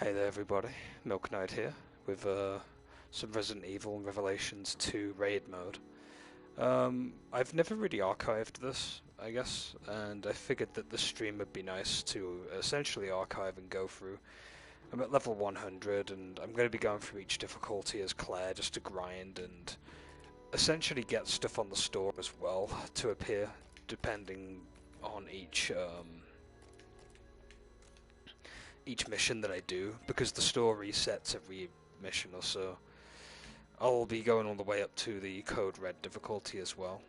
Hey there everybody, Milknyte here with some Resident Evil Revelations 2 raid mode. I've never really archived this, I guess, and I figured that the stream would be nice to essentially archive and go through. I'm at level 100 and I'm going to be going through each difficulty as Claire just to grind and essentially get stuff on the store as well to appear depending on each mission that I do, because the store resets every mission or so. I'll be going all the way up to the Code Red difficulty as well.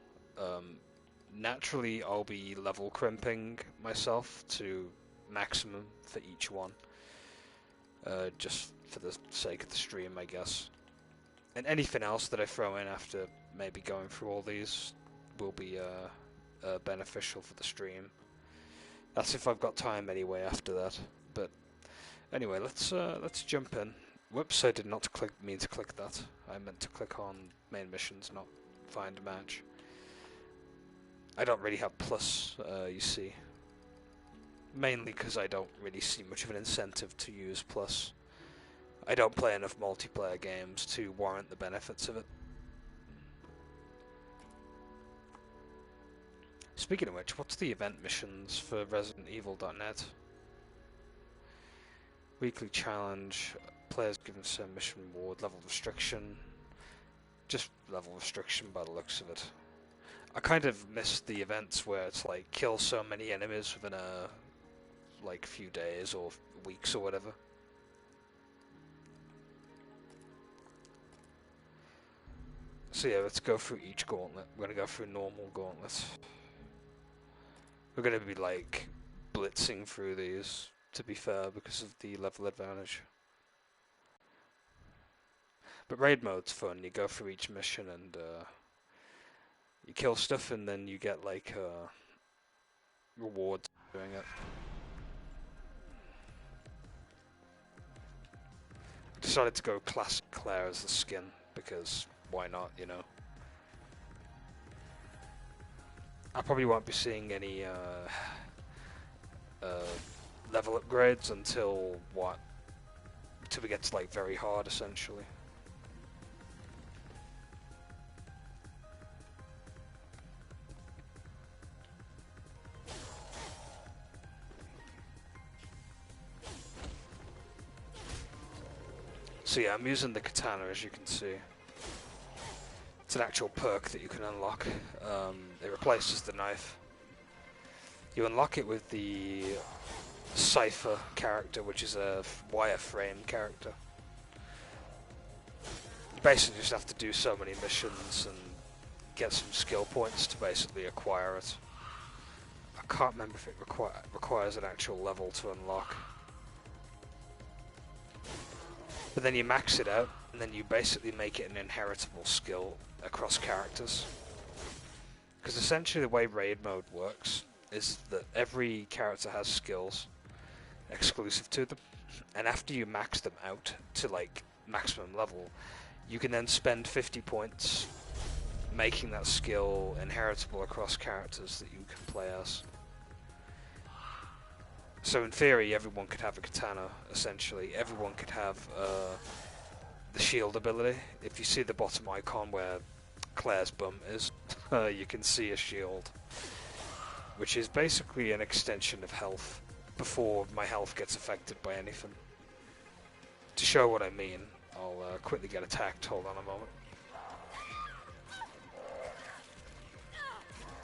Naturally, I'll be level crimping myself to maximum for each one, just for the sake of the stream, I guess. And anything else that I throw in after maybe going through all these will be beneficial for the stream. That's if I've got time anyway after that. But anyway, let's jump in. Whoops, I did not mean to click that. I meant to click on main missions, not find a match. I don't really have plus, you see. Mainly because I don't really see much of an incentive to use plus. I don't play enough multiplayer games to warrant the benefits of it. Speaking of which, what's the event missions for ResidentEvil.net? Weekly challenge, players given some mission reward, level restriction. Just level restriction by the looks of it. I kind of missed the events where it's like kill so many enemies within a like few days or weeks or whatever. So yeah, let's go through each gauntlet. We're gonna go through normal gauntlets. We're gonna be like blitzing through these, to be fair, because of the level advantage. But raid mode's fun. You go through each mission and you kill stuff, and then you get like rewards for doing it. I decided to go classic Claire as the skin because why not, you know? I probably won't be seeing any level upgrades until what? Until we get to like very hard, essentially. So yeah, I'm using the katana, as you can see. It's an actual perk that you can unlock. It replaces the knife. You unlock it with the Cypher character, which is a wireframe character. You basically just have to do so many missions and get some skill points to basically acquire it. I can't remember if it requires an actual level to unlock. But then you max it out, and then you basically make it an inheritable skill across characters. Because essentially the way raid mode works is that every character has skills exclusive to them, and after you max them out to like maximum level, you can then spend 50 points making that skill inheritable across characters that you can play as. So in theory, everyone could have a katana, essentially. Everyone could have the shield ability. If you see the bottom icon where Claire's bum is, you can see a shield, which is basically an extension of health before my health gets affected by anything. To show what I mean, I'll quickly get attacked. Hold on a moment.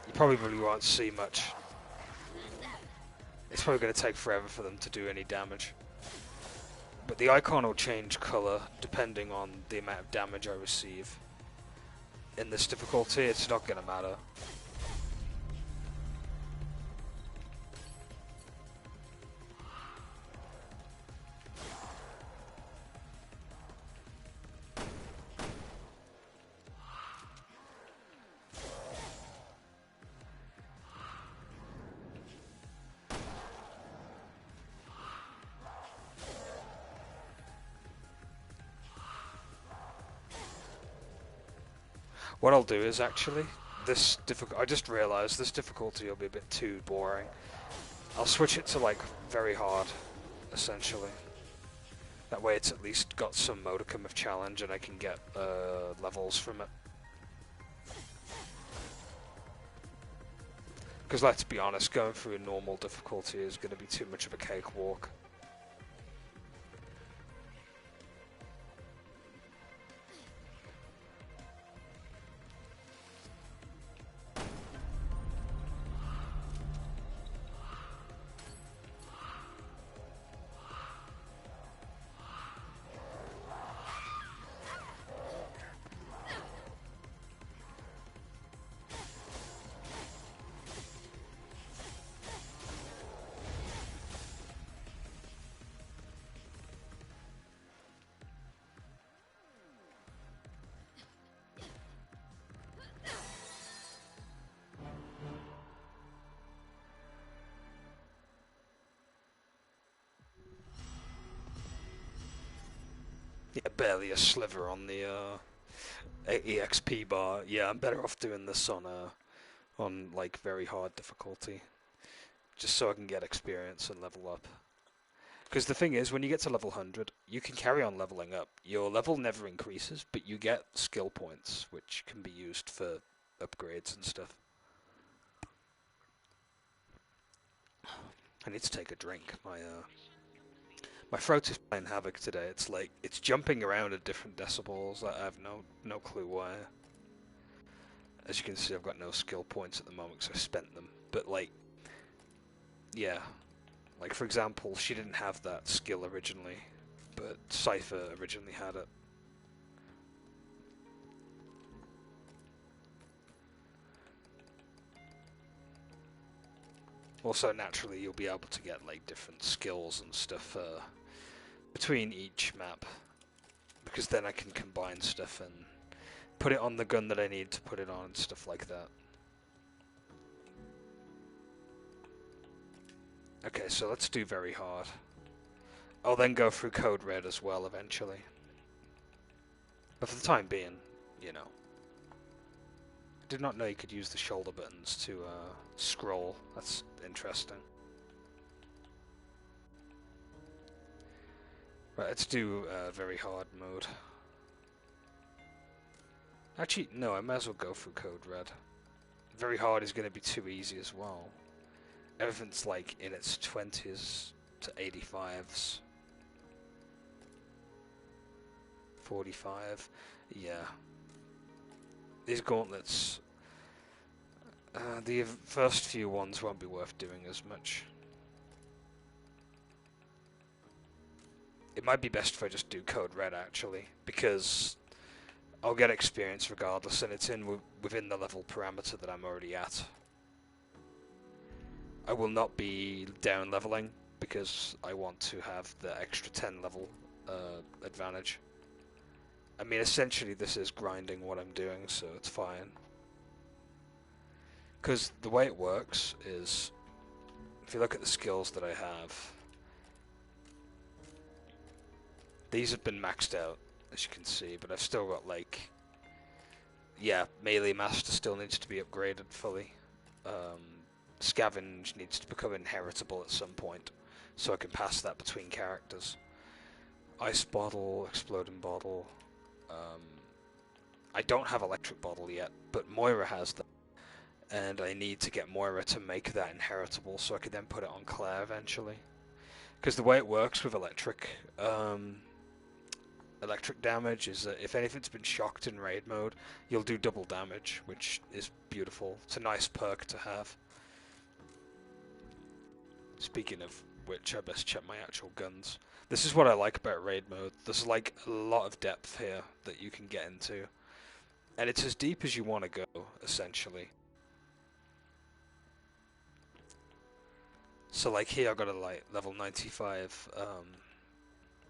You probably won't see much. It's probably going to take forever for them to do any damage. But the icon will change colour depending on the amount of damage I receive. In this difficulty, it's not going to matter. What I'll do is actually, I just realised this difficulty will be a bit too boring. I'll switch it to like very hard, essentially. That way it's at least got some modicum of challenge and I can get levels from it. Because let's be honest, going through a normal difficulty is going to be too much of a cakewalk. Yeah, barely a sliver on the EXP bar. Yeah, I'm better off doing this on like very hard difficulty, just so I can get experience and level up. Because the thing is, when you get to level 100, you can carry on leveling up. Your level never increases, but you get skill points, which can be used for upgrades and stuff. I need to take a drink. My throat is playing havoc today. It's like it's jumping around at different decibels. I have no clue why. As you can see, I've got no skill points at the moment because I spent them. But like, yeah, like for example, she didn't have that skill originally, but Cypher originally had it. Also, naturally, you'll be able to get like different skills and stuff between each map, because then I can combine stuff and put it on the gun that I need to put it on and stuff like that. Okay, so let's do very hard. I'll then go through Code Red as well eventually. But for the time being, you know. I did not know you could use the shoulder buttons to scroll. That's interesting. Right, let's do very hard mode. Actually, no, I might as well go through Code Red. Very hard is going to be too easy as well. Everything's like in its 20s to 85s. 45. Yeah. These gauntlets, the first few ones won't be worth doing as much. It might be best if I just do Code Red actually, because I'll get experience regardless, and it's within the level parameter that I'm already at. I will not be down leveling because I want to have the extra 10 level advantage. I mean, essentially this is grinding what I'm doing, so it's fine. Because the way it works is, if you look at the skills that I have, these have been maxed out, as you can see, but I've still got like, yeah, Melee Master still needs to be upgraded fully. Scavenge needs to become inheritable at some point, so I can pass that between characters. Ice Bottle, Exploding Bottle. I don't have Electric Bottle yet, but Moira has that, and I need to get Moira to make that inheritable so I can then put it on Claire eventually. Because the way it works with electric damage is that if anything's been shocked in raid mode, you'll do double damage, which is beautiful. It's a nice perk to have. Speaking of which, I best check my actual guns. This is what I like about raid mode. There's like a lot of depth here that you can get into. And it's as deep as you want to go, essentially. So like here I've got a like level 95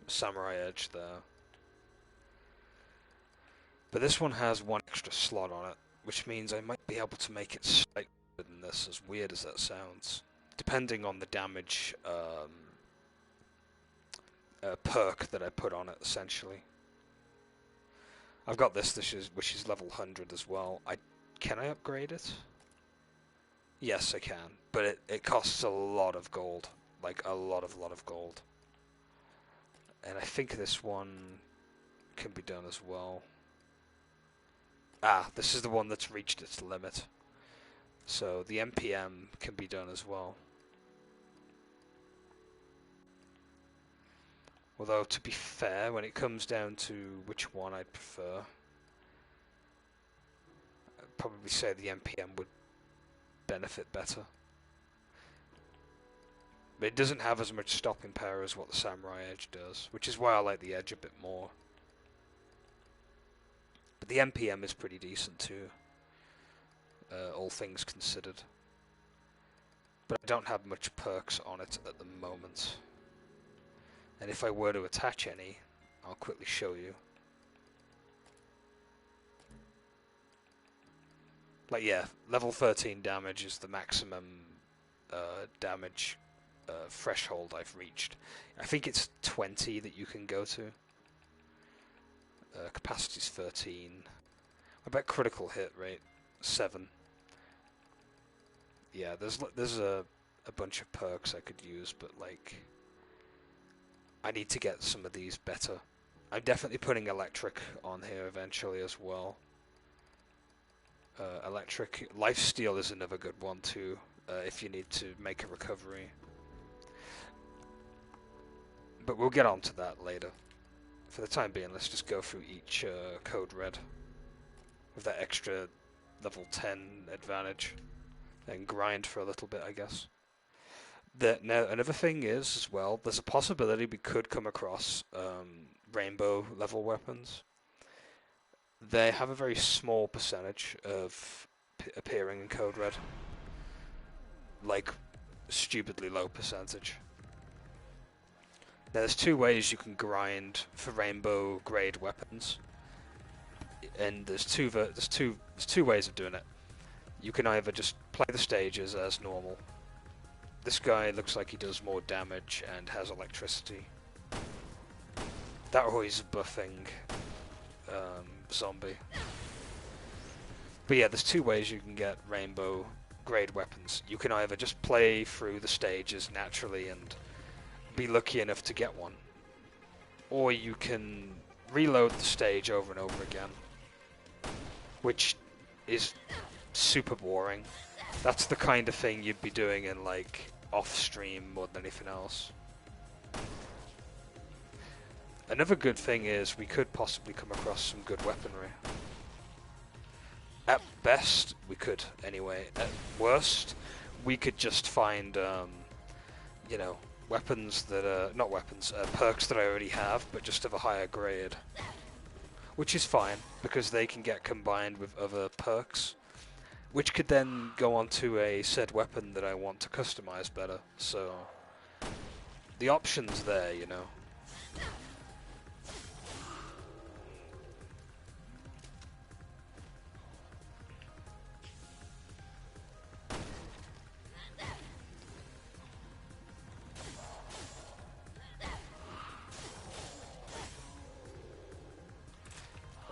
Samurai Edge there. But this one has one extra slot on it, which means I might be able to make it slightly better than this, as weird as that sounds. Depending on the damage perk that I put on it, essentially. I've got this, which is level 100 as well. Can I upgrade it? Yes, I can, but it costs a lot of gold, like a lot of gold. And I think this one can be done as well. Ah, this is the one that's reached its limit. So the MPM can be done as well. Although, to be fair, when it comes down to which one I'd prefer, I'd probably say the MPM would benefit better. But it doesn't have as much stopping power as what the Samurai Edge does, which is why I like the Edge a bit more. But the MPM is pretty decent too, all things considered. But I don't have much perks on it at the moment. And if I were to attach any, I'll quickly show you. Like, yeah, level 13 damage is the maximum damage threshold I've reached. I think it's 20 that you can go to. Capacity's 13. I bet critical hit rate 7. Yeah, there's a bunch of perks I could use, but like, I need to get some of these better. I'm definitely putting electric on here eventually as well. Electric lifesteal is another good one too, if you need to make a recovery. But we'll get on to that later. For the time being, let's just go through each code red with that extra level 10 advantage, and grind for a little bit, I guess. Now, another thing is, as well, there's a possibility we could come across rainbow level weapons. They have a very small percentage of appearing in code red. Like, stupidly low percentage. Now, there's two ways you can grind for rainbow grade weapons, and there's two ways of doing it. You can either just play the stages as normal. This guy looks like he does more damage and has electricity. That or he's a buffing zombie. But yeah, there's two ways you can get rainbow grade weapons. You can either just play through the stages naturally and be lucky enough to get one, or you can reload the stage over and over again, which is super boring. That's the kind of thing you'd be doing in like off stream more than anything else. Another good thing is we could possibly come across some good weaponry. At best, we could anyway. At worst, we could just find you know, weapons that are not weapons, perks that I already have, but just of a higher grade, which is fine because they can get combined with other perks, which could then go onto a said weapon that I want to customize better. So the options there, you know.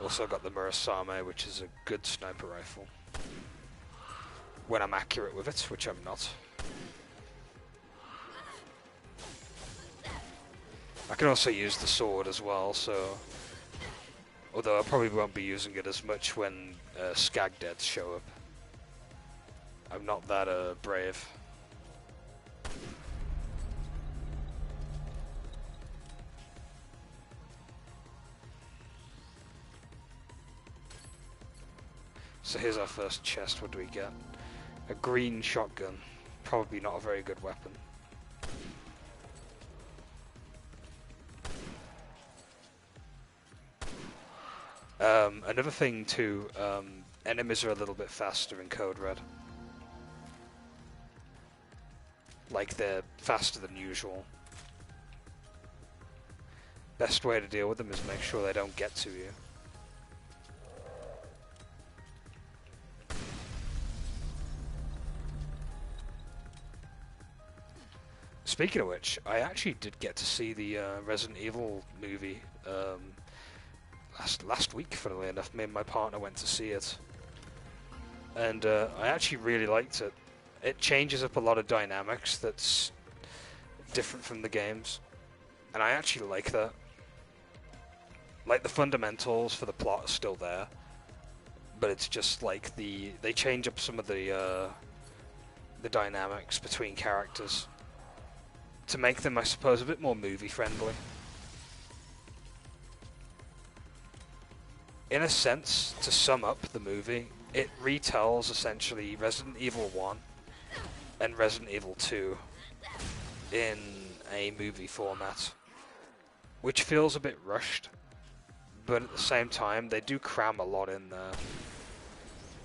Also got the Murasame, which is a good sniper rifle. When I'm accurate with it, which I'm not. I can also use the sword as well, so... Although I probably won't be using it as much when skag deaths show up. I'm not that brave. So here's our first chest. What do we get? A green shotgun. Probably not a very good weapon. Another thing too, enemies are a little bit faster in Code Red. Like, they're faster than usual. Best way to deal with them is make sure they don't get to you. Speaking of which, I actually did get to see the Resident Evil movie last week, funnily enough. Me and my partner went to see it. And I actually really liked it. It changes up a lot of dynamics that's different from the games. And I actually like that. Like, the fundamentals for the plot are still there, but it's just like they change up some of the dynamics between characters to make them, I suppose, a bit more movie-friendly. In a sense, to sum up the movie, it retells essentially Resident Evil 1 and Resident Evil 2 in a movie format, which feels a bit rushed, but at the same time, they do cram a lot in there.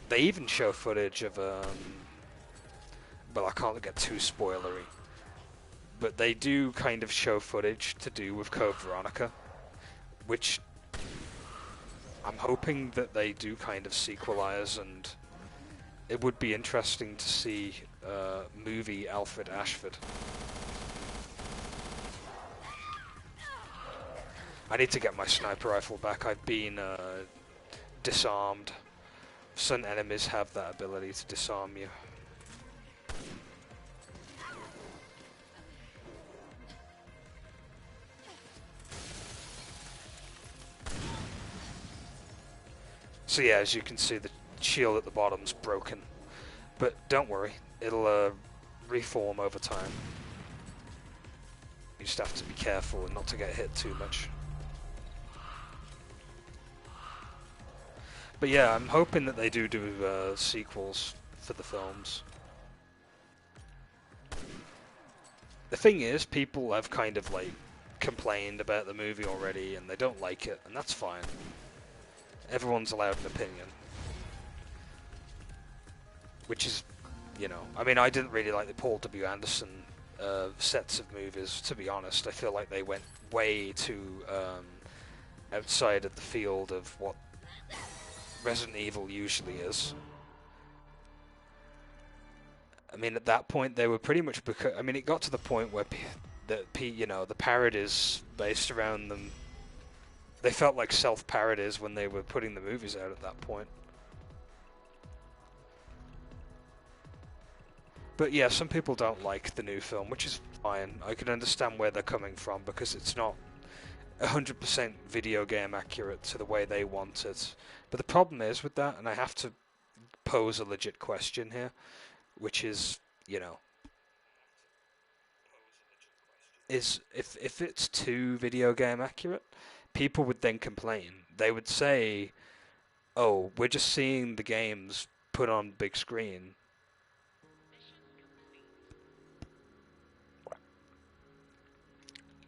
They even show footage of, well, I can't get too spoilery, but they do kind of show footage to do with Code Veronica, which I'm hoping that they do kind of sequelize, and it would be interesting to see movie Alfred Ashford. I need to get my sniper rifle back. I've been disarmed. Some enemies have that ability to disarm you. So yeah, as you can see, the shield at the bottom's broken. But don't worry, it'll reform over time. You just have to be careful and not to get hit too much. But yeah, I'm hoping that they do sequels for the films. The thing is, people have kind of like complained about the movie already and they don't like it, and that's fine. Everyone's allowed an opinion. Which is, you know, I mean, I didn't really like the Paul W. Anderson sets of movies, to be honest. I feel like they went way too outside of the field of what Resident Evil usually is. I mean, at that point, they were pretty much... I mean, it got to the point where you know, the parodies based around them, they felt like self-parodies when they were putting the movies out at that point. But yeah, some people don't like the new film, which is fine. I can understand where they're coming from, because it's not 100% video game accurate to the way they want it. But the problem is with that, and I have to pose a legit question here, which is, you know, is if it's too video game accurate, people would then complain. They would say, oh, we're just seeing the games put on big screen.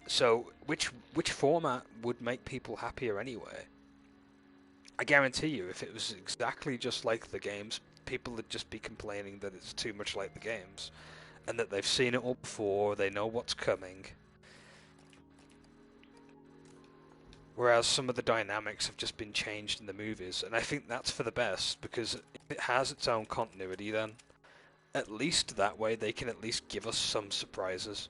So, which format would make people happier anyway? I guarantee you, if it was exactly just like the games, people would just be complaining that it's too much like the games, and that they've seen it all before, they know what's coming. Whereas some of the dynamics have just been changed in the movies, and I think that's for the best, because if it has its own continuity then, at least that way they can at least give us some surprises.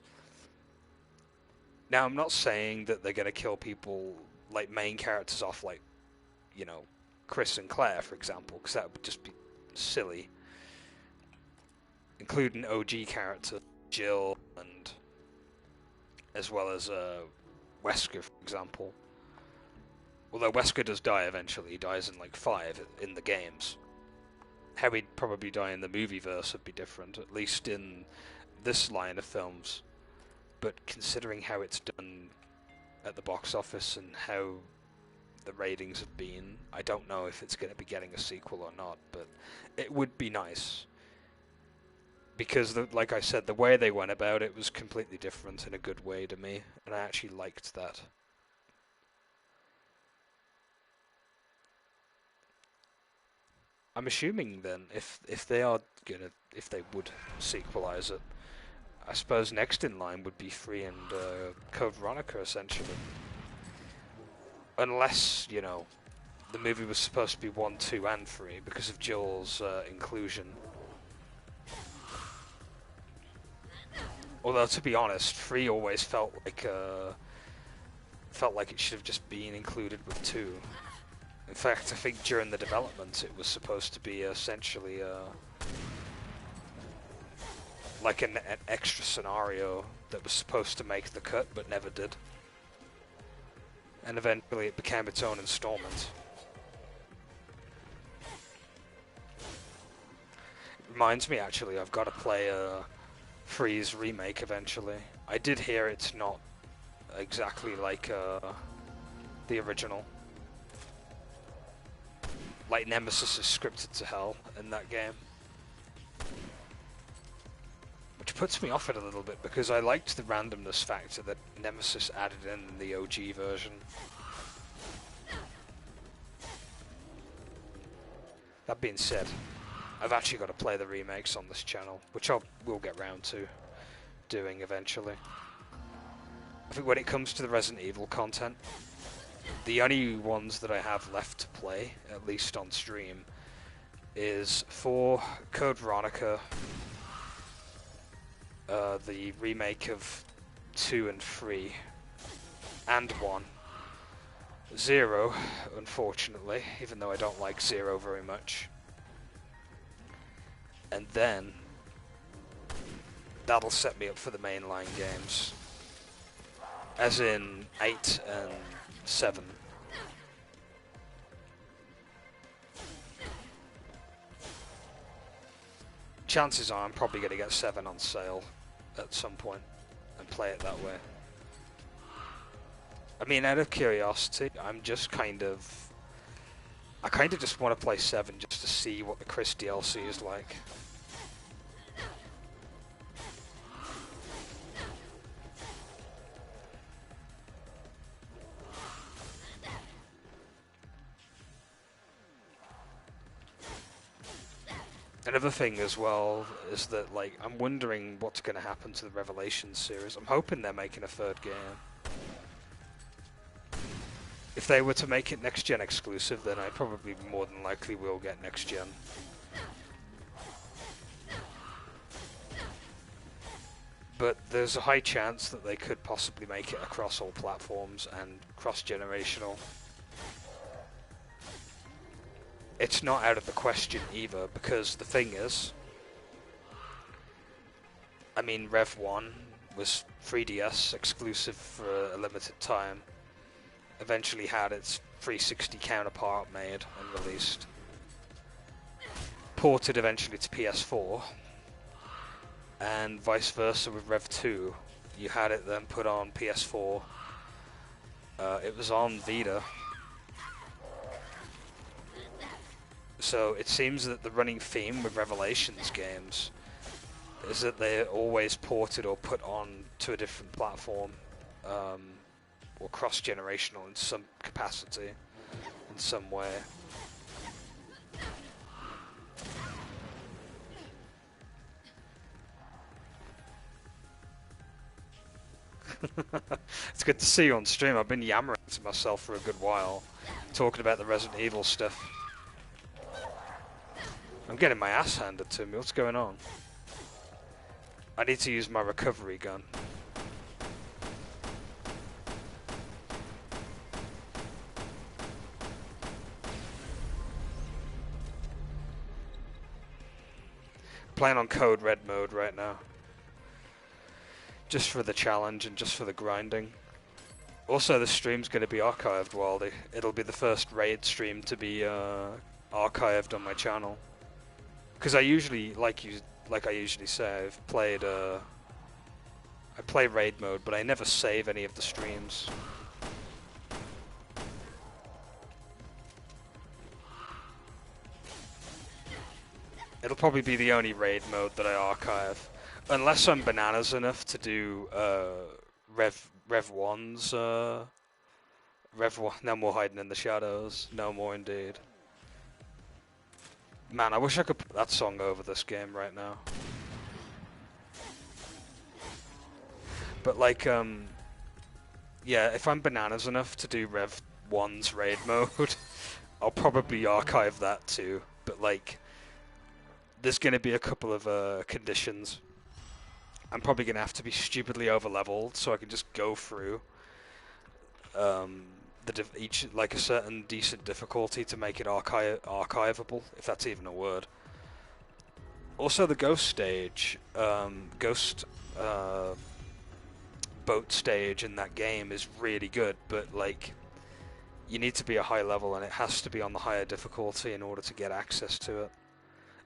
Now, I'm not saying that they're going to kill people, like main characters off, like, you know, Chris and Claire, for example, because that would just be silly. Including OG character Jill, and as well as Wesker, for example. Although Wesker does die eventually, he dies in like 5 in the games. How he'd probably die in the movieverse would be different, at least in this line of films. But considering how it's done at the box office and how the ratings have been, I don't know if it's going to be getting a sequel or not, but it would be nice. Because, like I said, the way they went about it was completely different in a good way to me, and I actually liked that. I'm assuming then, if they would sequelize it, I suppose next in line would be 3 and Code Veronica, essentially. Unless, you know, the movie was supposed to be 1, 2, and 3 because of Jill's inclusion. Although, to be honest, 3 always felt like it should have just been included with 2. In fact, I think during the development it was supposed to be essentially like an extra scenario that was supposed to make the cut but never did. And eventually it became its own installment. Reminds me, actually, I've got to play a Freeze remake eventually. I did hear it's not exactly like the original. Like, Nemesis is scripted to hell in that game. Which puts me off it a little bit, because I liked the randomness factor that Nemesis added in the OG version. That being said, I've actually got to play the remakes on this channel, which we'll get round to doing eventually. I think when it comes to the Resident Evil content, the only ones that I have left to play, at least on stream, is 4, Code Veronica, the remake of 2 and 3, and 1. 0, unfortunately, even though I don't like 0 very much. And then, that'll set me up for the mainline games. As in 8 and 7. Chances are I'm probably going to get 7 on sale at some point and play it that way. I mean, out of curiosity, I'm just kind of... I kind of just want to play 7 just to see what the Chris DLC is like. Another thing as well is that, like, I'm wondering what's going to happen to the Revelations series. I'm hoping they're making a 3rd game. If they were to make it next-gen exclusive, then I probably more than likely will get next-gen. But there's a high chance that they could possibly make it across all platforms and cross-generational. It's not out of the question either, because the thing is, I mean, Rev 1 was 3DS exclusive for a limited time, eventually had its 360 counterpart made and released, ported eventually to PS4, and vice versa with Rev 2. You had it then put on PS4, it was on Vita. So it seems that the running theme with Revelations games is that they're always ported or put on to a different platform, or cross-generational in some capacity, in some way. It's good to see you on stream. I've been yammering to myself for a good while, talking about the Resident Evil stuff. I'm getting my ass handed to me. What's going on? I need to use my recovery gun. Playing on Code Red mode right now. Just for the challenge and just for the grinding. Also, the stream's going to be archived, Waldy. It'll be the first raid stream to be archived on my channel. Because I usually, like I usually say, I play raid mode, but I never save any of the streams. It'll probably be the only raid mode that I archive, unless I'm bananas enough to do Rev 1's Rev 1. No more hiding in the shadows. No more indeed. Man, I wish I could put that song over this game right now. But like, yeah, if I'm bananas enough to do Rev 1's raid mode, I'll probably archive that too. But like, there's going to be a couple of conditions. I'm probably going to have to be stupidly over-leveled so I can just go through each, like, a certain decent difficulty to make it archivable, if that's even a word. Also, the ghost stage, ghost boat stage in that game is really good, but like you need to be a high level and it has to be on the higher difficulty in order to get access to it.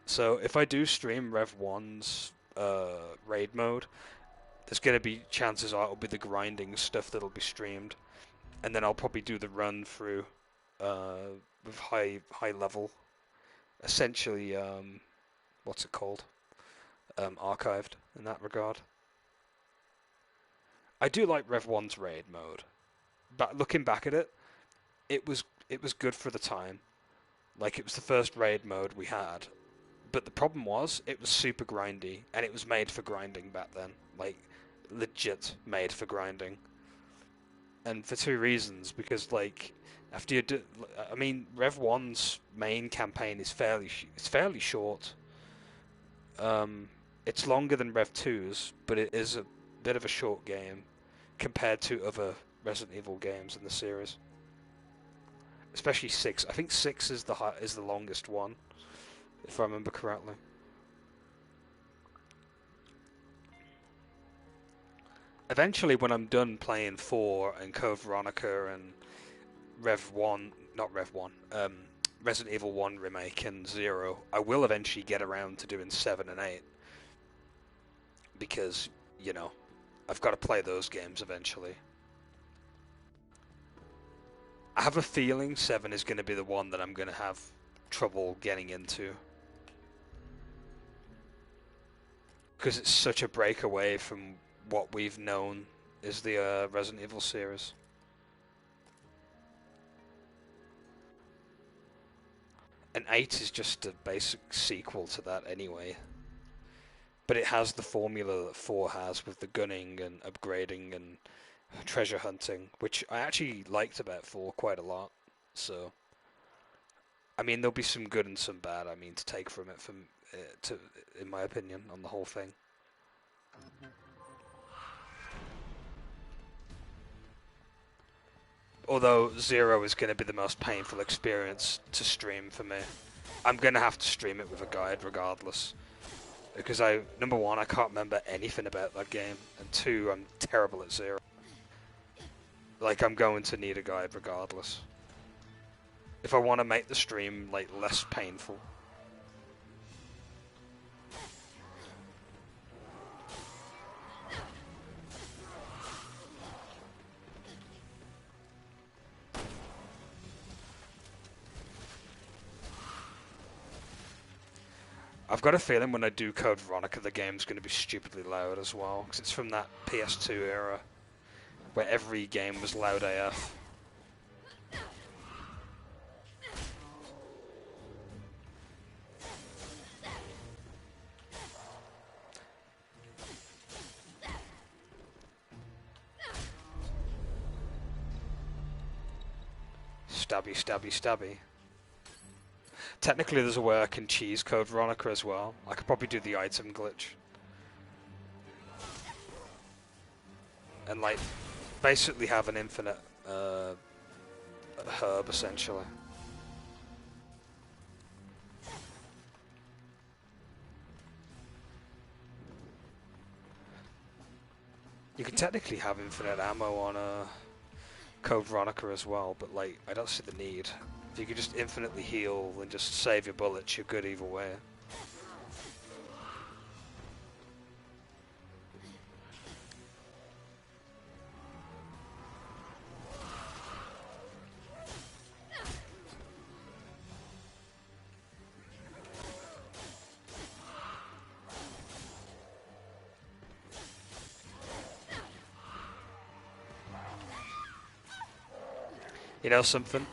So if I do stream Rev 1's raid mode, there's going to be chances are it'll be the grinding stuff that'll be streamed, and then I'll probably do the run through with high level, essentially what's it called? Archived in that regard. I do like Rev 1's raid mode, but looking back at it, it was good for the time. Like, it was the first raid mode we had, but the problem was it was super grindy, and it was made for grinding back then. Like, legit made for grinding. And for two reasons, because like after you do, I mean, Rev 1's main campaign is fairly short. It's longer than Rev 2's, but it is a bit of a short game compared to other Resident Evil games in the series. Especially 6. I think 6 is the longest one, if I remember correctly. Eventually, when I'm done playing 4 and Code Veronica and Resident Evil 1 Remake and 0, I will eventually get around to doing 7 and 8. Because, you know, I've got to play those games eventually. I have a feeling 7 is going to be the one that I'm going to have trouble getting into. Because it's such a break away from what we've known is the Resident Evil series. And 8 is just a basic sequel to that anyway. But it has the formula that 4 has with the gunning and upgrading and treasure hunting, which I actually liked about 4 quite a lot. So, I mean, there'll be some good and some bad, I mean, to take from it, in my opinion, on the whole thing. Although 0 is going to be the most painful experience to stream for me. I'm going to have to stream it with a guide regardless. Because number 1, I can't remember anything about that game, and 2, I'm terrible at 0. Like, I'm going to need a guide regardless. If I want to make the stream, like, less painful. I've got a feeling when I do Code Veronica, the game's going to be stupidly loud as well, because it's from that PS2 era, where every game was loud AF. Stabby, stabby, stabby. Technically, there's a way I can cheese Code Veronica as well. I could probably do the item glitch. And, like, basically have an infinite herb, essentially. You can technically have infinite ammo on Code Veronica as well, but, like, I don't see the need. If you could just infinitely heal and just save your bullets, you're good either way. You know something?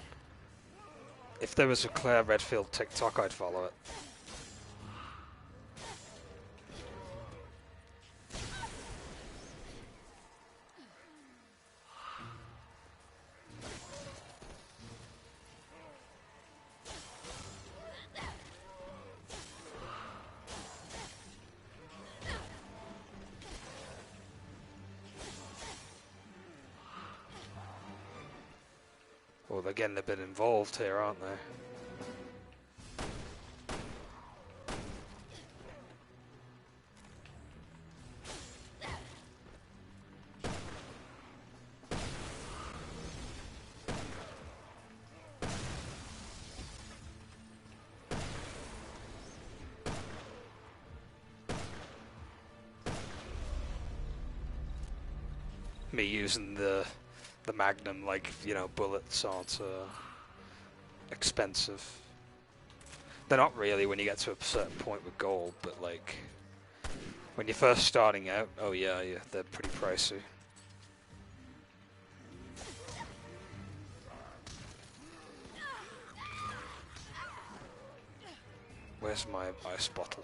If there was a Claire Redfield TikTok, I'd follow it. Well, they're getting a bit involved here, aren't they? Me using the Magnum, like, you know, bullets aren't expensive. They're not really when you get to a certain point with gold, but like when you're first starting out, oh yeah, they're pretty pricey. Where's my ice bottle?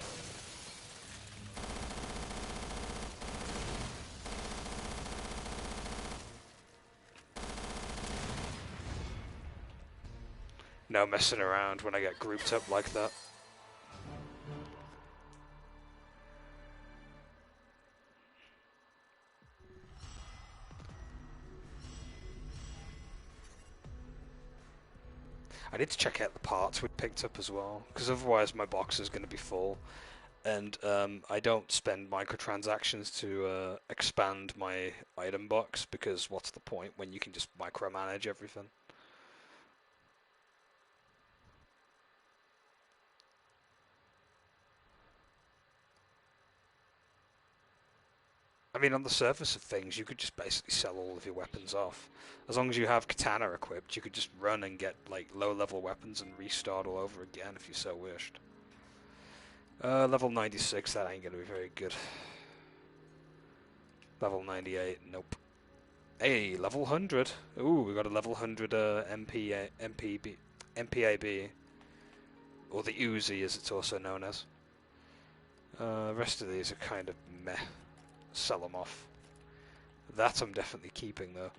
No messing around when I get grouped up like that. I need to check out the parts we picked up as well, because otherwise my box is going to be full. And I don't spend microtransactions to expand my item box, because what's the point when you can just micromanage everything? I mean, on the surface of things, you could just basically sell all of your weapons off. As long as you have katana equipped, you could just run and get like low-level weapons and restart all over again if you so wished. Level 96, that ain't gonna be very good. Level 98, nope. Hey, level 100. Ooh, we got a level 100 MPAB. Or the Uzi, as it's also known as. Rest of these are kind of meh. Sell them off. That I'm definitely keeping, though.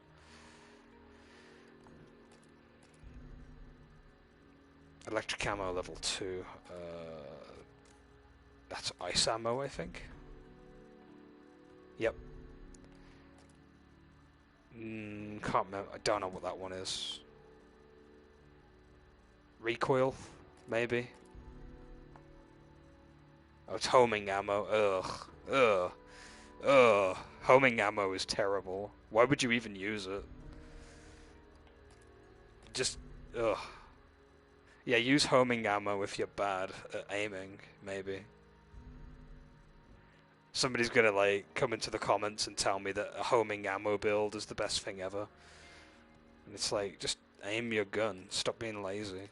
Electric ammo level 2. That's ice ammo, I think. Yep. Can't remember. I don't know what that one is. Recoil, maybe. Oh, it's homing ammo. Ugh. Homing ammo is terrible. Why would you even use it? Just, ugh. Yeah, use homing ammo if you're bad at aiming, maybe. Somebody's gonna, like, come into the comments and tell me that a homing ammo build is the best thing ever. And it's like, just aim your gun. Stop being lazy.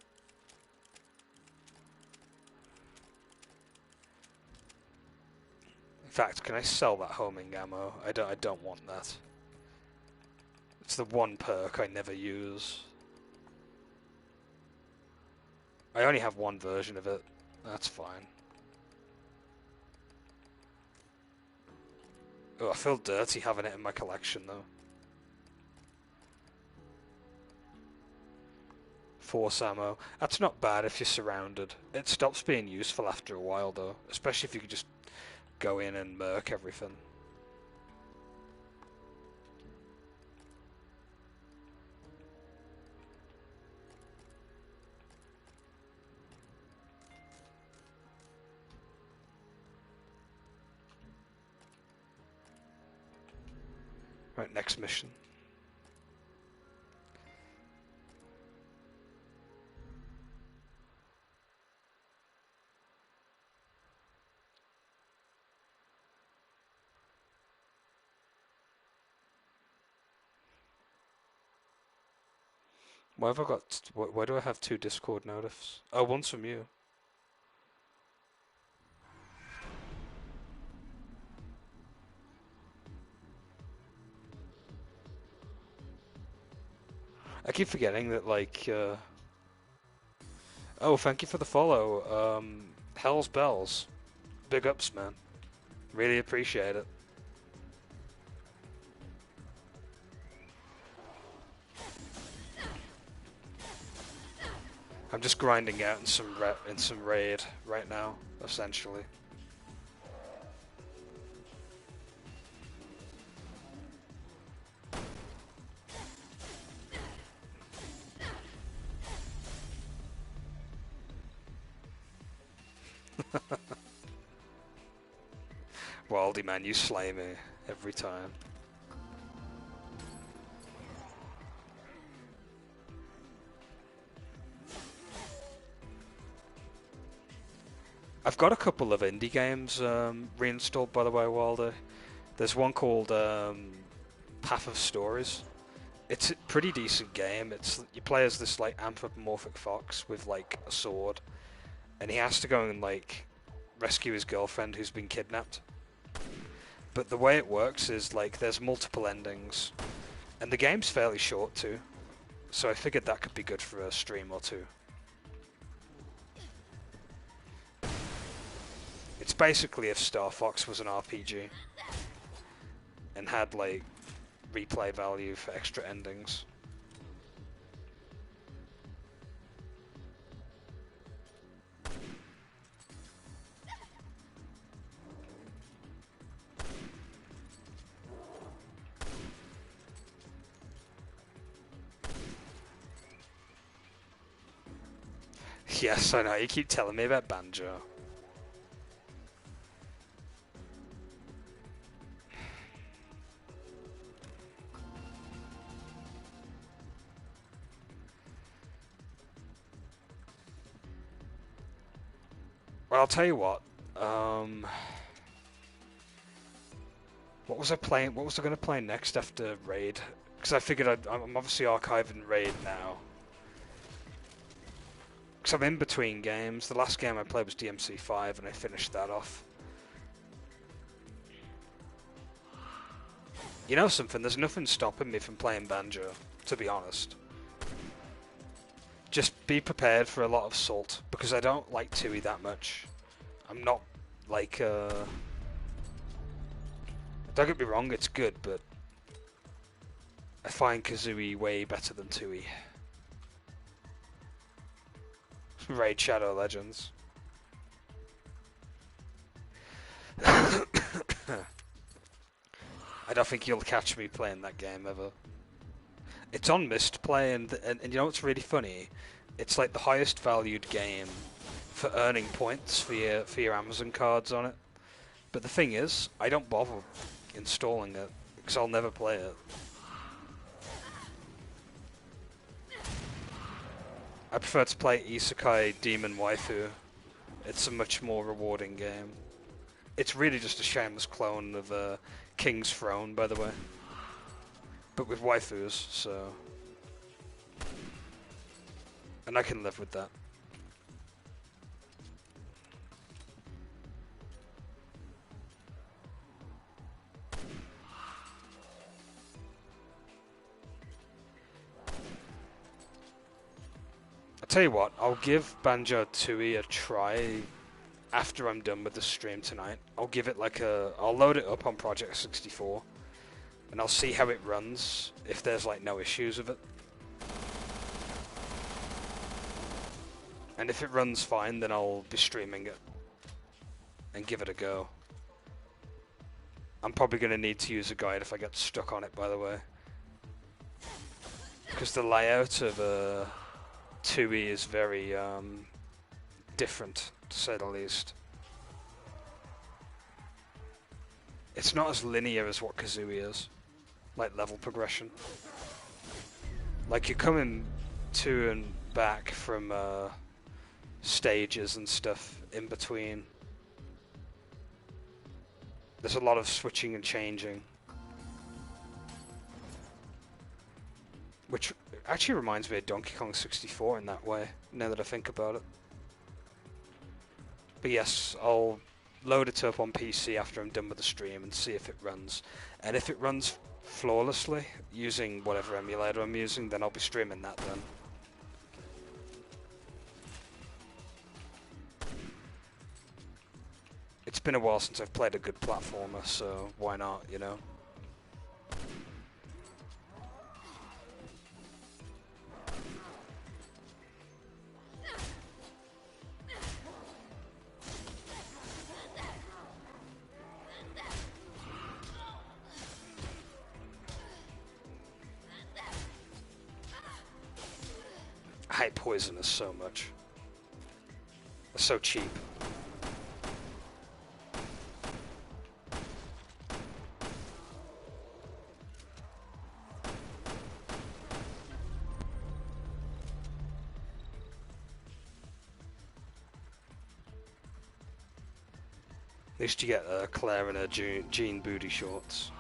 In fact, can I sell that homing ammo? I don't want that. It's the one perk I never use. I only have one version of it. That's fine. Oh, I feel dirty having it in my collection, though. Force ammo. That's not bad if you're surrounded. It stops being useful after a while, though. Especially if you could just go in and murk everything. Right, next mission. Why have I got... Why do I have 2 Discord notifs? Oh, one's from you. I keep forgetting that, like, Oh, thank you for the follow. Hell's Bells. Big ups, man. Really appreciate it. I'm just grinding out in some raid right now, essentially. Wildy, man, you slay me every time. I've got a couple of indie games reinstalled, by the way, Wilder. There's one called Path of Stories. It's a pretty decent game. You play as this like anthropomorphic fox with like a sword, and he has to go and like rescue his girlfriend who's been kidnapped. But the way it works is like there's multiple endings, and the game's fairly short too. So I figured that could be good for a stream or two. It's basically if Star Fox was an RPG and had like replay value for extra endings. Yes, I know, you keep telling me about Banjo. Well, I'll tell you what. What was I playing? What was I going to play next after Raid? Because I figured I'm obviously archiving Raid now. Because I'm in between games. The last game I played was DMC5 and I finished that off. You know something? There's nothing stopping me from playing Banjo, to be honest. Just be prepared for a lot of salt, because I don't like Tui that much. I'm not like, don't get me wrong, it's good, but I find Kazooie way better than Tui. Raid Shadow Legends. I don't think you'll catch me playing that game ever. It's on Mist Play, and you know what's really funny? It's like the highest valued game for earning points for your Amazon cards on it. But the thing is, I don't bother installing it because I'll never play it. I prefer to play Isekai Demon Waifu. It's a much more rewarding game. It's really just a shameless clone of King's Throne, by the way. But with waifus, so... And I can live with that. I'll tell you what, I'll give Banjo-Tooie a try after I'm done with the stream tonight. I'll give it like I'll load it up on Project 64. And I'll see how it runs, if there's like no issues with it. And if it runs fine, then I'll be streaming it. And give it a go. I'm probably going to need to use a guide if I get stuck on it, by the way. Because the layout of Tui is very different, to say the least. It's not as linear as what Kazooie is. Like level progression. Like you're coming to and back from stages and stuff in between. There's a lot of switching and changing. Which actually reminds me of Donkey Kong 64 in that way, now that I think about it. But yes, I'll load it up on PC after I'm done with the stream and see if it runs. And if it runs flawlessly, using whatever emulator I'm using, then I'll be streaming that then. It's been a while since I've played a good platformer, so why not, you know? I hate Poisonous so much. They're so cheap. At least you get Claire in her jean booty shorts.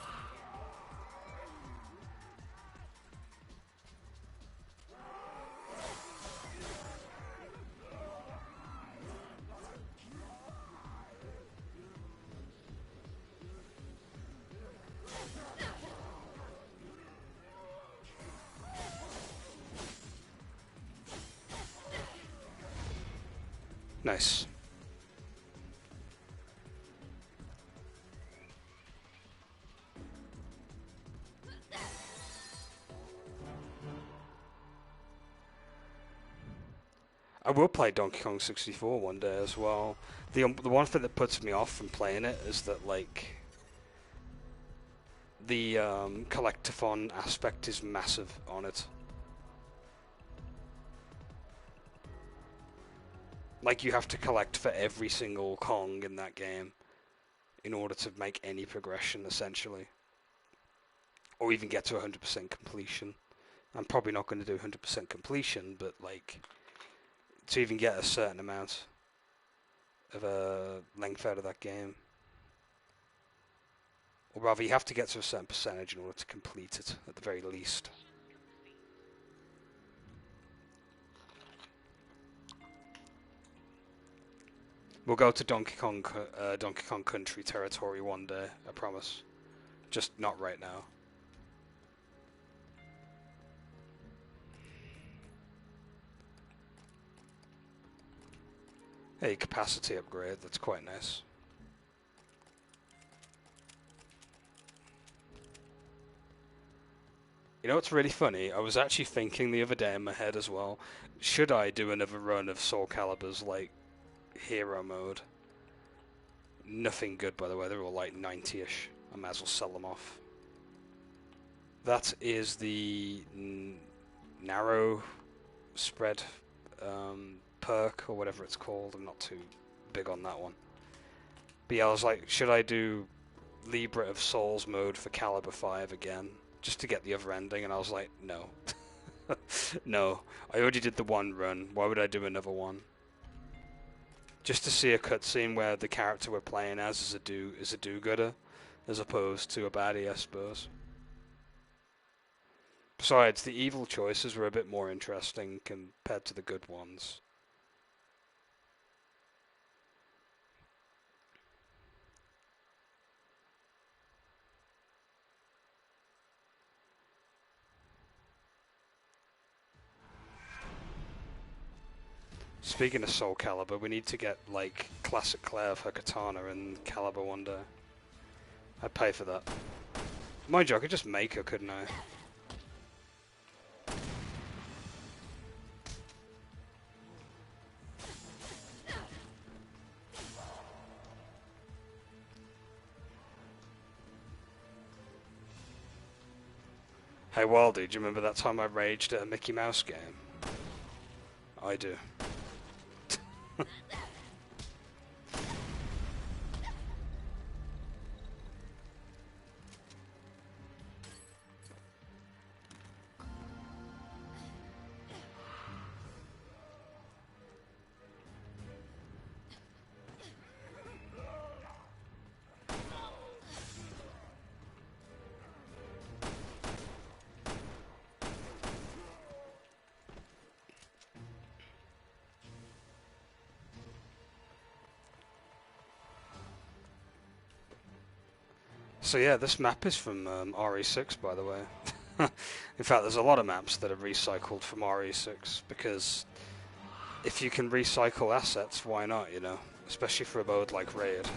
Nice. I will play Donkey Kong 64 one day as well. The one thing that puts me off from playing it is that, like, the collectathon aspect is massive on it. Like, you have to collect for every single Kong in that game in order to make any progression, essentially. Or even get to 100% completion. I'm probably not going to do 100% completion, but, like, to even get a certain amount of length out of that game. Or rather, you have to get to a certain percentage in order to complete it, at the very least. We'll go to Donkey Kong Country territory one day, I promise. Just not right now. Hey, capacity upgrade, that's quite nice. You know what's really funny? I was actually thinking the other day in my head as well, should I do another run of Soul Calibur's, like, hero mode? Nothing good, by the way, they're all like 90-ish. I might as well sell them off. That is the narrow spread perk, or whatever it's called. I'm not too big on that one. But yeah, I was like, should I do Libra of Souls mode for Caliber 5 again, just to get the other ending? And I was like, no. No, I already did the one run, why would I do another one? Just to see a cutscene where the character we're playing as is a do-gooder, as opposed to a baddie, I suppose. Besides, the evil choices were a bit more interesting compared to the good ones. Speaking of Soul Calibur, we need to get, like, Classic Claire for Katana and Calibur one day. I'd pay for that. Mind you, I could just make her, couldn't I? Hey Waldy, do you remember that time I raged at a Mickey Mouse game? I do. So yeah, this map is from RE6, by the way. In fact, there's a lot of maps that are recycled from RE6, because if you can recycle assets, why not, you know? Especially for a mode like Raid.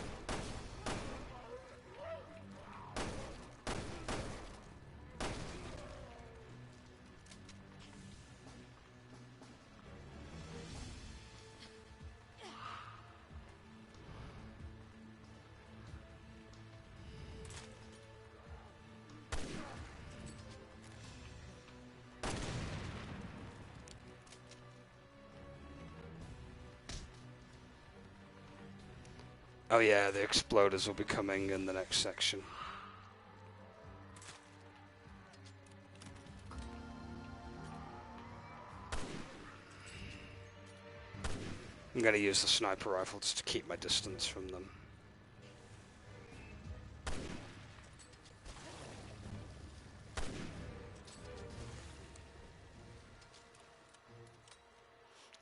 Oh yeah, the exploders will be coming in the next section. I'm going to use the sniper rifle just to keep my distance from them.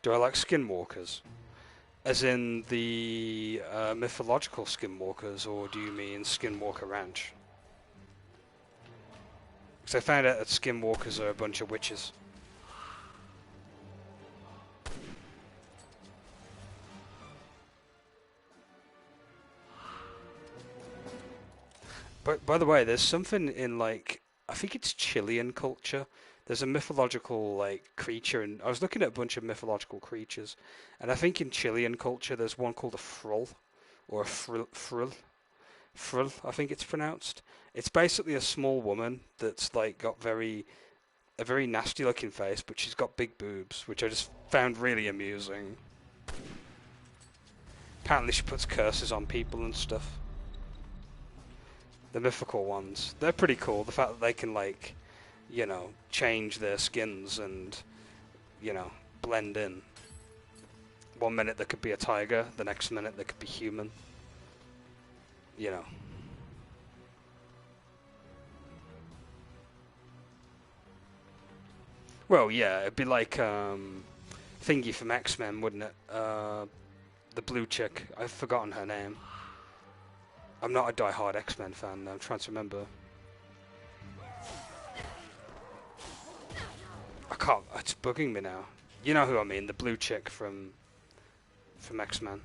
Do I like skinwalkers? As in the mythological skinwalkers, or do you mean Skinwalker Ranch? Because I found out that skinwalkers are a bunch of witches. But by the way, there's something in like I think it's Chilean culture. There's a mythological like creature, and I was looking at a bunch of mythological creatures, and I think in Chilean culture there's one called a frull or a frull. I think it's pronounced. It's basically a small woman that's like got a very nasty looking face, but she's got big boobs, which I just found really amusing. Apparently, she puts curses on people and stuff. The mythical ones. They're pretty cool. The fact that they can, like, you know, change their skins and, you know, blend in. One minute there could be a tiger, the next minute there could be human. You know. Well, yeah, it'd be like, Thingy from X-Men, wouldn't it? The blue chick. I've forgotten her name. I'm not a die-hard X-Men fan, I'm trying to remember. I can't, it's bugging me now. You know who I mean, the blue chick from X-Men.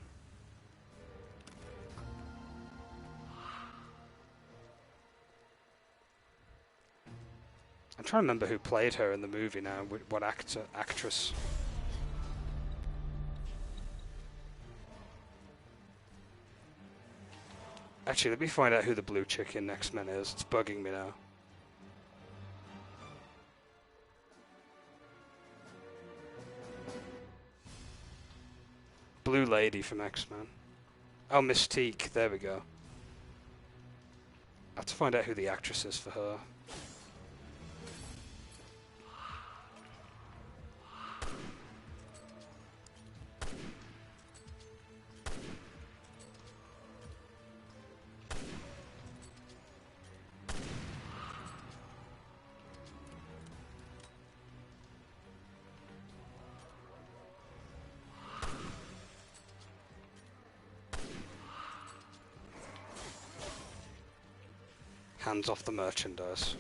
I'm trying to remember who played her in the movie now, what actress. Actually, let me find out who the blue chick in X-Men is. It's bugging me now. Blue lady from X-Men. Oh, Mystique. There we go. I have to find out who the actress is for her. Hands off the merchandise.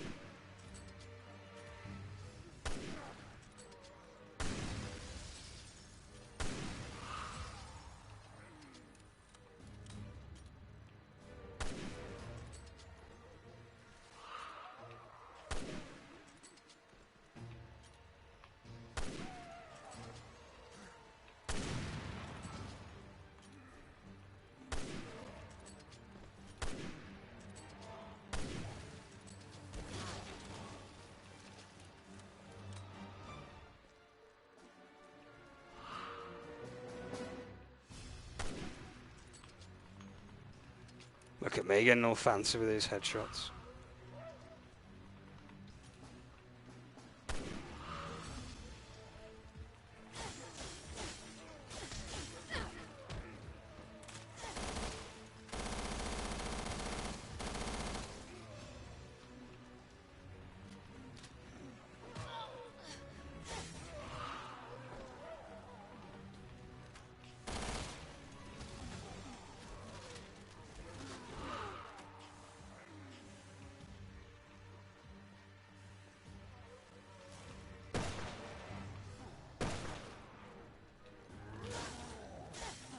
Look at me getting all fancy with these headshots.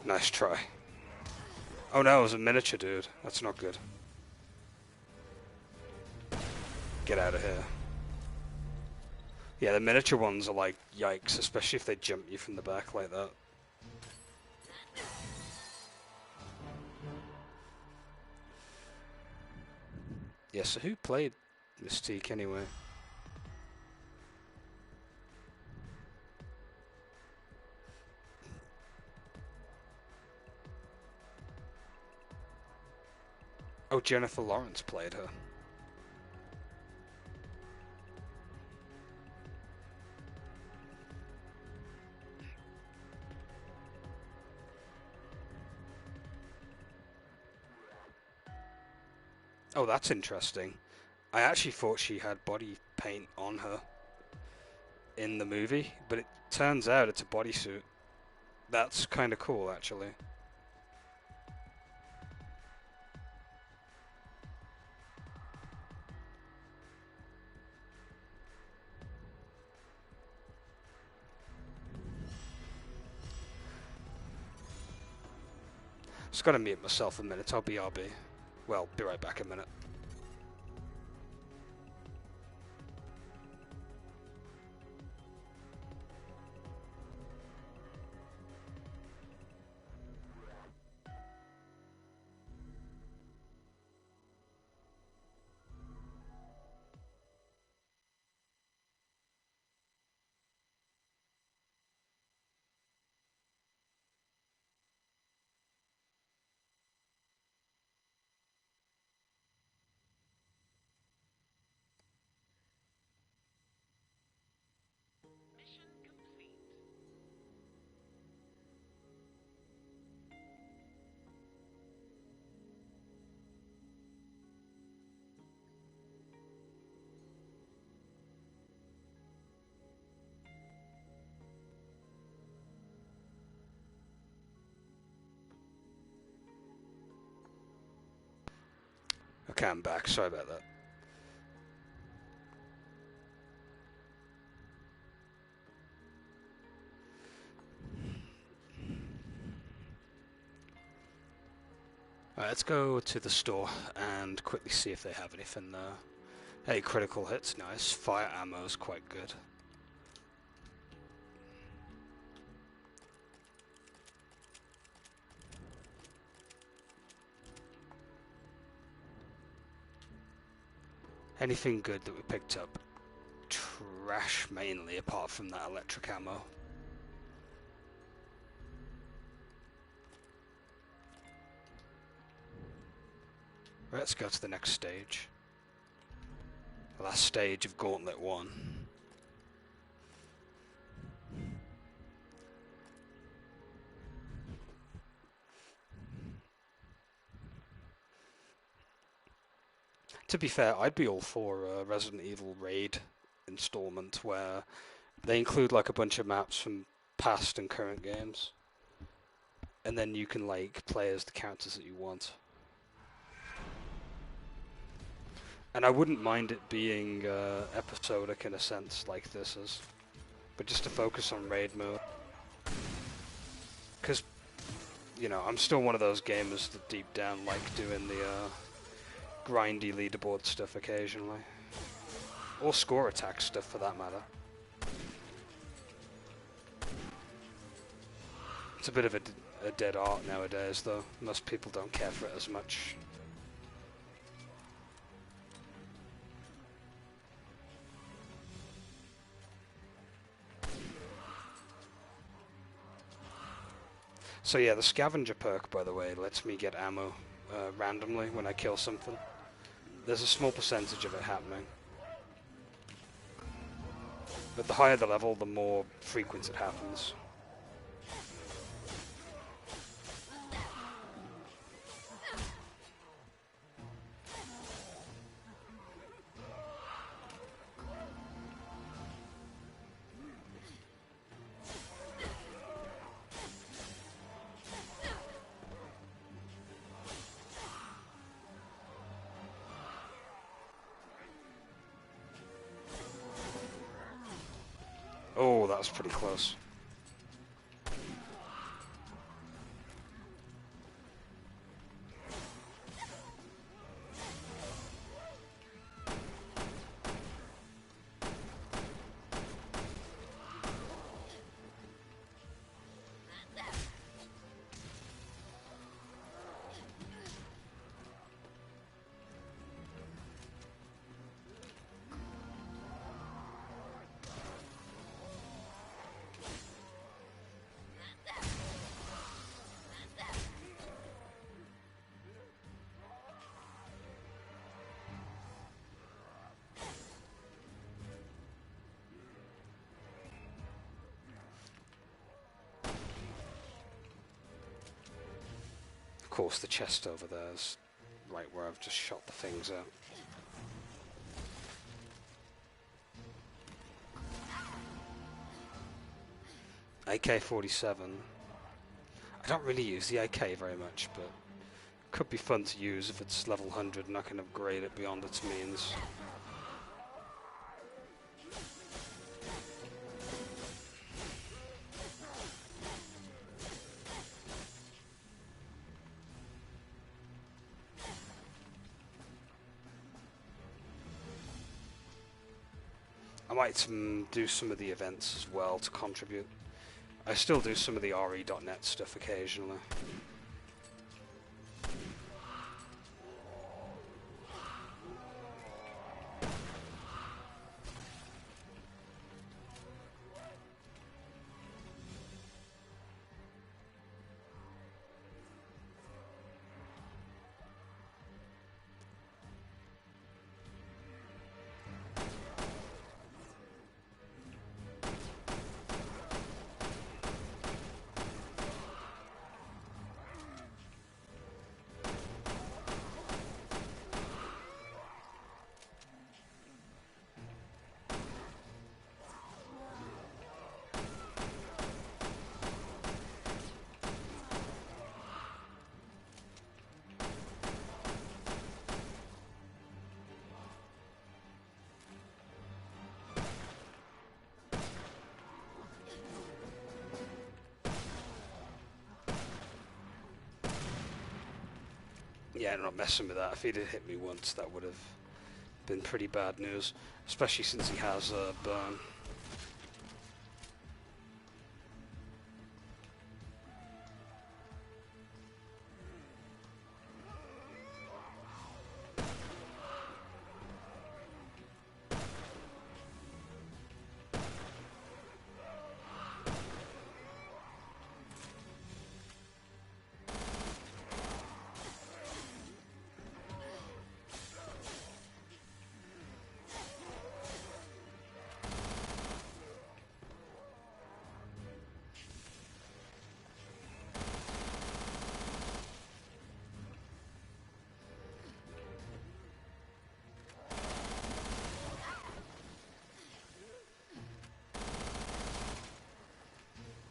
Nice try. Oh no, it was a miniature dude. That's not good. Get out of here. Yeah, the miniature ones are like, yikes, especially if they jump you from the back like that. Yeah, so who played Mystique anyway? Oh, Jennifer Lawrence played her. Oh, that's interesting. I actually thought she had body paint on her in the movie, but it turns out it's a bodysuit. That's kind of cool, actually. Just gotta mute myself a minute, I'll be RB. Well, be right back a minute. Okay, I'm back. Sorry about that. Alright, let's go to the store and quickly see if they have anything there. Hey, critical hits, nice. Fire ammo's quite good. Anything good that we picked up? Trash mainly, apart from that electric ammo. Let's go to the next stage. The last stage of Gauntlet 1. To be fair, I'd be all for a Resident Evil Raid installment where they include like a bunch of maps from past and current games. And then you can like play as the characters that you want. And I wouldn't mind it being episodic in a sense, like this is. But just to focus on raid mode. Because, you know, I'm still one of those gamers that deep down like doing the grindy leaderboard stuff occasionally. Or score attack stuff for that matter. It's a bit of a dead art nowadays though. Most people don't care for it as much. So yeah, the scavenger perk, by the way, lets me get ammo randomly when I kill something. There's a small percentage of it happening. But the higher the level, the more frequent it happens. Oh, that was pretty close. Of course, the chest over there is right where I've just shot the things out. AK-47. I don't really use the AK very much, but it could be fun to use if it's level 100 and I can upgrade it beyond its means. I might do some of the events as well to contribute. I still do some of the RE.net stuff occasionally. Yeah, I'm not messing with that. If he'd have hit me once, that would have been pretty bad news. Especially since he has burn.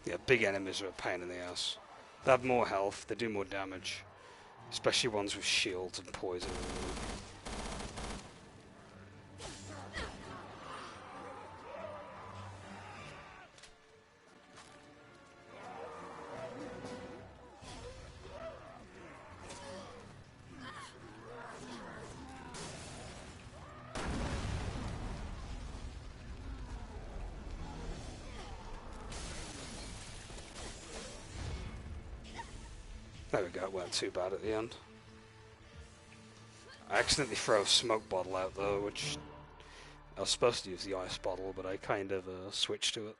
Yeah, big enemies are a pain in the ass. They have more health, they do more damage. Especially ones with shields and poison. There we go, it weren't too bad at the end. I accidentally throw a smoke bottle out though, which I was supposed to use the ice bottle, but I kind of switched to it.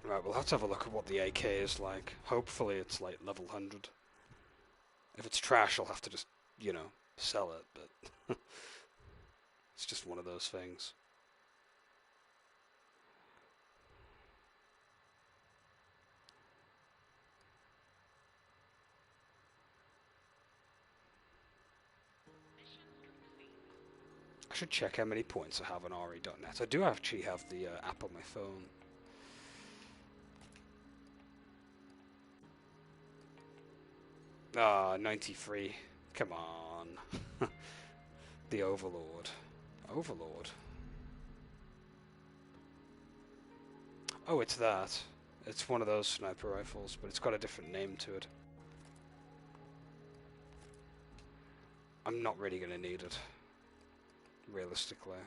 Right, we'll have to have a look at what the AK is like. Hopefully it's like level 100. If it's trash, I'll have to just, you know, sell it, but it's just one of those things. I should check how many points I have on RE.net. I do actually have the app on my phone. Ah, 93. Come on. The Overlord. Overlord. Oh, it's that. It's one of those sniper rifles, but it's got a different name to it. I'm not really going to need it. Realistically.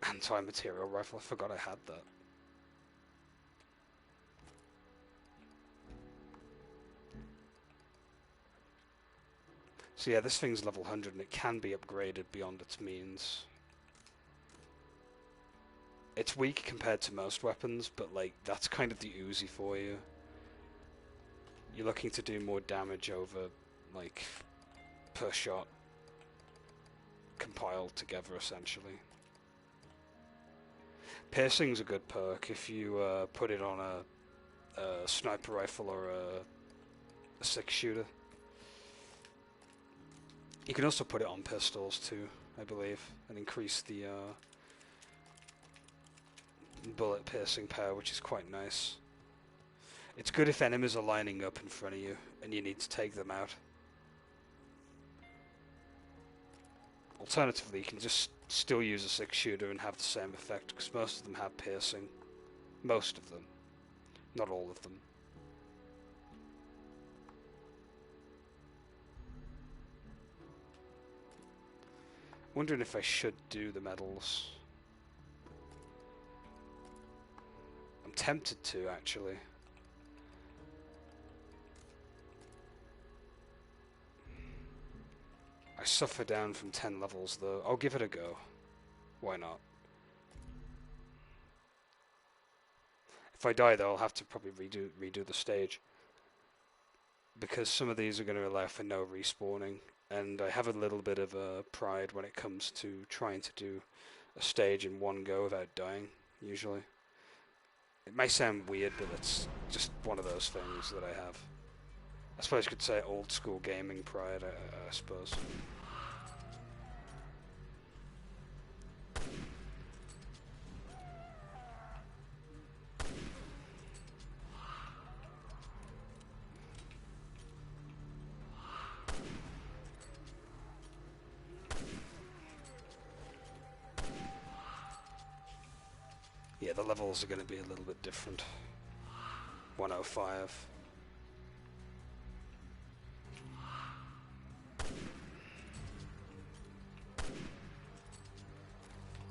Anti-material rifle, I forgot I had that. So yeah, this thing's level 100 and it can be upgraded beyond its means. It's weak compared to most weapons, but like, that's kind of the Uzi for you. You're looking to do more damage over, like, per shot. Compiled together, essentially. Piercing's a good perk if you put it on a sniper rifle or a six-shooter. You can also put it on pistols too, I believe, and increase the bullet piercing power, which is quite nice. It's good if enemies are lining up in front of you and you need to take them out. Alternatively, you can just still use a six-shooter and have the same effect, because most of them have piercing. Most of them. Not all of them. Wondering if I should do the medals. I'm tempted to, actually. I suffer down from 10 levels, though. I'll give it a go. Why not? If I die, though, I'll have to probably redo the stage. Because some of these are going to allow for no respawning. And I have a little bit of pride when it comes to trying to do a stage in one go without dying, usually. It may sound weird, but it's just one of those things that I have. I suppose you could say old school gaming pride, I suppose. Yeah, the levels are going to be a little bit different. 105.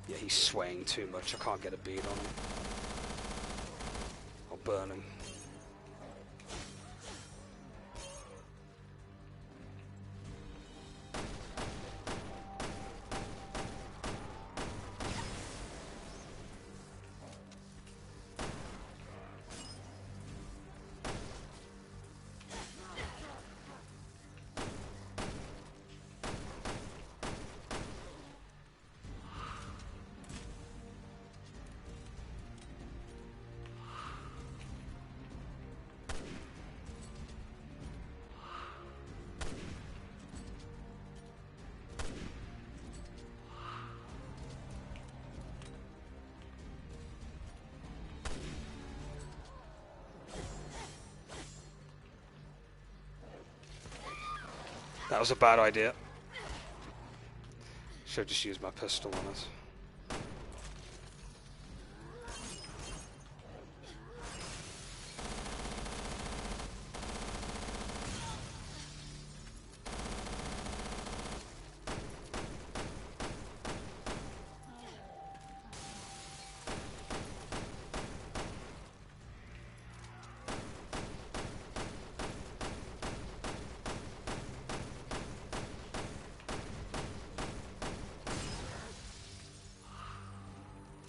Yeah, he's swaying too much. I can't get a beat on him. I'll burn him. That was a bad idea. Should have just used my pistol on it.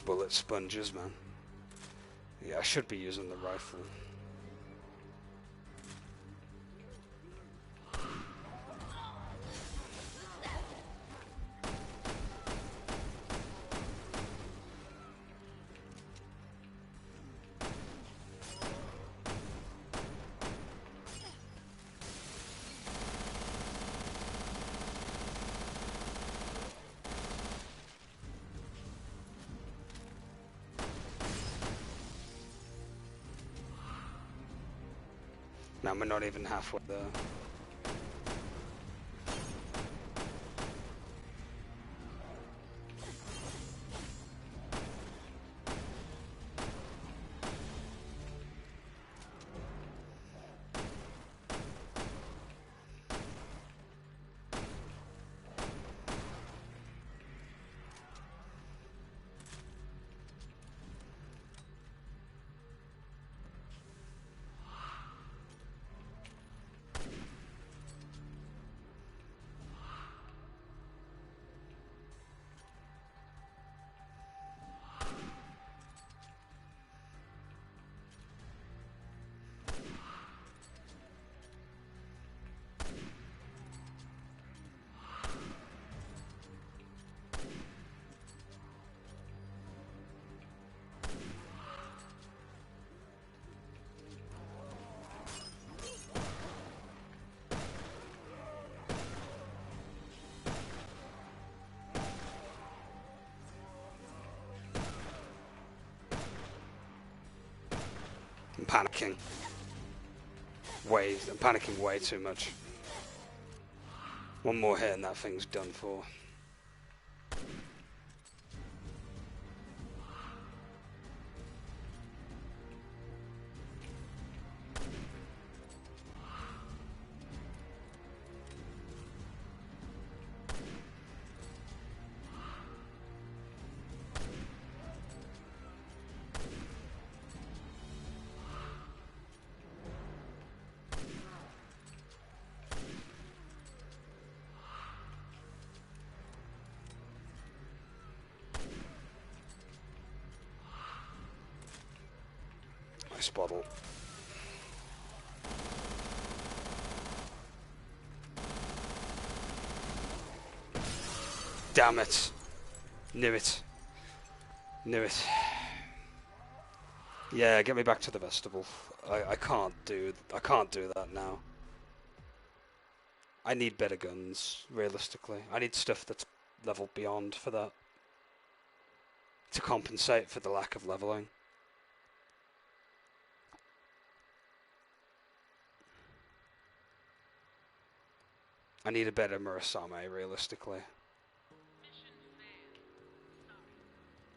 Bullet sponges, man. Yeah, I should be using the rifle. Now we're not even halfway there. I'm panicking. I'm panicking way too much. One more hit and that thing's done for. Nice bottle. Damn it. Knew it. Knew it. Yeah, get me back to the vestibule. I can't do that now. I need better guns, realistically. I need stuff that's level beyond for that. To compensate for the lack of leveling. I need a better Murasame, realistically.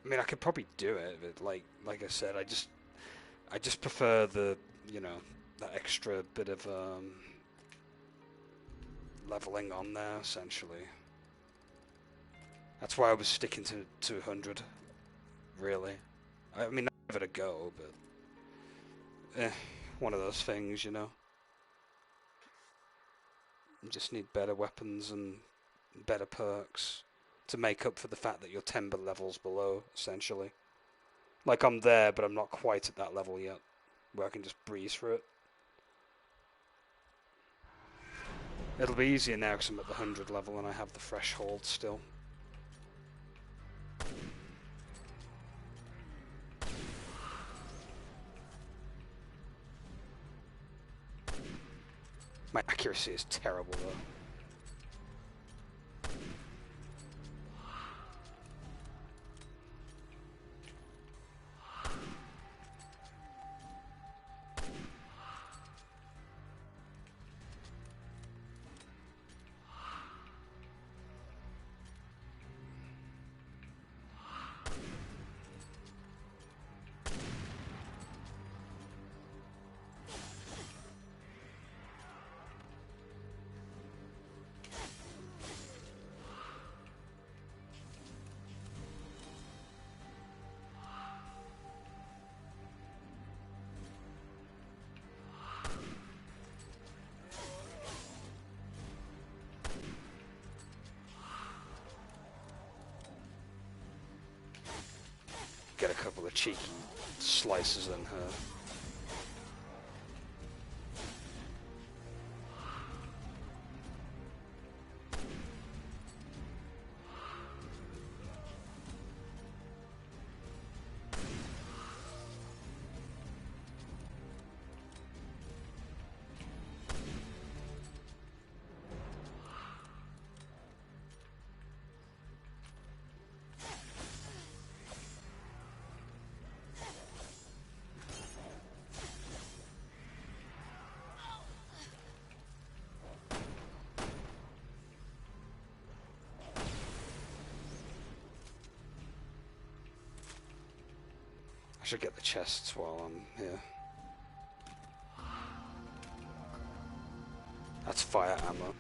I mean, I could probably do it, but like I said, I just prefer the, you know, that extra bit of leveling on there, essentially. That's why I was sticking to 200, really. I mean, I'd give it a go, but one of those things, you know. You just need better weapons and better perks to make up for the fact that you're 10 levels below, essentially. Like, I'm there, but I'm not quite at that level yet, where I can just breeze through it. It'll be easier now because I'm at the 100 level and I have the threshold still. My accuracy is terrible, though. Get a couple of cheeky slices in her. I should get the chests while I'm here. That's fire ammo.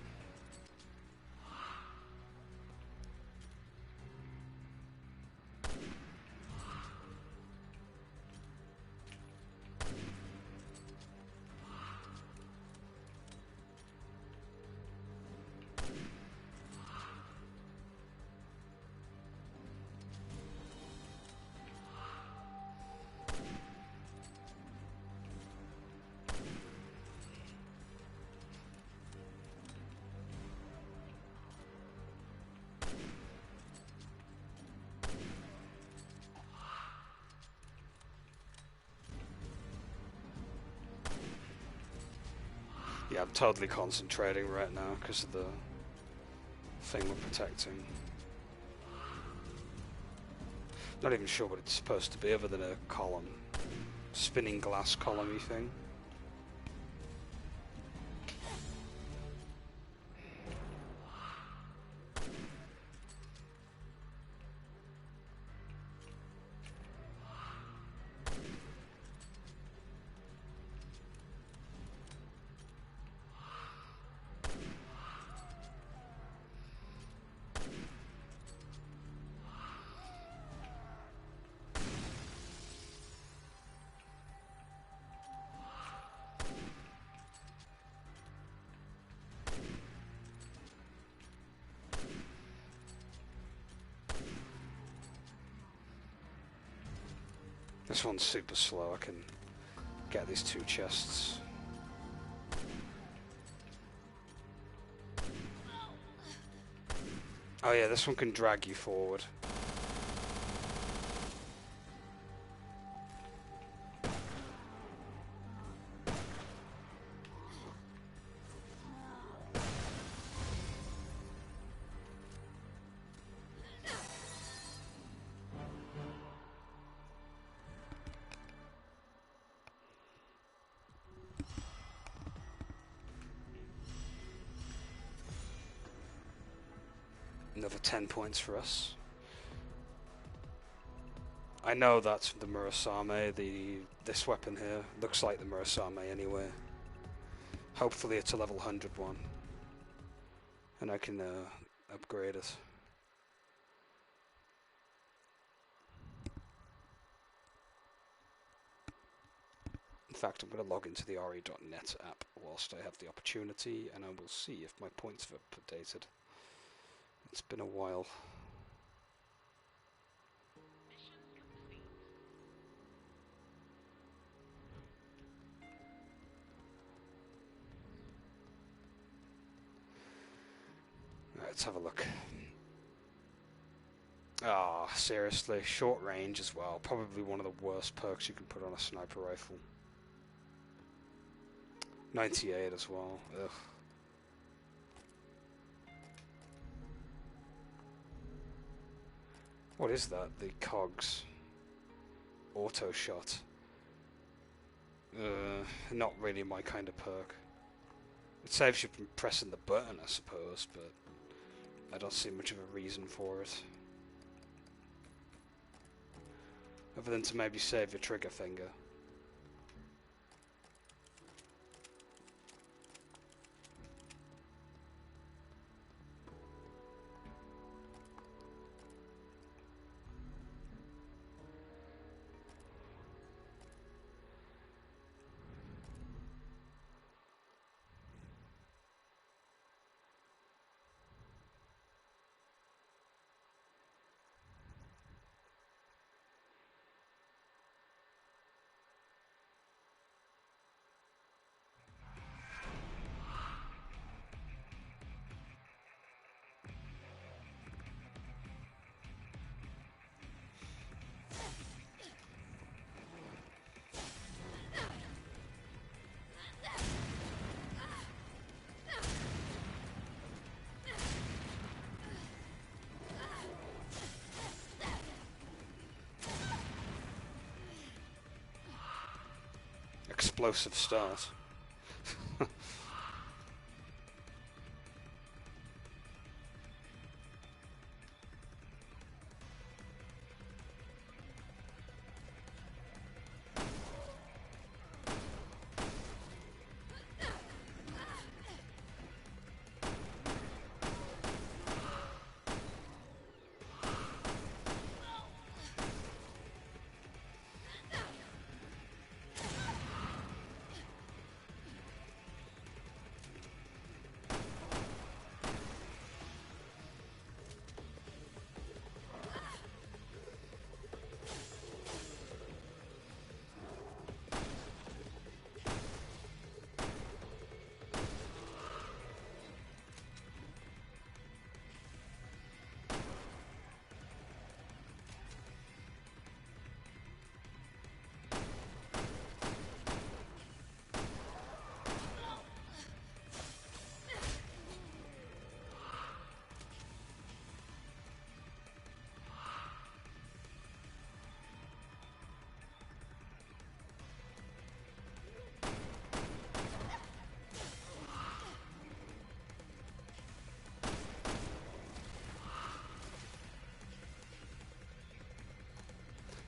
Yeah, I'm totally concentrating right now because of the thing we're protecting. Not even sure what it's supposed to be other than a column. Spinning glass column-y thing. This one's super slow. I can get these two chests. Oh yeah, this one can drag you forward. Another 10 points for us. I know that's the Murasame, this weapon here. Looks like the Murasame anyway. Hopefully it's a level 100 one. And I can upgrade it. In fact, I'm going to log into the re.net app whilst I have the opportunity, and I will see if my points have updated. It's been a while. Right, let's have a look. Ah, seriously, short range as well. Probably one of the worst perks you can put on a sniper rifle. 98 as well. Ugh. What is that? The cogs. Auto shot. Not really my kind of perk. It saves you from pressing the button, I suppose, but I don't see much of a reason for it. Other than to maybe save your trigger finger. Explosive start.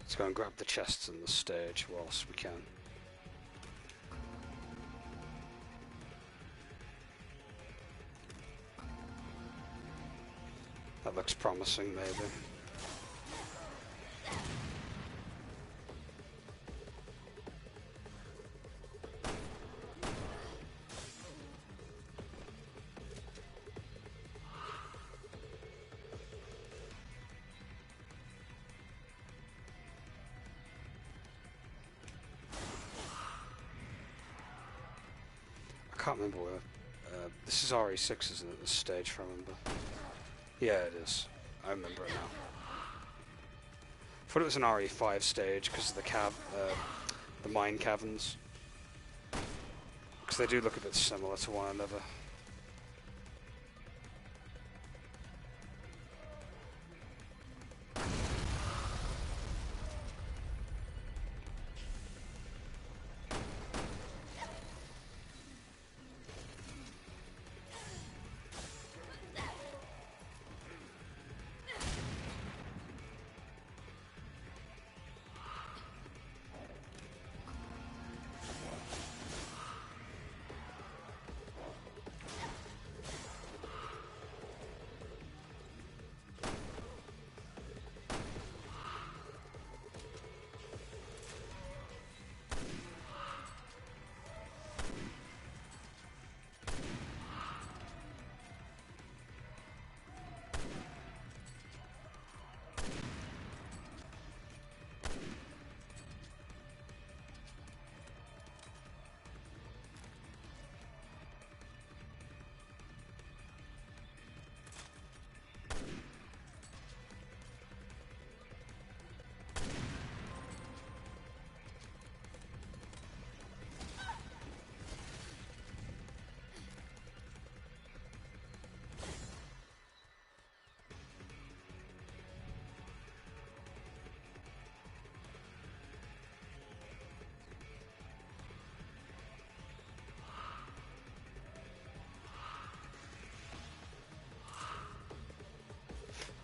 Let's go and grab the chests in the stage whilst we can. That looks promising, maybe. I can't remember where. This is RE6, isn't it? This stage, if I remember. Yeah, it is. I remember it now. I thought it was an RE5 stage because of the mine caverns. Because they do look a bit similar to one another.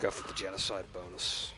Go for the genocide bonus.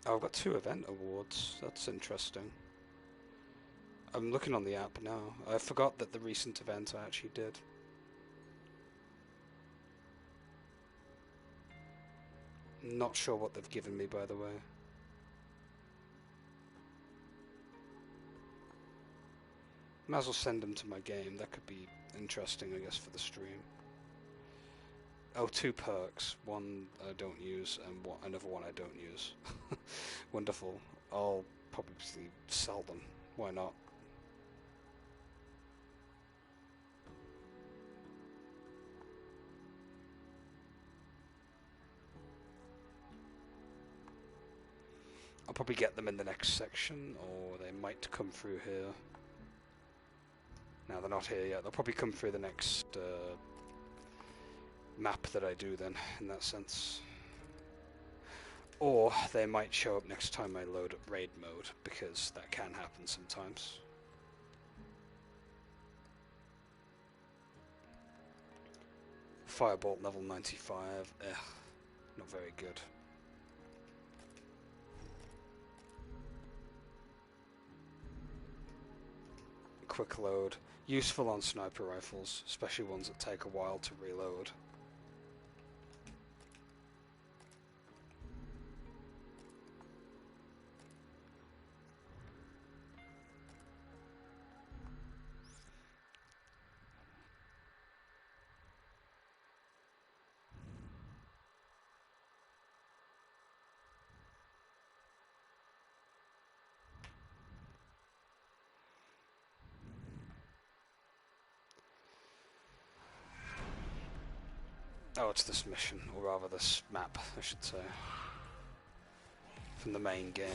Oh, I've got 2 event awards. That's interesting. I'm looking on the app now. I forgot that the recent event I actually did. Not sure what they've given me, by the way. Might as well send them to my game. That could be interesting, I guess, for the stream. Oh, 2 perks. One I don't use, and another one I don't use. Wonderful. I'll probably sell them. Why not? I'll probably get them in the next section, or they might come through here. No, they're not here yet. They'll probably come through the next map that I do then, in that sense. Or they might show up next time I load up raid mode, because that can happen sometimes. Firebolt level 95. Not very good. Quick load. Useful on sniper rifles, especially ones that take a while to reload. Oh, it's this mission, or rather this map, I should say, from the main game.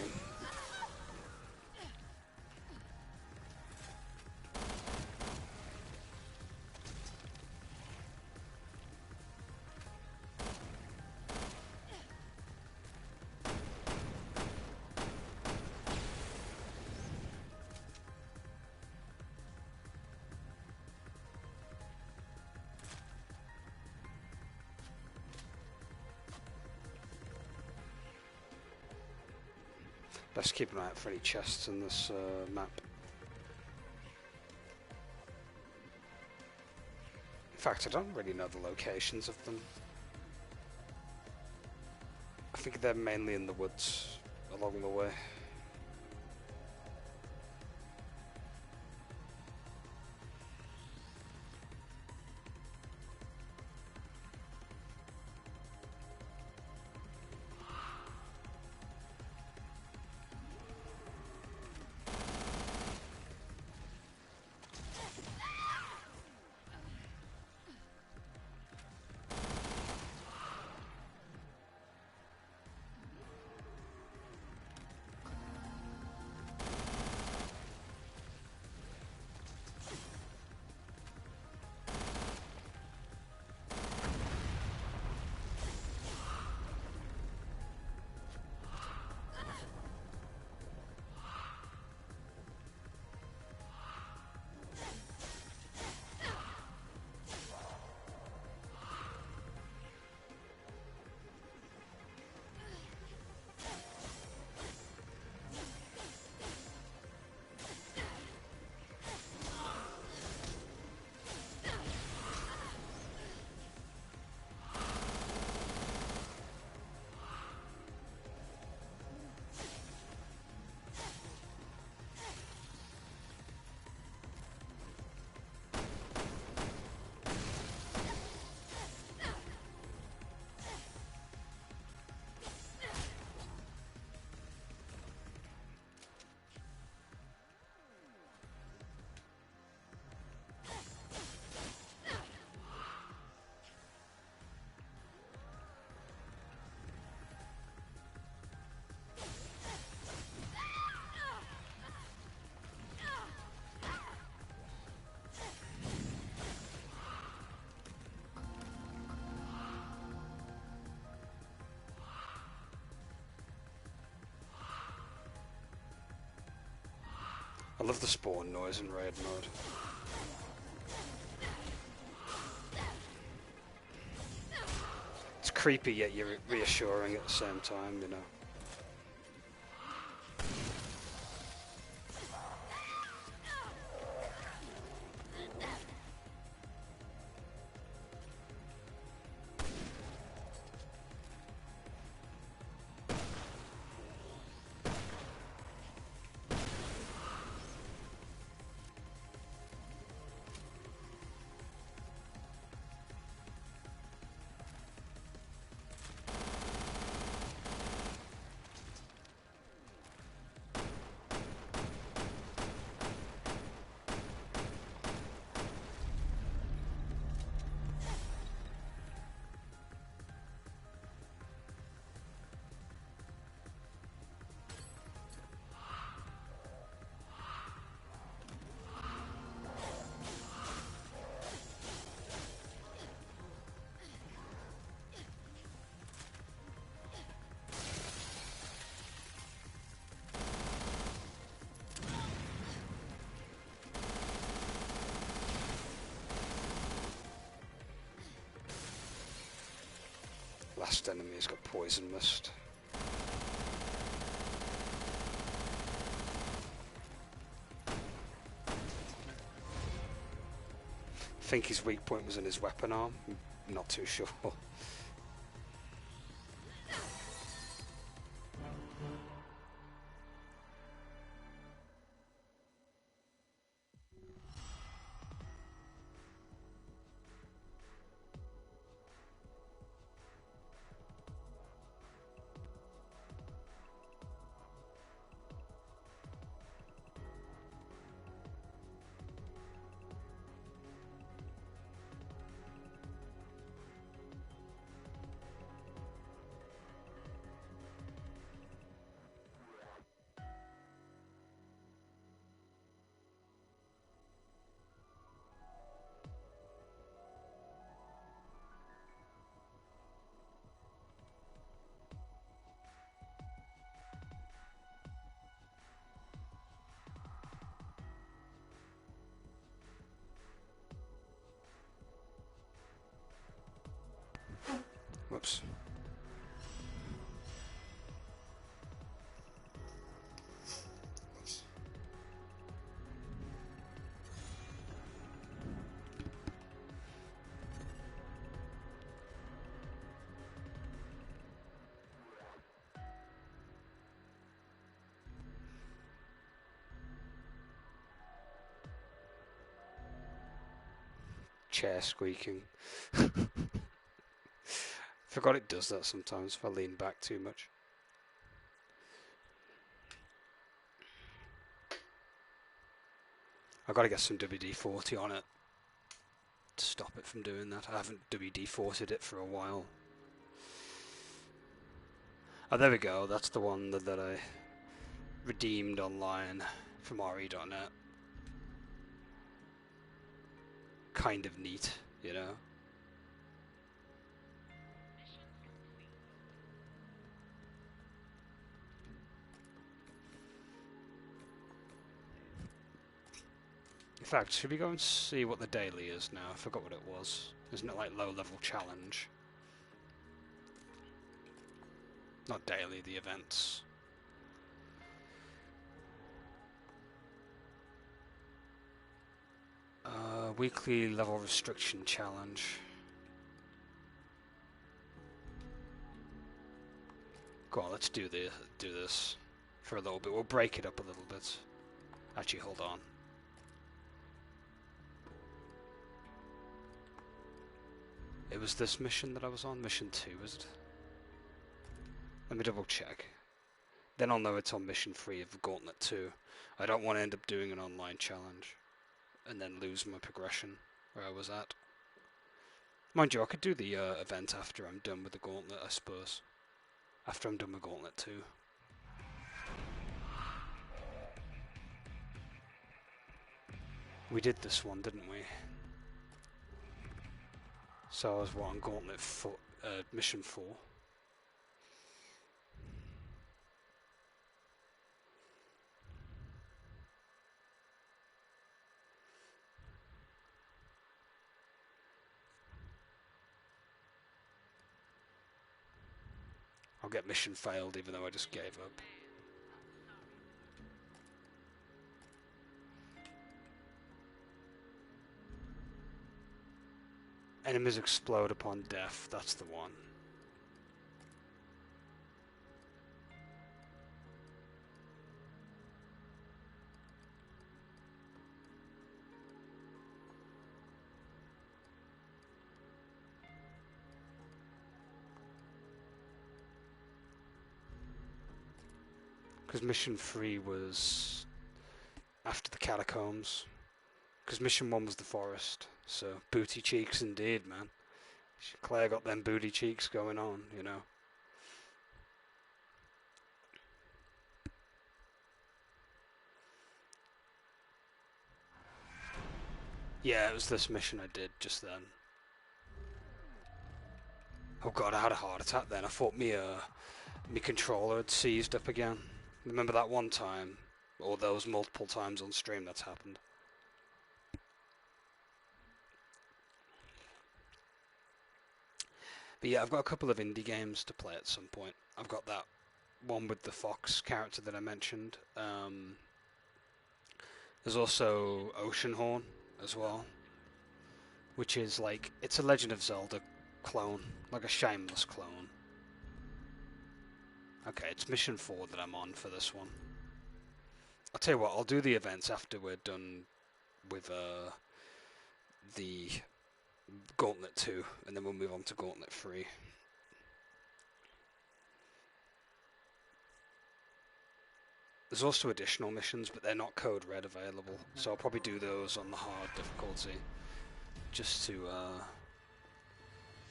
Best keep an eye out for any chests in this map. In fact, I don't really know the locations of them. I think they're mainly in the woods along the way. I love the spawn noise in raid mode. It's creepy, yet you're reassuring at the same time, you know. Last enemy's got poison mist. I think his weak point was in his weapon arm. Not too sure. Whoops. Chair squeaking. Forgot it does that sometimes if I lean back too much. I've got to get some WD-40 on it to stop it from doing that. I haven't WD-40'd it for a while. Oh, there we go. That's the one that I redeemed online from RE.net. Kind of neat, you know? In fact, should we go and see what the daily is now? I forgot what it was. Isn't it like low-level challenge? Not daily, the events. Weekly level restriction challenge. Go on, let's do this for a little bit. We'll break it up a little bit. Actually, hold on. It was this mission that I was on, mission 2, was it? Let me double check. Then I'll know it's on mission 3 of Gauntlet 2. I don't want to end up doing an online challenge and then lose my progression where I was at. Mind you, I could do the event after I'm done with the Gauntlet, I suppose. After I'm done with Gauntlet 2. We did this one, didn't we? So I was on Gauntlet 4, mission 4. I'll get mission failed even though I just gave up. Enemies explode upon death, that's the one. Because mission 3 was after the catacombs. Because mission 1 was the forest. So, booty cheeks indeed, man. Claire got them booty cheeks going on, you know. Yeah, it was this mission I did just then. Oh god, I had a heart attack then. I thought me controller had seized up again. Remember that one time? Or those multiple times on stream that's happened. But yeah, I've got a couple of indie games to play at some point. I've got that one with the fox character that I mentioned. There's also Oceanhorn as well, which is like, it's a Legend of Zelda clone, like a shameless clone. Okay, it's mission 4 that I'm on for this one. I'll tell you what, I'll do the events after we're done with the Gauntlet 2, and then we'll move on to Gauntlet 3. There's also additional missions, but they're not code red available, so I'll probably do those on the hard difficulty, just to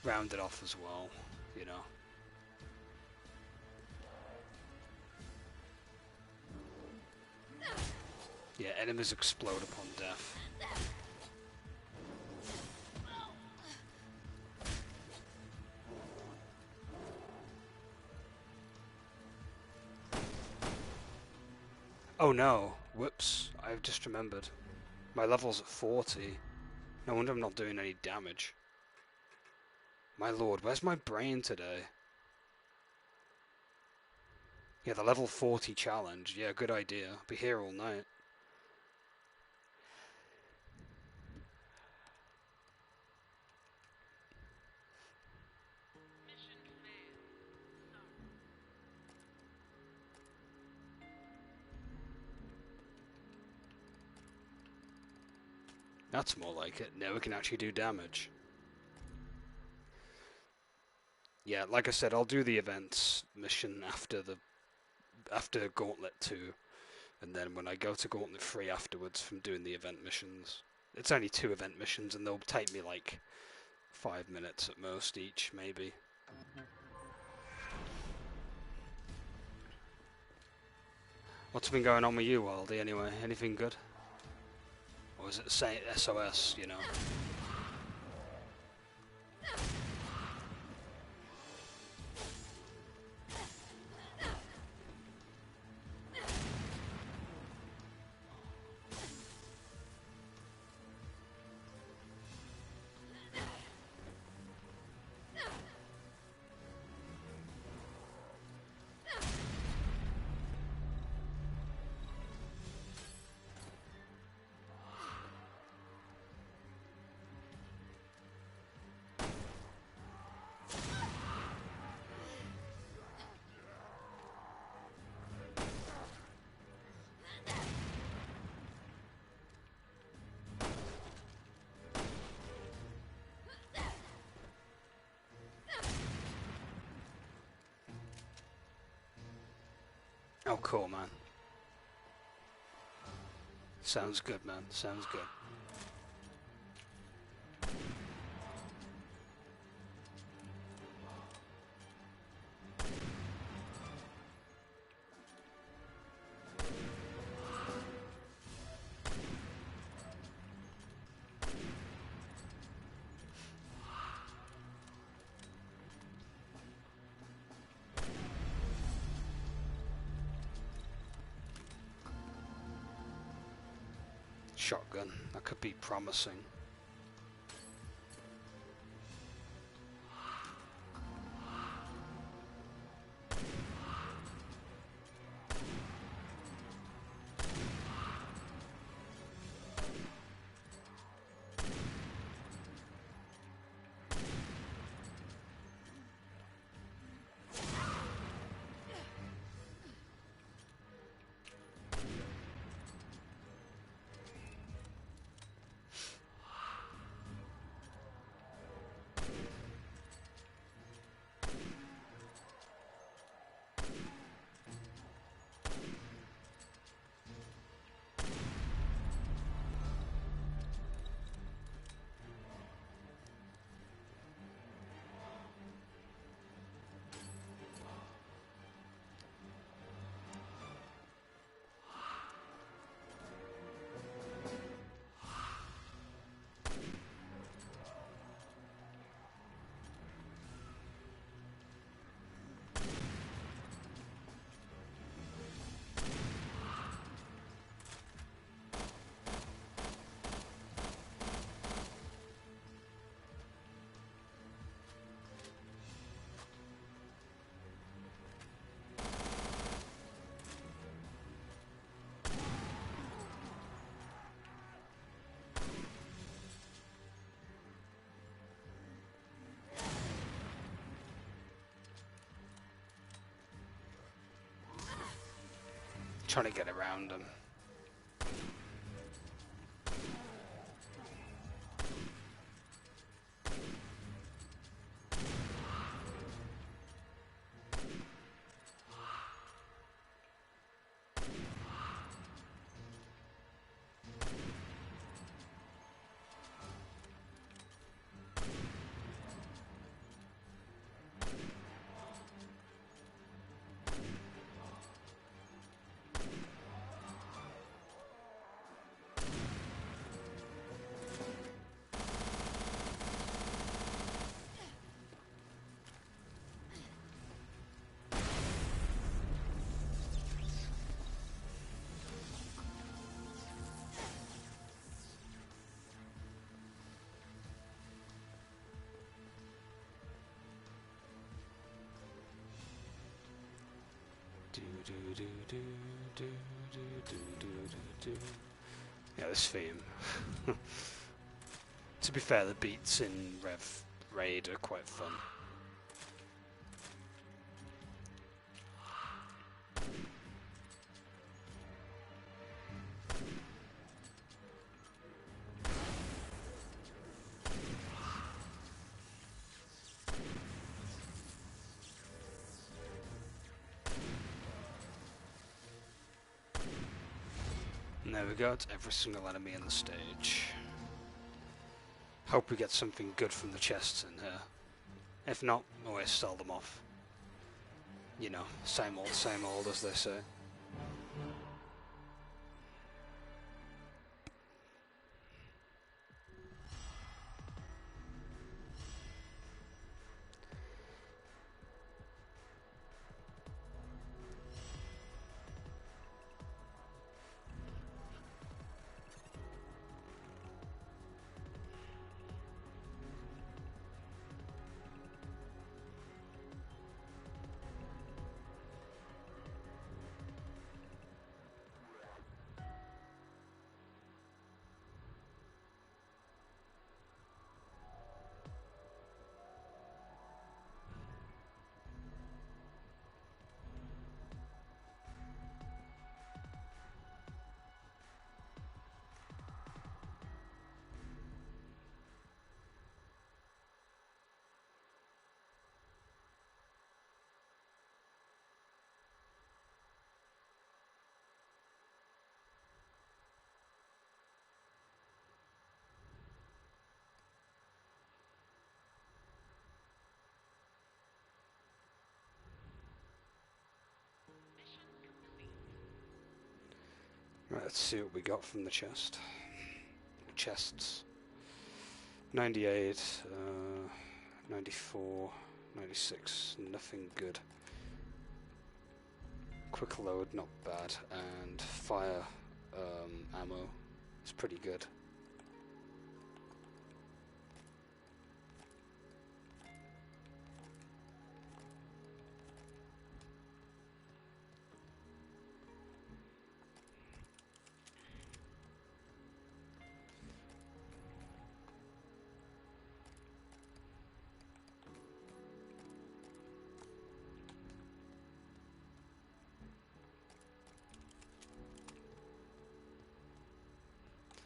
round it off as well, you know. Yeah, enemies explode upon death. Oh no, whoops, I've just remembered. My level's at 40. No wonder I'm not doing any damage. My lord, where's my brain today? Yeah, the level 40 challenge. Yeah, good idea. I'll be here all night. That's more like it. Now we can actually do damage. Yeah, like I said, I'll do the events mission after Gauntlet 2, and then when I go to Gauntlet 3 afterwards from doing the event missions. It's only 2 event missions, and they'll take me like 5 minutes at most each, maybe. What's been going on with you, Waldy, anyway? Anything good? Or is it say SOS, you know? Oh, cool, man. Sounds good, man. Sounds good. Shotgun. That could be promising. Trying to get around them. Yeah, this theme. To be fair, the beats in Raid are quite fun. And there we go, it's every single enemy in the stage. Hope we get something good from the chests in here. If not, always sell them off. You know, same old as they say. Right, let's see what we got from the chest. Chests. 98, 94, 96, nothing good. Quick load, not bad, and fire ammo is pretty good.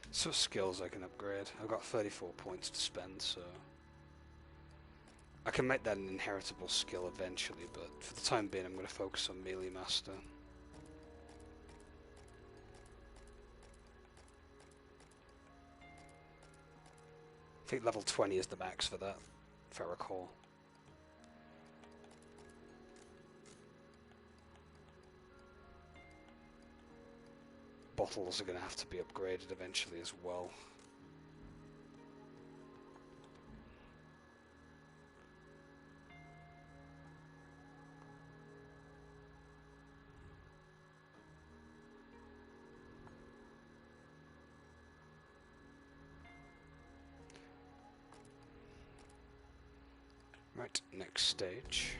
So skills I can upgrade. I've got 34 points to spend, so I can make that an inheritable skill eventually, but for the time being I'm going to focus on Melee Master. I think level 20 is the max for that, if I recall. Bottles are going to have to be upgraded eventually as well. Right, next stage.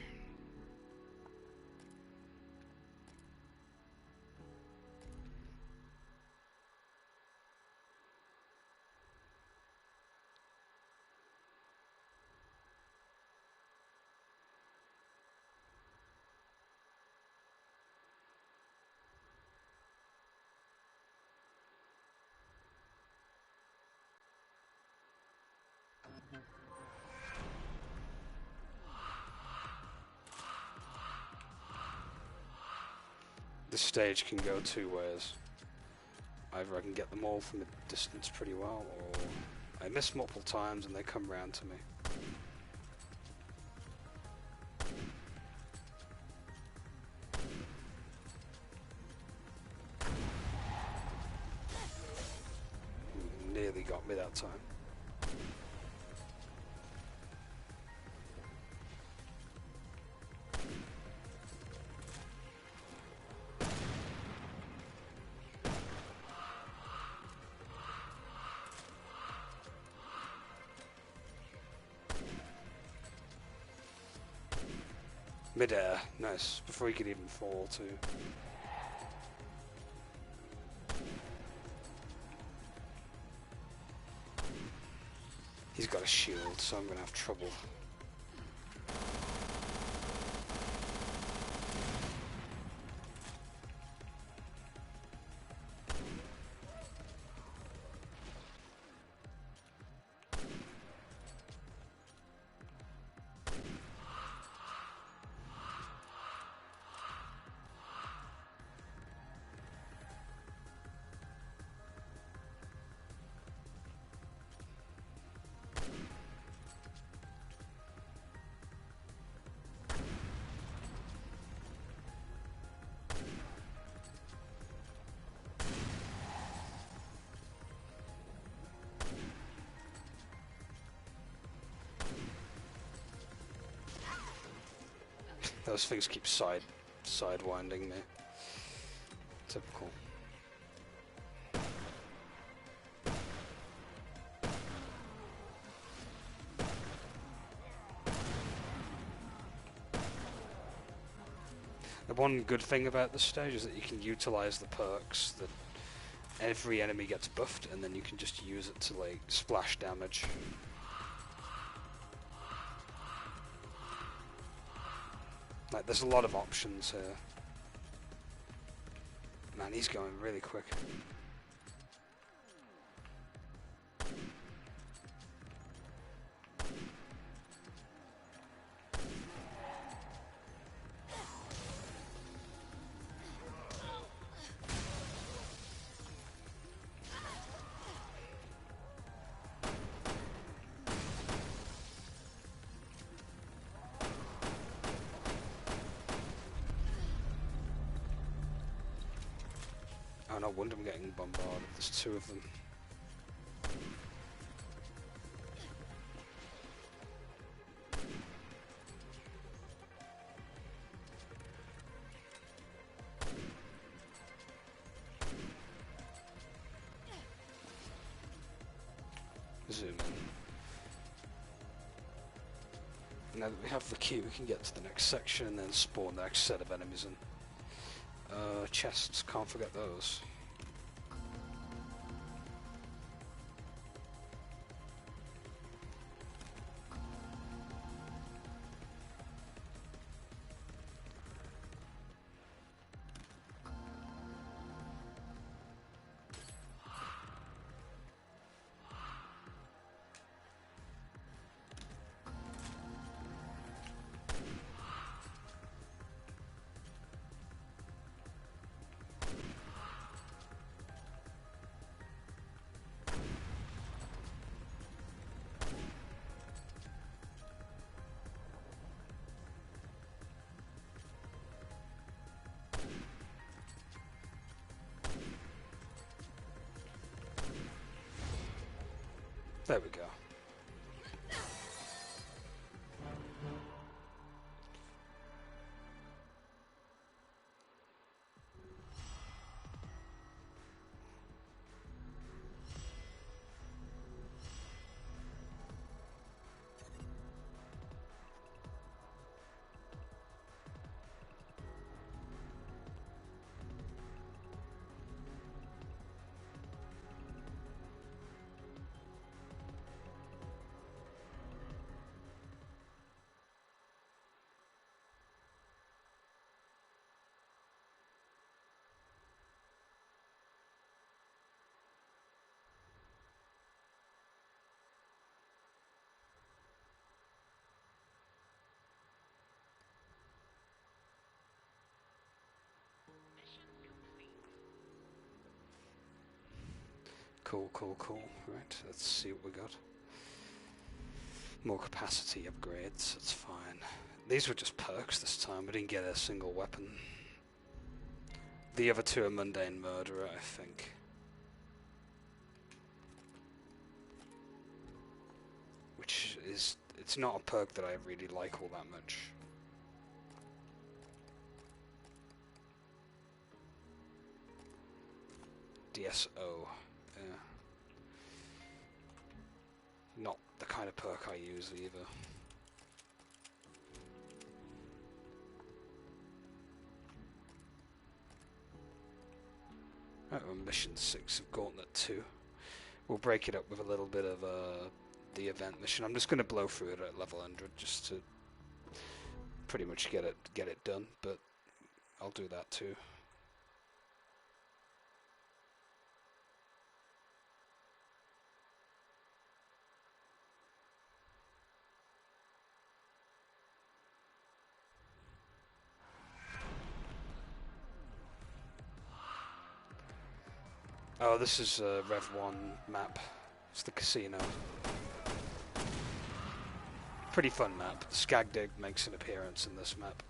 This stage can go two ways. Either I can get them all from a distance pretty well, or I miss multiple times and they come round to me. Nearly got me that time. Mid-air, nice, before he could even fall too. He's got a shield, so I'm gonna have trouble. Those things keep sidewinding me. Typical. The one good thing about this stage is that you can utilize the perks that every enemy gets buffed, and then you can just use it to like splash damage. Like, there's a lot of options here. Man, he's going really quick. Oh, no wonder I'm getting bombarded. There's two of them. Zoom in. Now that we have the key, we can get to the next section and then spawn the next set of enemies in. Chests, can't forget those. There we go. Cool, cool, cool. Right, let's see what we got. More capacity upgrades, that's fine. These were just perks this time, we didn't get a single weapon. The other two are Mundane Murderer, I think. Which is, it's not a perk that I really like all that much. DSO, yeah. Not the kind of perk I use either. Right, we're on mission 6 of Gauntlet 2. We'll break it up with a little bit of the event mission. I'm just going to blow through it at level 100 just to pretty much get it done, but I'll do that too. Oh, this is Rev 1 map. It's the casino. Pretty fun map. Skag Dig makes an appearance in this map.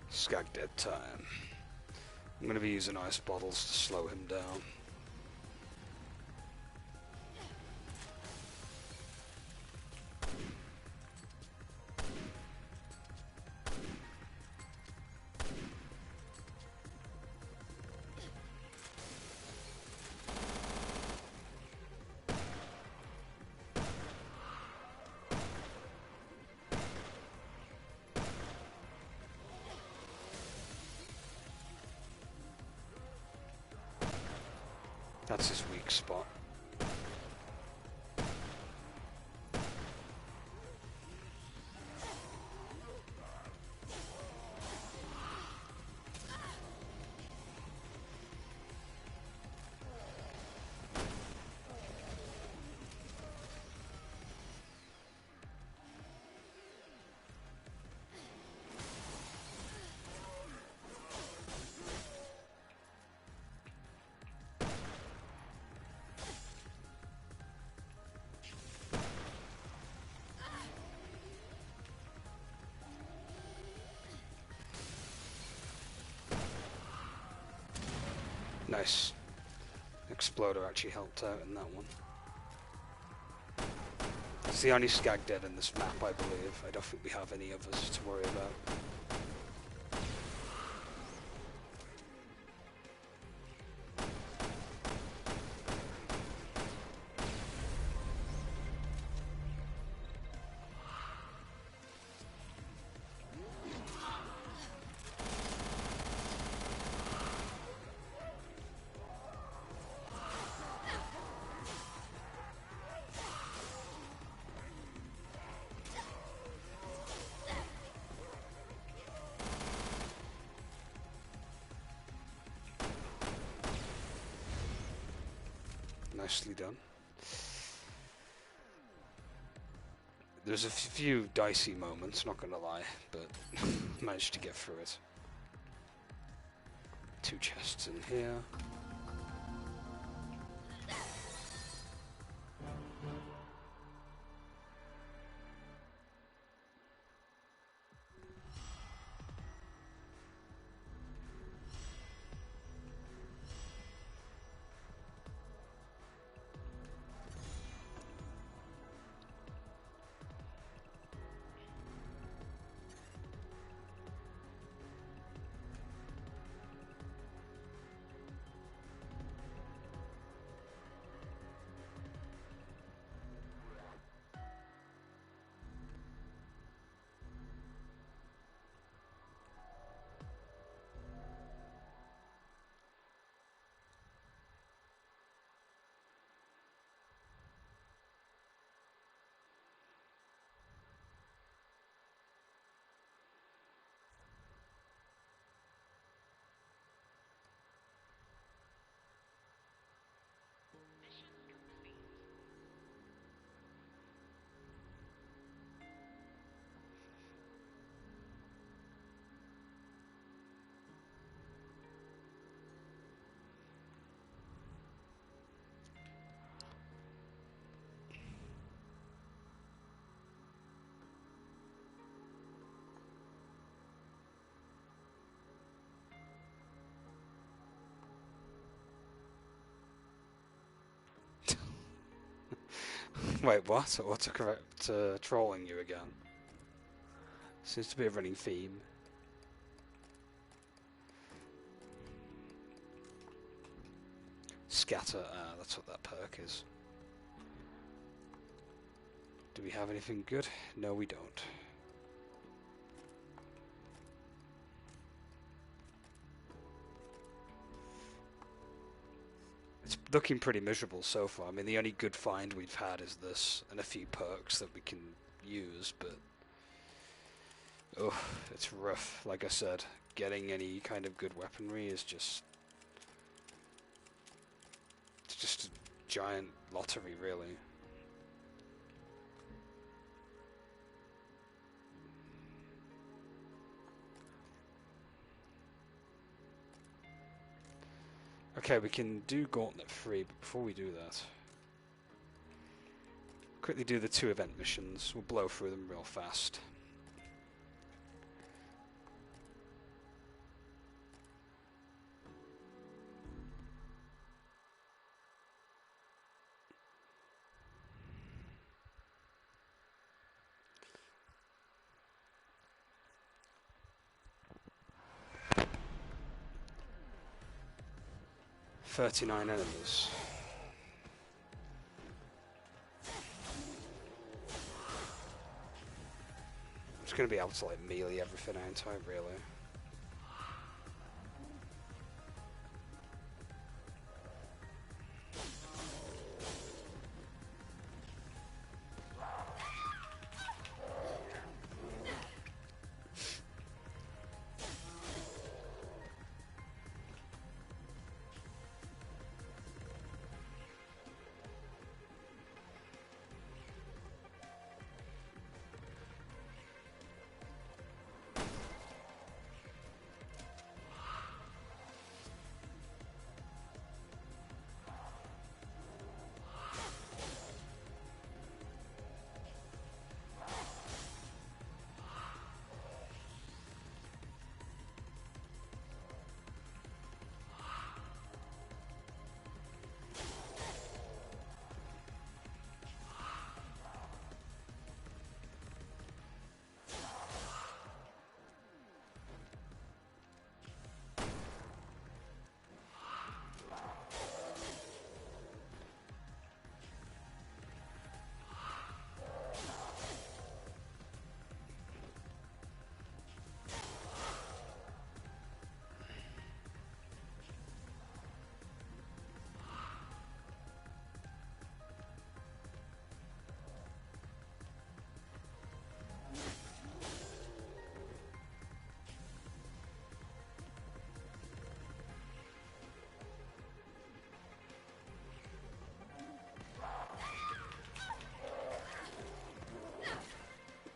Skag Dead time. I'm going to be using ice bottles to slow him down. That's his weak spot. Nice. Exploder actually helped out in that one. It's the only skag dead in this map, I believe. I don't think we have any others to worry about. Nicely done. There's a few dicey moments, not gonna lie, but managed to get through it. 2 chests in here. Wait, what? What's correct trolling you again? Seems to be a running theme. Scatter, that's what that perk is. Do we have anything good? No, we don't. It's looking pretty miserable so far. I mean, the only good find we've had is this, and a few perks that we can use, but... oh, it's rough. Like I said, getting any kind of good weaponry is just... it's just a giant lottery, really. Okay, we can do Gauntlet 3, but before we do that... quickly do the 2 event missions. We'll blow through them real fast. "39 enemies. I'm just gonna be able to like melee everything, ain't I, really?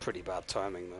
Pretty bad timing though.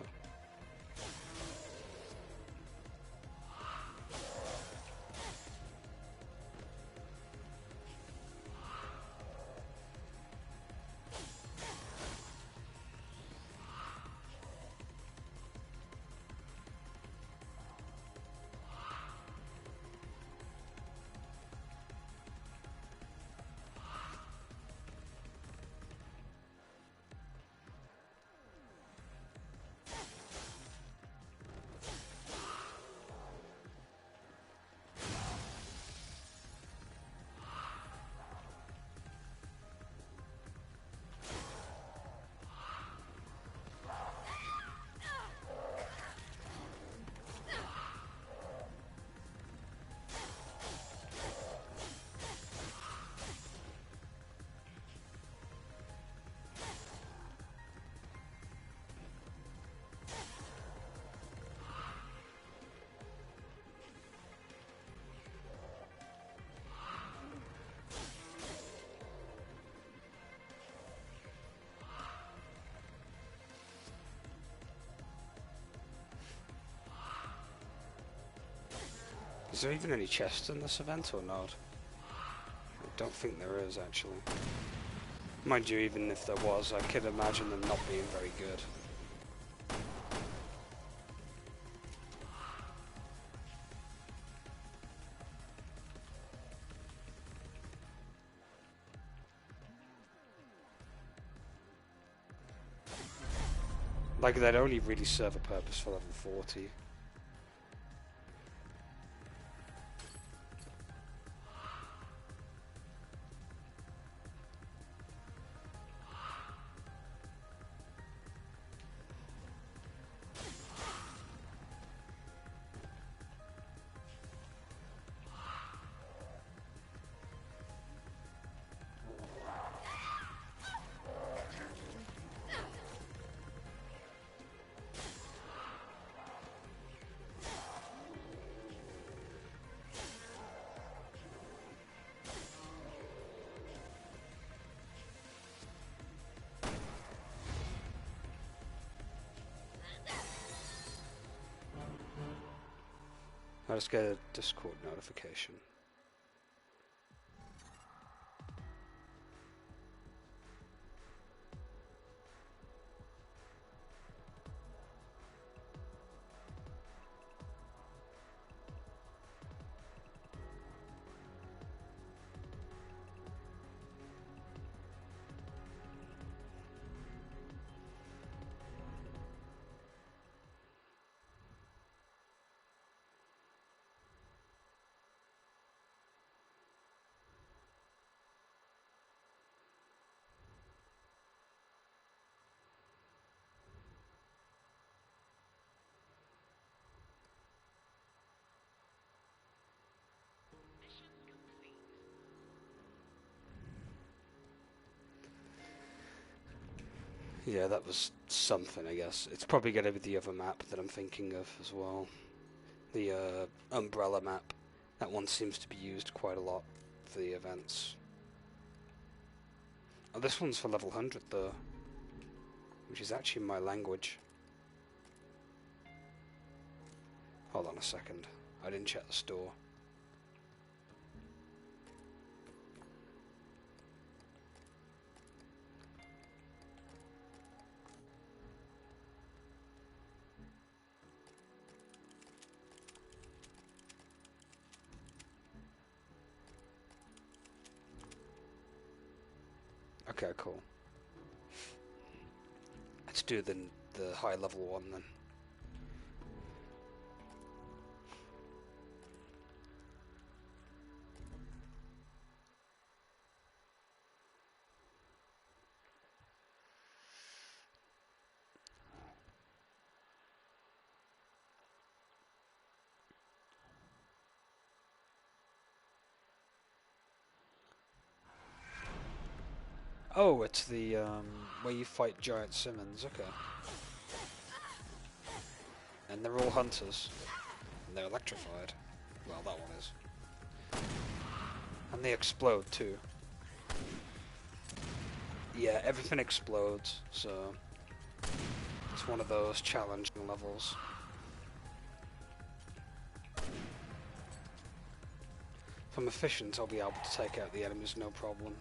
Is there even any chests in this event or not? I don't think there is, actually. Mind you, even if there was, I could imagine them not being very good. Like, they'd only really serve a purpose for level 40. I just get a Discord notification. Yeah, that was something, I guess. It's probably going to be the other map that I'm thinking of as well. The umbrella map. That one seems to be used quite a lot for the events. Oh, this one's for level 100 though, which is actually my language. Hold on a second. I didn't check the store. Okay, cool. Let's do the high level one then. Oh, it's the where you fight giant Simmons. Okay. And they're all hunters. And they're electrified. Well, that one is. And they explode too. Yeah, everything explodes, so It's one of those challenging levels. If I'm efficient, I'll be able to take out the enemies no problem.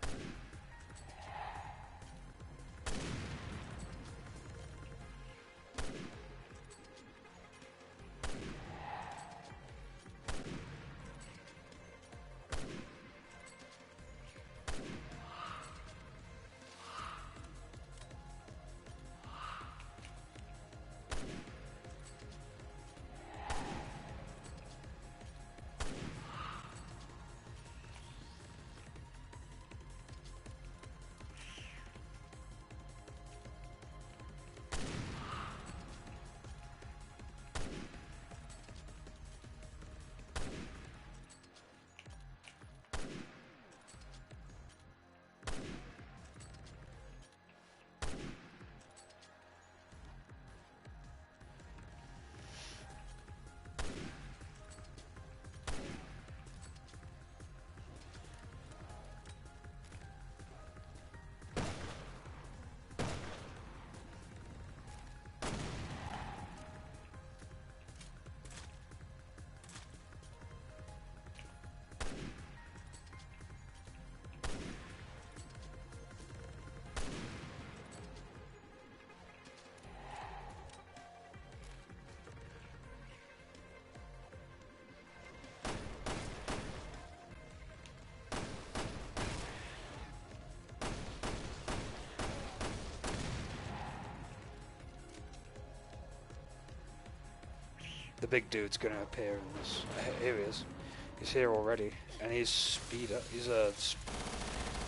The big dude's gonna appear in this. Here he is. He's here already, and he's speeder. He's a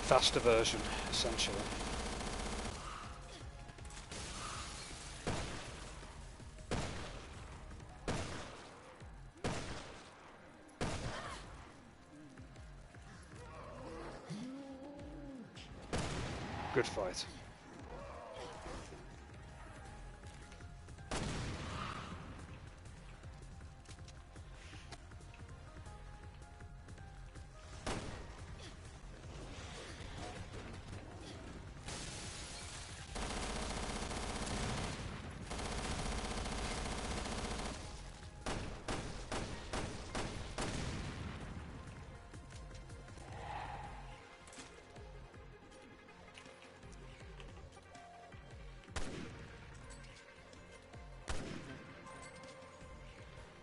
faster version, essentially. Good fight.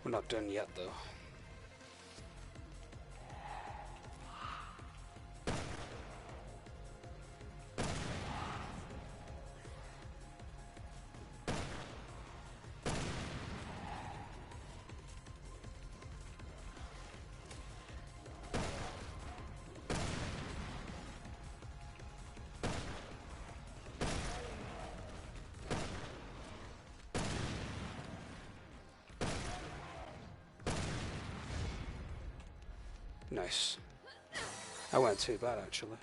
We're not done yet, though. Nice. That weren't too bad, actually.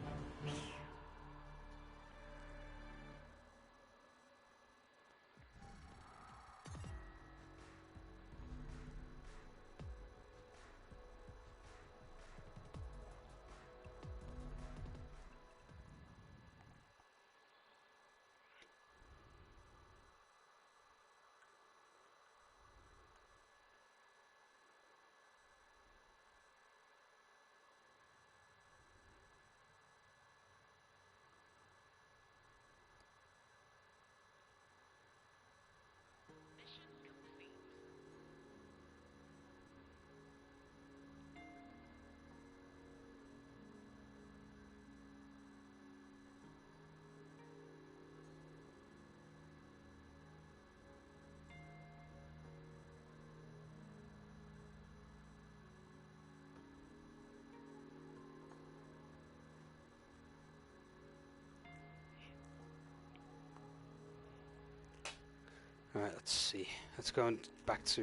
Alright, let's see. Let's go back to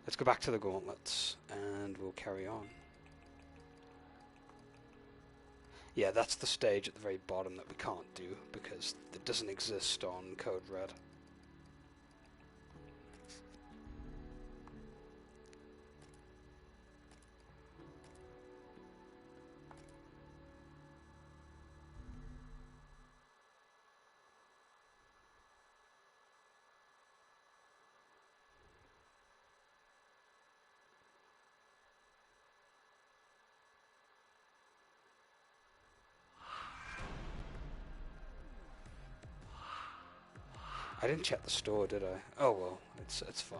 the gauntlets and we'll carry on. Yeah, that's the stage at the very bottom that we can't do because it doesn't exist on Code Red. I didn't check the store, did I? Oh well, it's fine.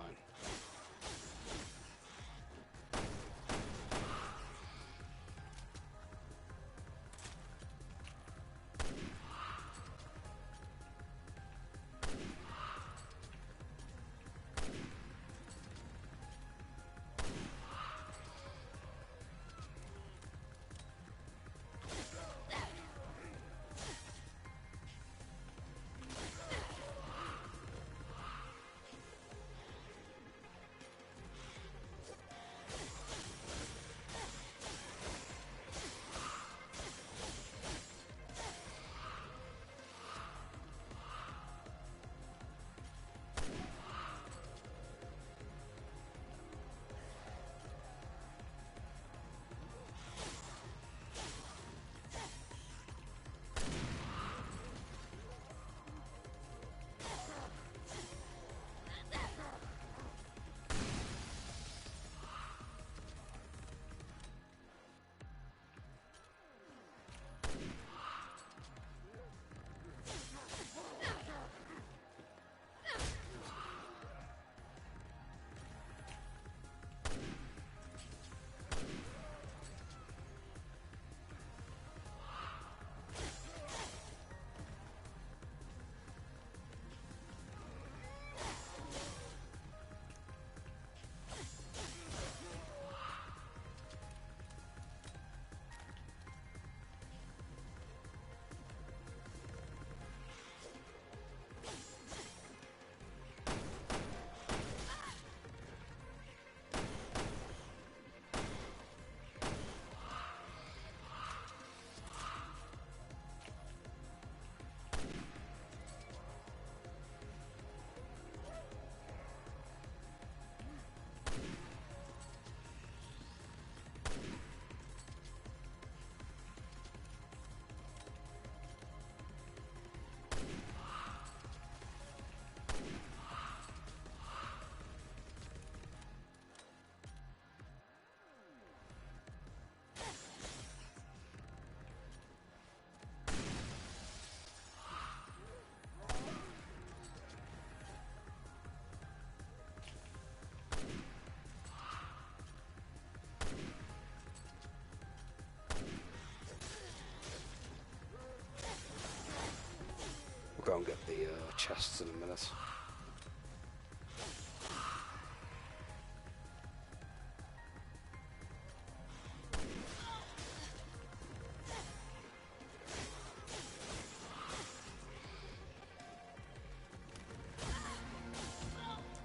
We'll go and get the chests in a minute.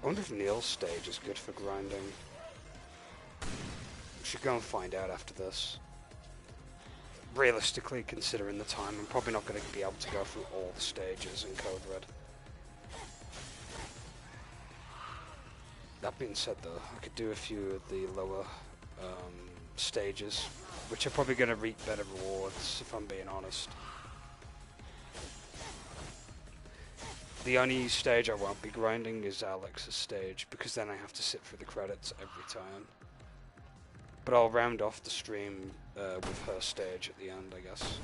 I wonder if Neil's stage is good for grinding. We should go and find out after this. Realistically, considering the time, I'm probably not going to be able to go through all the stages in Code Red. That being said though, I could do a few of the lower stages, which are probably going to reap better rewards, if I'm being honest. The only stage I won't be grinding is Alex's stage, because then I have to sit through the credits every time. But I'll round off the stream with her stage at the end, I guess.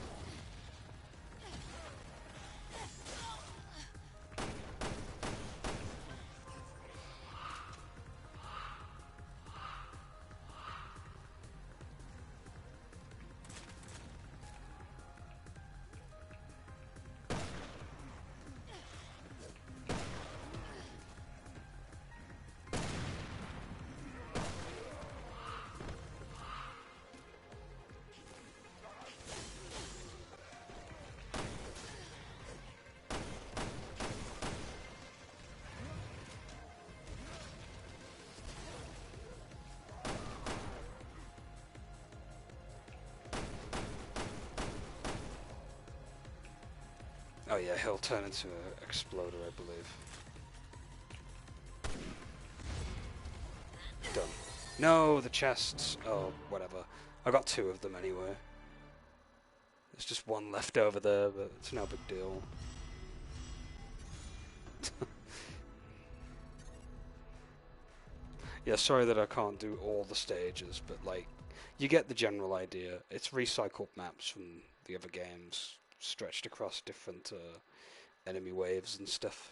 Oh yeah, he'll turn into an exploder, I believe. Done. No, the chests. Oh, whatever. I got 2 of them anyway. There's just 1 left over there, but it's no big deal. Yeah, sorry that I can't do all the stages, but like, you get the general idea. It's recycled maps from the other games, stretched across different enemy waves and stuff.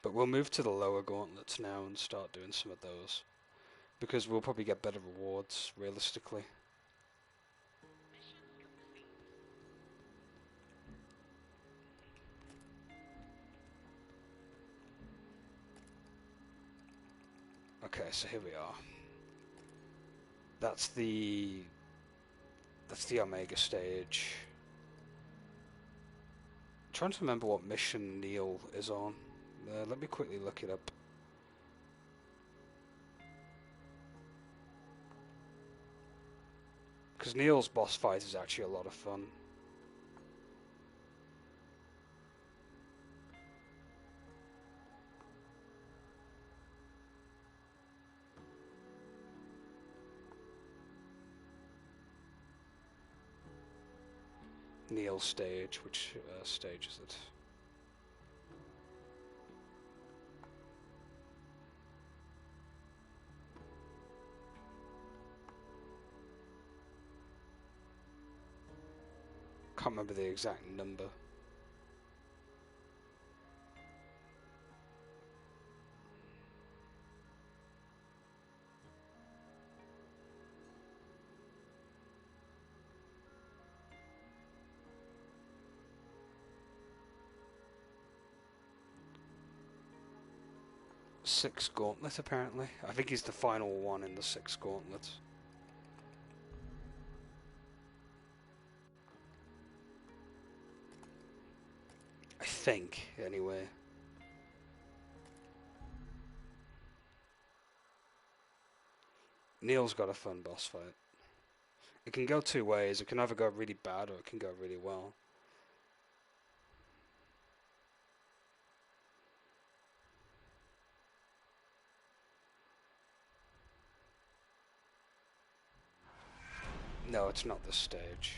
But we'll move to the lower gauntlets now and start doing some of those. Because we'll probably get better rewards, realistically. Okay, so here we are. That's the Omega stage. I'm trying to remember what mission Neil is on. Let me quickly look it up. Because Neil's boss fight is actually a lot of fun. Neil's stage, which stage is it? Can't remember the exact number. Six Gauntlet, apparently. I think he's the final one in the Six Gauntlets. I think, anyway. Neil's got a fun boss fight. It can go two ways. It can either go really bad or it can go really well. No, it's not this stage.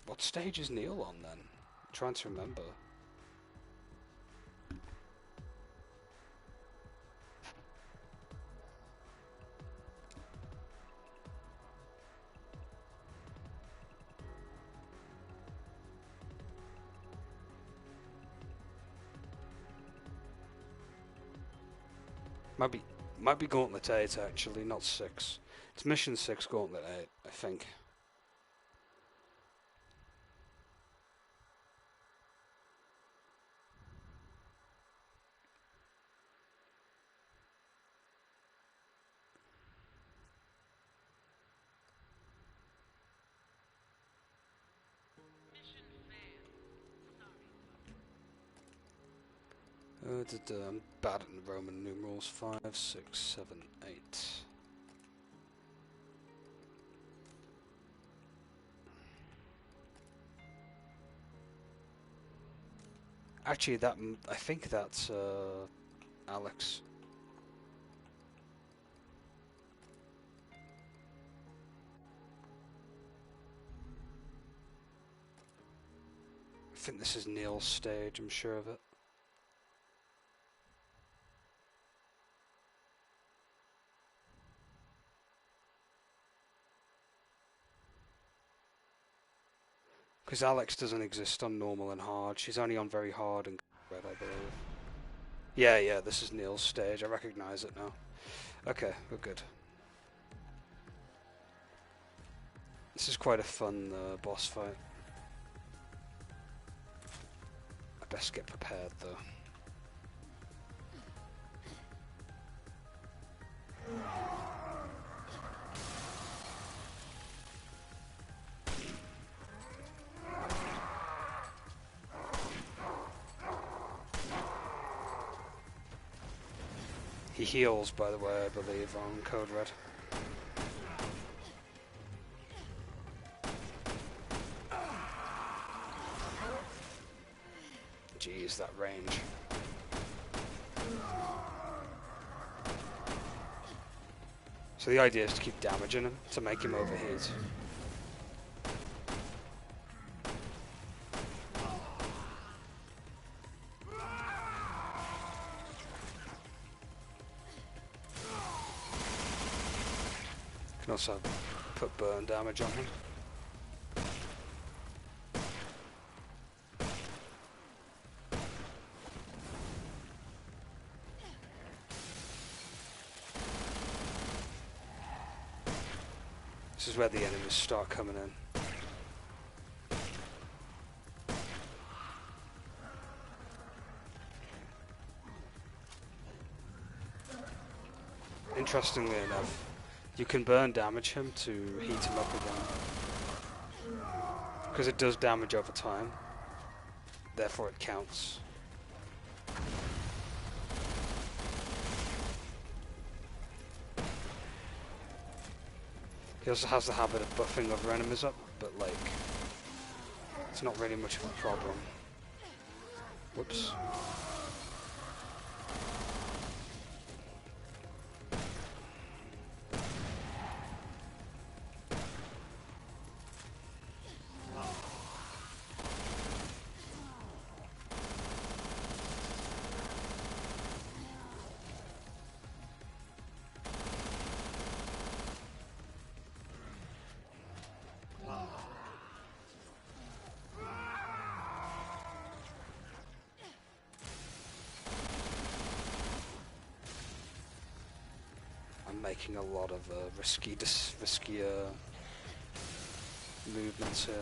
What stage is Neil on then? I'm trying to remember. Might be Gauntlet 8 actually, not 6. It's Mission 6, Gauntlet 8, I think. I'm bad at Roman numerals. 5, 6, 7, 8. Actually, I think that's Alex. I think this is Neil's stage, I'm sure of it. Because Alex doesn't exist on normal and hard. She's only on very hard and red, I believe. Yeah, this is Neil's stage. I recognise it now. Okay, we're good. This is quite a fun boss fight. I best get prepared though. He heals, by the way, I believe, on Code Red. Jeez, that range. So the idea is to keep damaging him, to make him overheat. Can also put burn damage on him. This is where the enemies start coming in. Interestingly enough, you can burn damage him to heat him up again. Because it does damage over time. Therefore it counts. He also has the habit of buffing other enemies up, but like, it's not really much of a problem. Whoops. Making a lot of riskier movements here.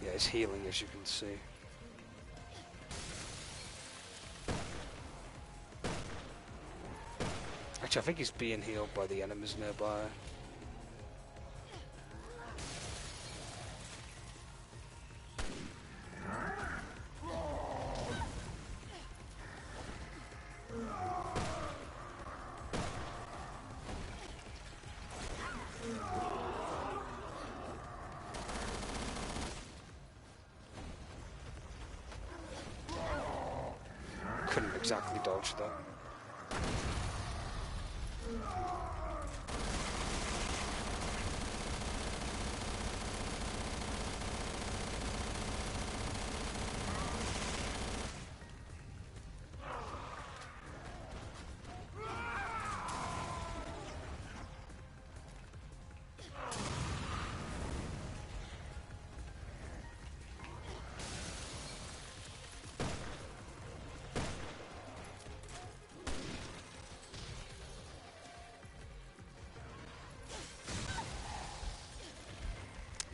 Yeah, it's healing, as you can see. Actually, I think he's being healed by the enemies nearby. Couldn't exactly dodge that.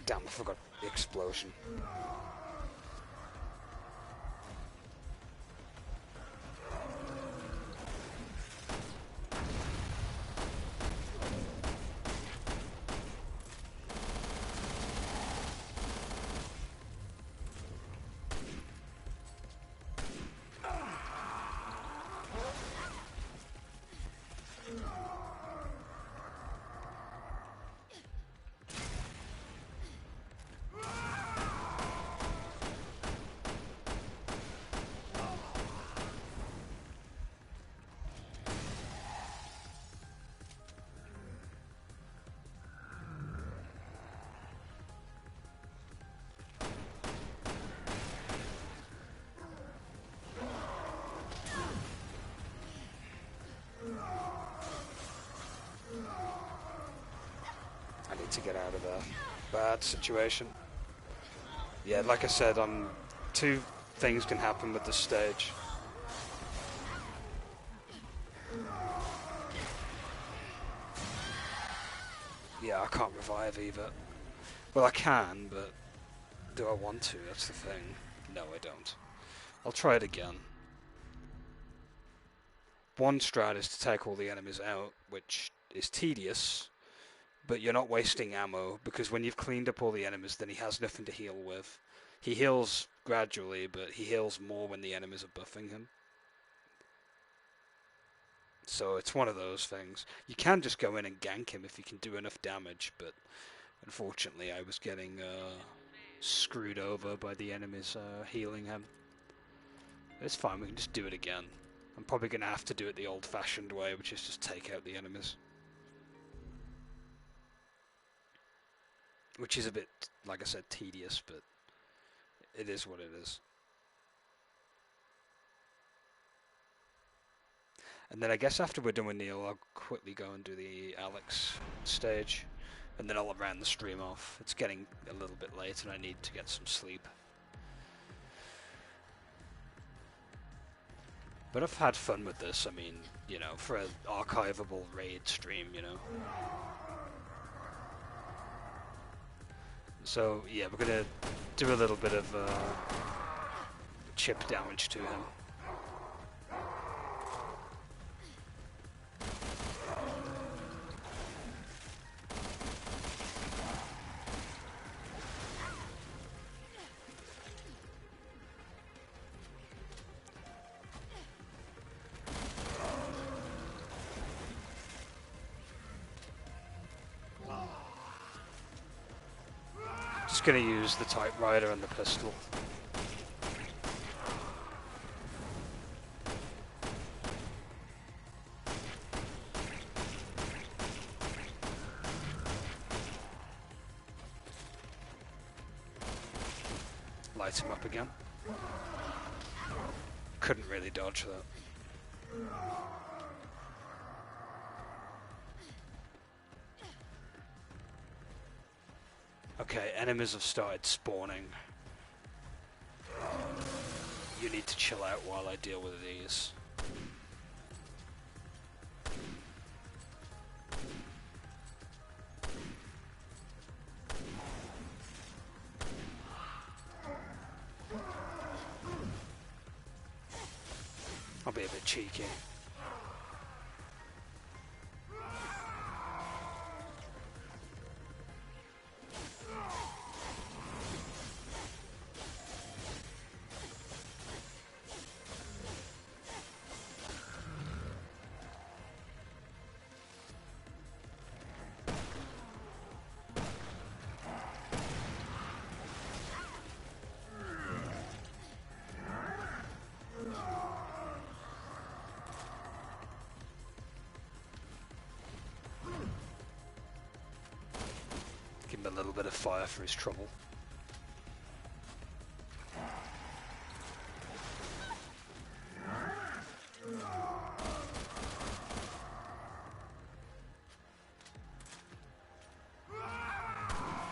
Damn, I forgot the explosion. To get out of a bad situation. Yeah, like I said, two things can happen with this stage. Yeah, I can't revive either. Well, I can, but do I want to? That's the thing. No, I don't. I'll try it again. One strat is to take all the enemies out, which is tedious, but you're not wasting ammo, because when you've cleaned up all the enemies, then he has nothing to heal with. He heals gradually, but he heals more when the enemies are buffing him. So it's one of those things. You can just go in and gank him if you can do enough damage, but unfortunately I was getting screwed over by the enemies healing him. It's fine, we can just do it again. I'm probably going to have to do it the old-fashioned way, which is just take out the enemies. Which is a bit, like I said, tedious, but it is what it is. And then I guess after we're done with Neil, I'll quickly go and do the Alex stage, and then I'll round the stream off. It's getting a little bit late and I need to get some sleep. But I've had fun with this, I mean, you know, for an archivable raid stream, you know. So, yeah, we're gonna do a little bit of chip damage to him. Just gonna use the typewriter and the pistol. Light him up again. Couldn't really dodge that. Okay, enemies have started spawning. You need to chill out while I deal with these. I'll be a bit cheeky. Give him a little bit of fire for his trouble.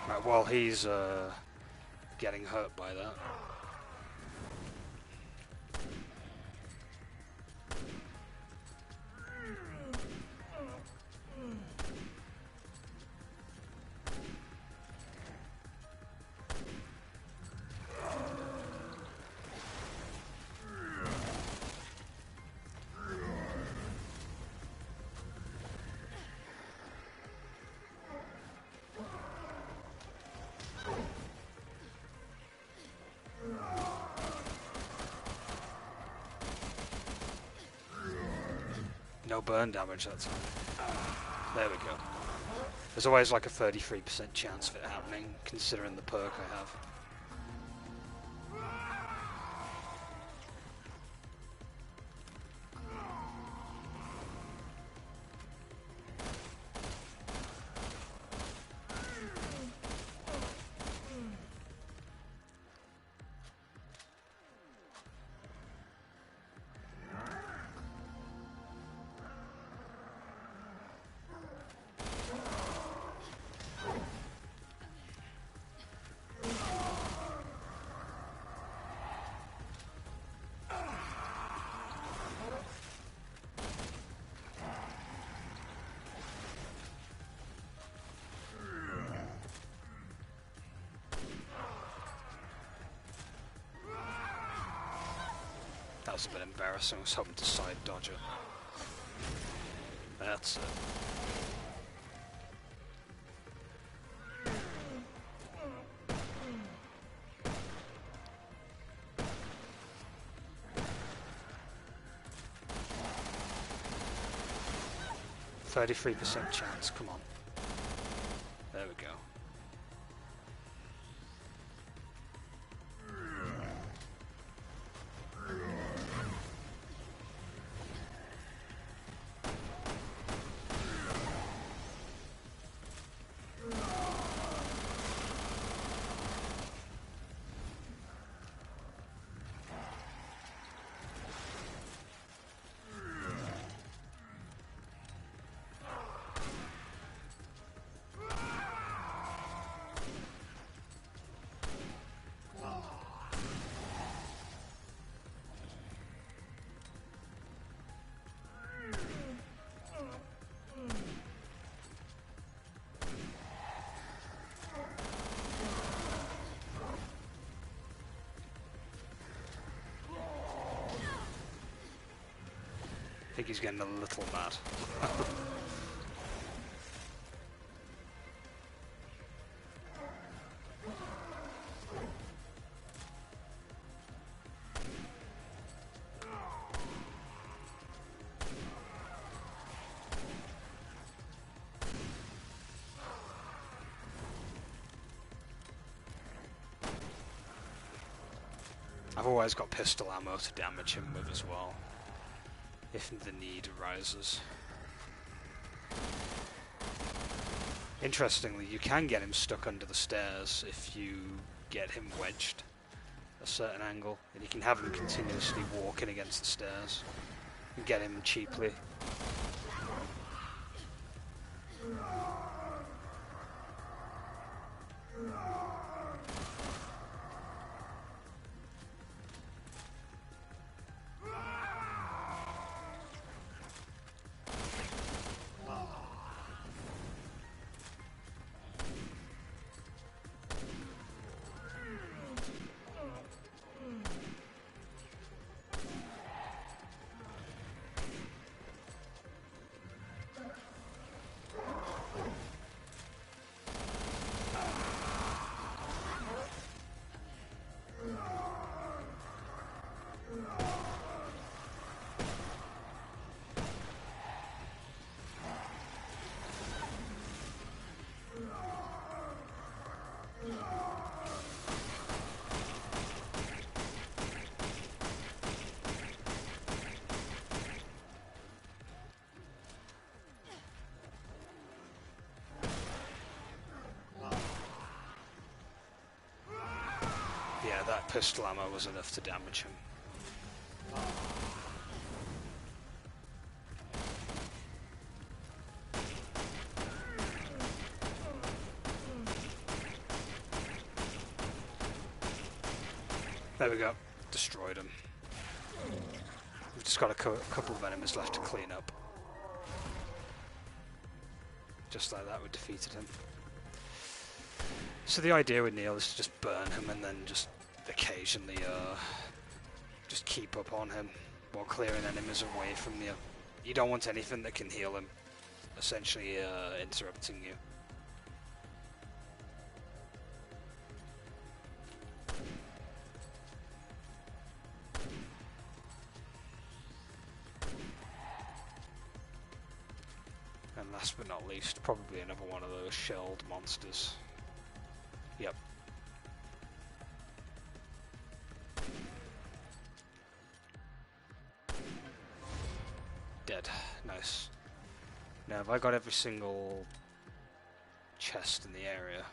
Right, while he's getting hurt by that. No burn damage that time. There we go. There's always like a 33% chance of it happening, considering the perk I have. That was a bit embarrassing. I was hoping to side dodge it. That's it. %33% chance, come on. There we go. think he's getting a little mad. I've always got pistol ammo to damage him with as well, if the need arises. Interestingly, you can get him stuck under the stairs if you get him wedged a certain angle, and you can have him continuously walking against the stairs and get him cheaply. Yeah, that pistol ammo was enough to damage him. There we go. Destroyed him. We've just got a couple of enemies left to clean up. Just like that, we defeated him. So the idea with Neil is to just burn him and then just occasionally just keep up on him while clearing enemies away from you. You don't want anything that can heal him, essentially interrupting you. And last but not least, probably another one of those shelled monsters. Yep. Dead. Nice. Now, have I got every single chest in the area?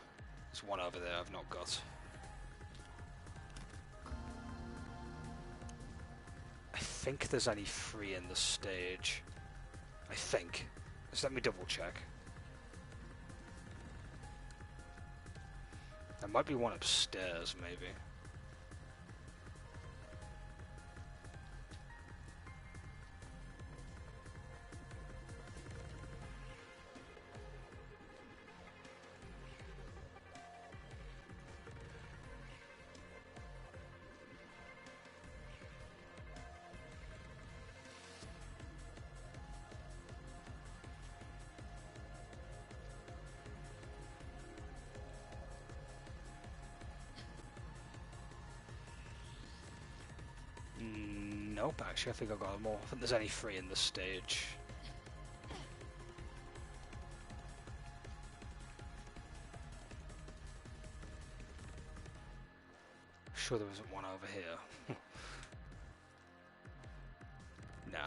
There's one over there I've not got. I think there's only 3 in the stage. I think. Just let me double check. There might be one upstairs, maybe. Nope, actually, I think I got them all. I think there's only 3 in the stage. Sure there isn't one over here. No.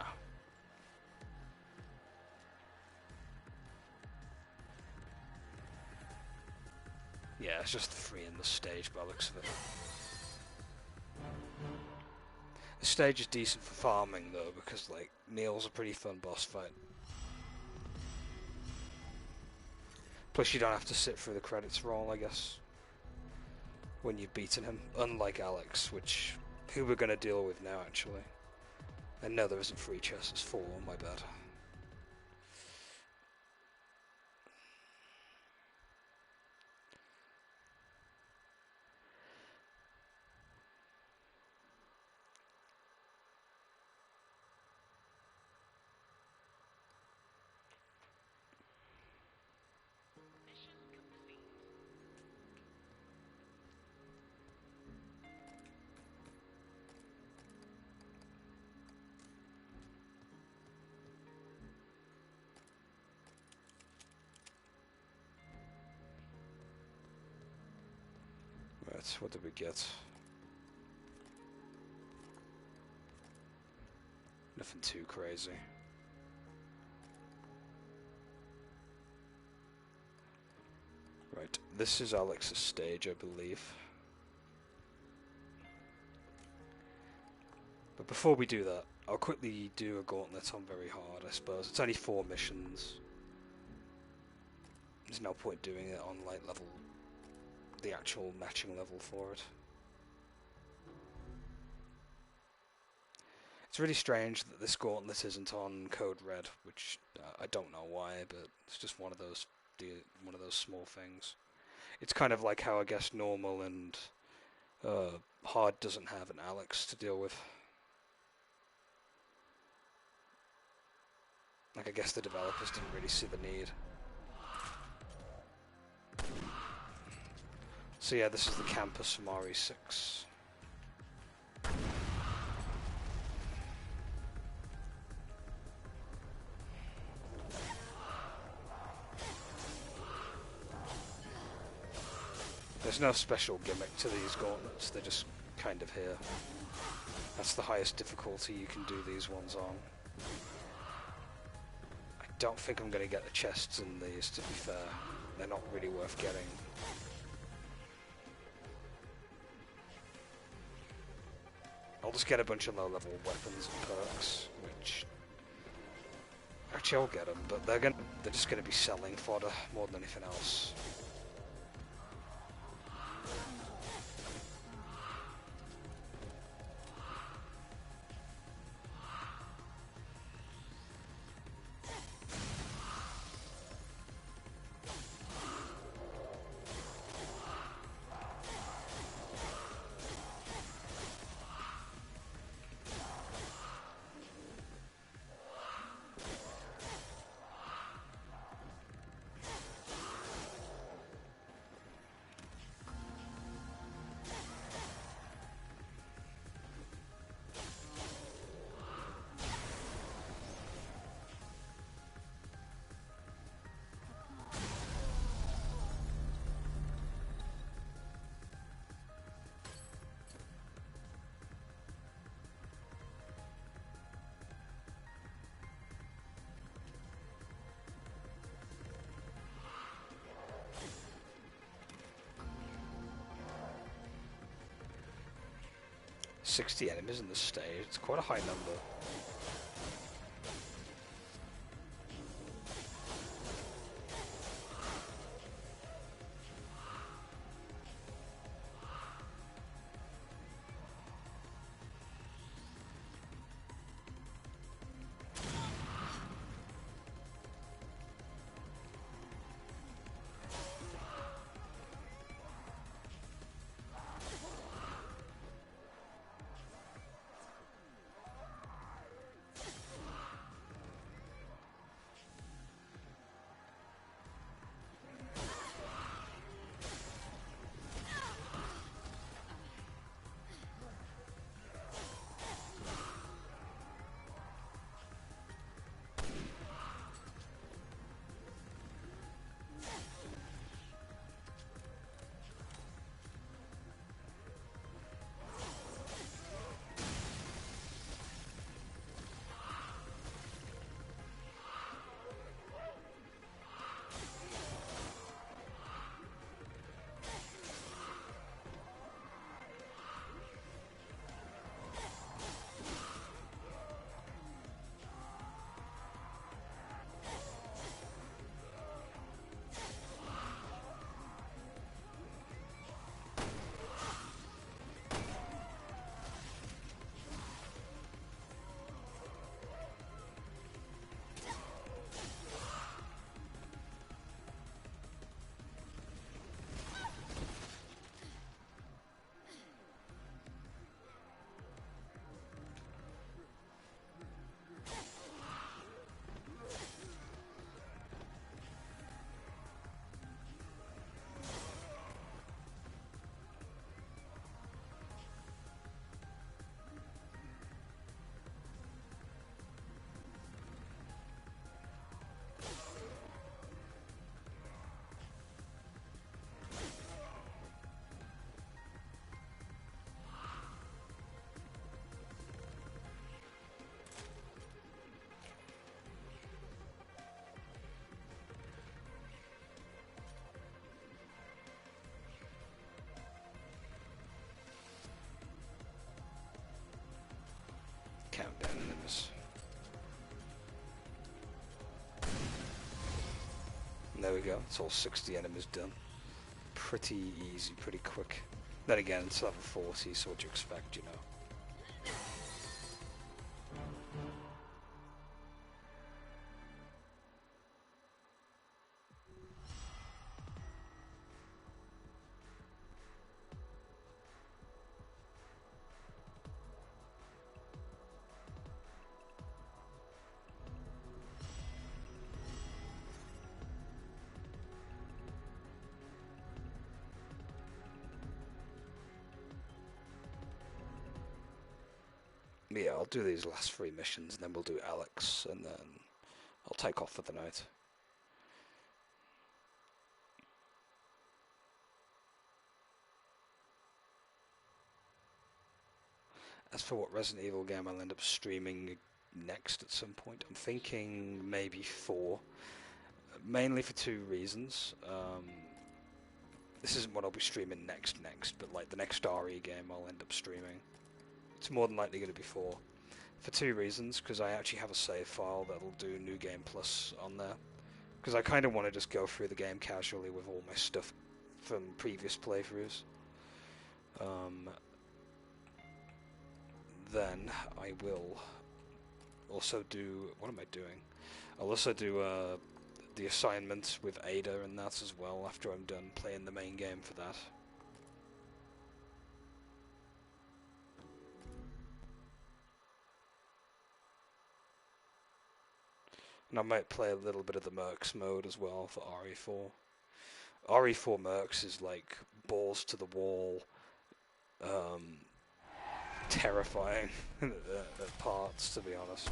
Yeah, it's just the 3 in the stage by the looks of it. The stage is decent for farming though, because like Neil's a pretty fun boss fight. Plus you don't have to sit through the credits roll, I guess, when you've beaten him, unlike Alex, who we're going to deal with now actually. And no, there isn't 3 chests, it's 4, my bad. Right, what did we get? Nothing too crazy. Right, this is Alex's stage, I believe. But before we do that, I'll quickly do a gauntlet on very hard, I suppose. It's only 4 missions. There's no point doing it on light level, the actual matching level for it. It's really strange that this gauntlet isn't on Code Red, which I don't know why, but it's just one of those small things. It's kind of like how I guess normal and hard doesn't have an Alex to deal with. Like, I guess the developers didn't really see the need. So yeah, this is the campus from RE6. There's no special gimmick to these gauntlets, they're just kind of here. That's the highest difficulty you can do these ones on. I don't think I'm going to get the chests in these, to be fair. They're not really worth getting. I'll just get a bunch of low-level weapons and perks, which... Actually, I'll get them, but they're just going to be selling fodder more than anything else. "60 enemies in this stage, it's quite a high number." enemies. And there we go, it's all 60 enemies done. Pretty easy, pretty quick. Then again, it's level 40, so what do you expect, you know? Yeah, I'll do these last 3 missions, and then we'll do Alex, and then I'll take off for the night. As for what Resident Evil game I'll end up streaming next at some point, I'm thinking maybe 4, mainly for 2 reasons. This isn't what I'll be streaming next, but like the next RE game I'll end up streaming. It's more than likely going to be 4. For 2 reasons, because I actually have a save file that'll do New Game Plus on there. Because I kind of want to just go through the game casually with all my stuff from previous playthroughs. Then I will also do... What am I doing? I'll also do the assignment with Ada and that as well after I'm done playing the main game for that. And I might play a little bit of the Mercs mode as well for RE4. RE4 Mercs is like balls to the wall, terrifying at parts, to be honest.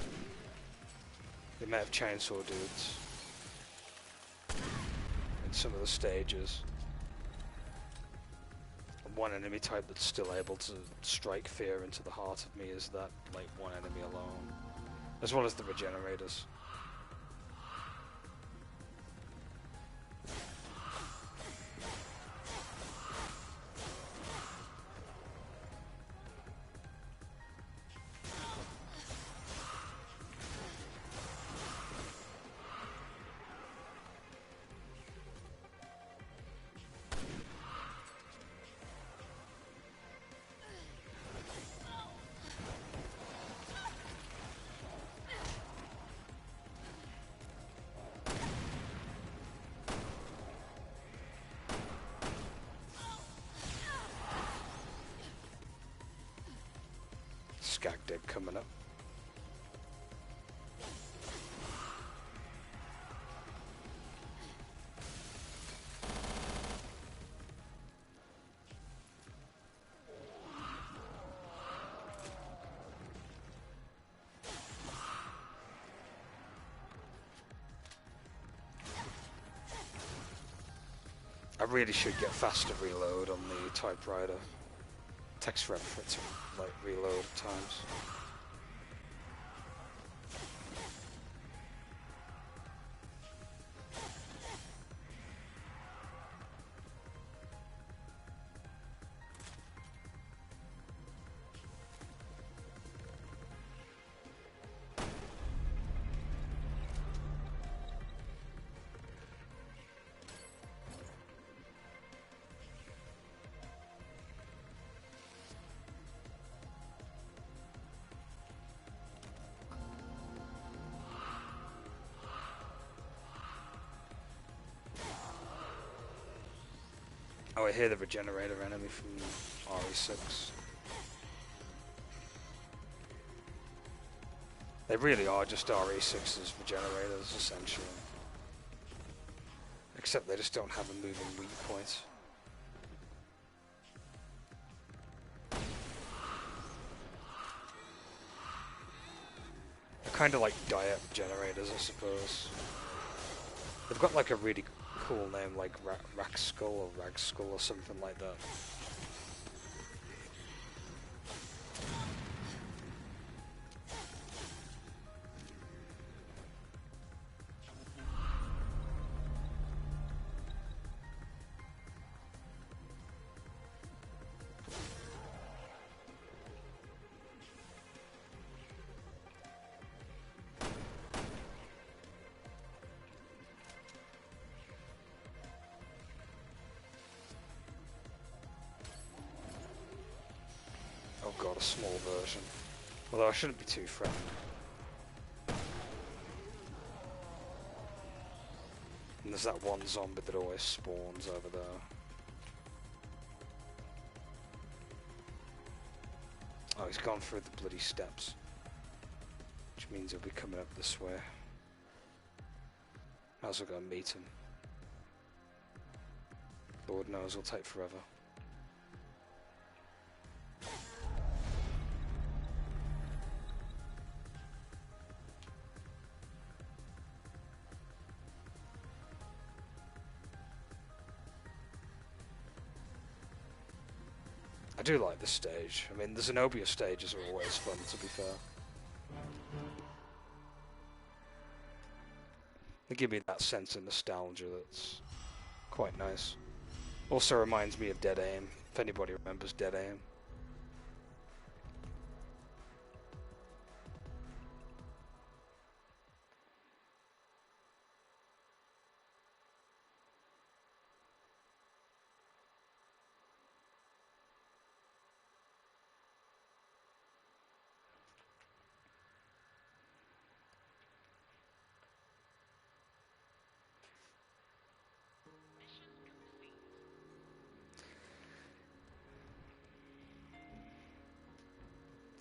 The amount of chainsaw dudes in some of the stages. And one enemy type that's still able to strike fear into the heart of me is that like one enemy alone, as well as the Regenerators. Skag Dip coming up. I really should get faster reload on the typewriter. Takes forever for it to like reload at times. Oh, I hear the Regenerator enemy from RE6. They really are just RE6's Regenerators, essentially. Except they just don't have a moving weak point. They're kind of like diet generators, I suppose. They've got like a really cool name like Rack Skull or Rag Skull or something like that. not a small version. Although I shouldn't be too frightened. And there's that one zombie that always spawns over there. Oh, he's gone through the bloody steps. Which means he'll be coming up this way. Might as well go and meet him. Lord knows it'll take forever. I do like this stage. I mean, the Zenobia stages are always fun, to be fair. They give me that sense of nostalgia that's quite nice. Also reminds me of Dead Aim, if anybody remembers Dead Aim.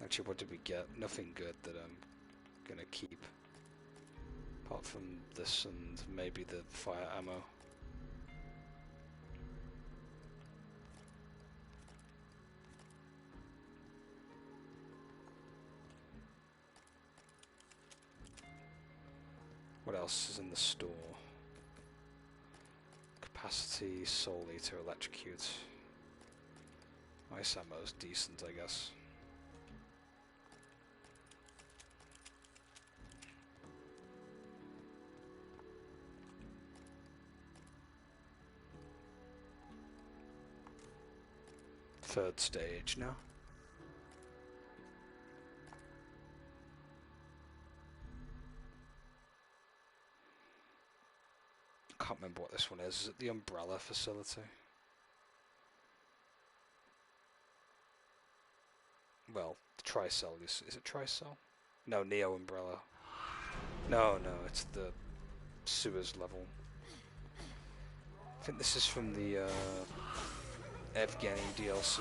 Actually, what did we get? Nothing good that I'm gonna keep. Apart from this and maybe the fire ammo. What else is in the store? Capacity, Soul Eater, Electrocute. Ice ammo is decent, I guess. Third stage now. I can't remember what this one is. Is it the Umbrella facility? Well, the Tricell is it Tricell? No, Neo Umbrella. No, it's the sewers level. I think this is from the Evgeny DLC.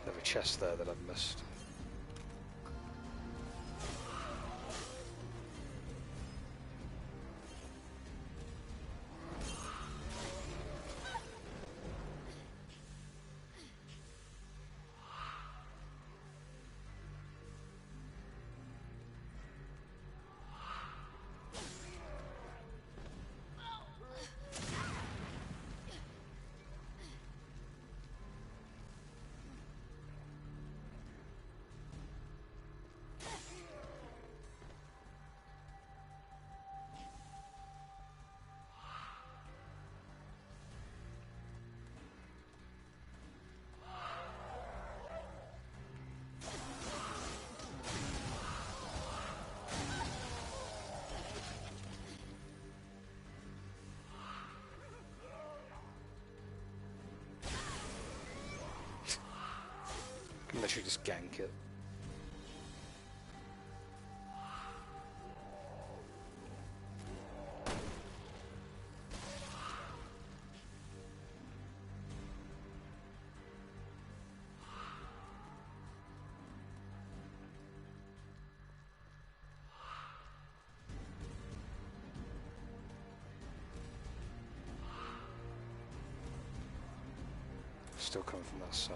There's a chest there that I've missed. Can literally just gank it. Still coming from that side.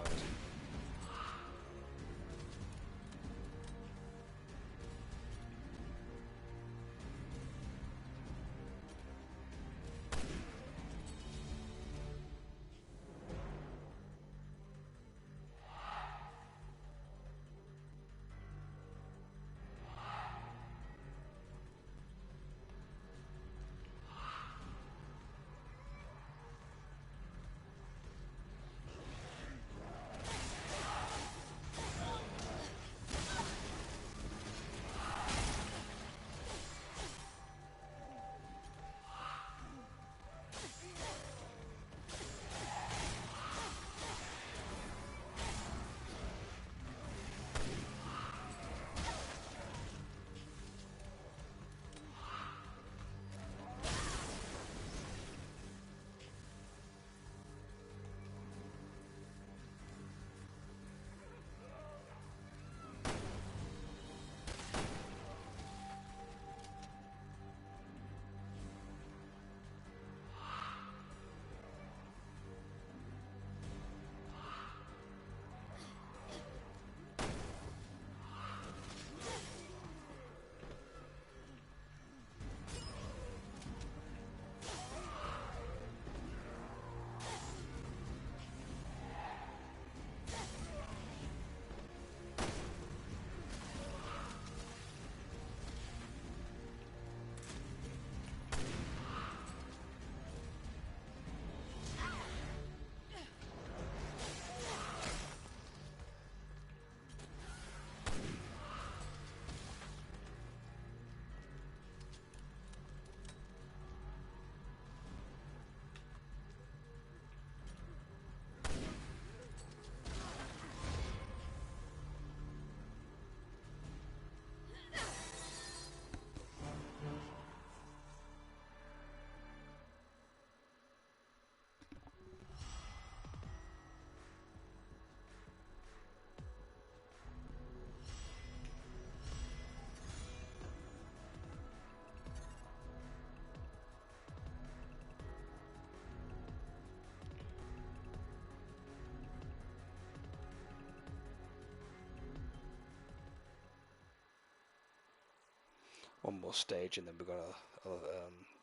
One more stage and then we've got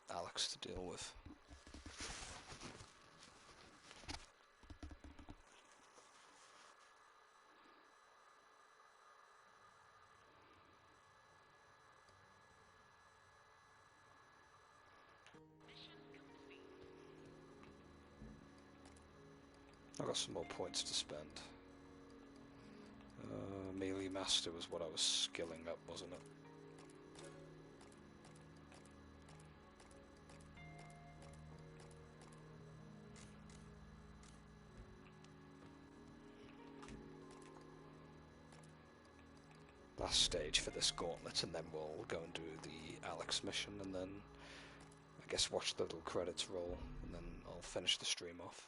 Alex to deal with. I've got some more points to spend. Melee Master was what I was skilling up, wasn't it? Last stage for this gauntlet, and then we'll go and do the Alex mission, and then I guess watch the little credits roll, and then I'll finish the stream off.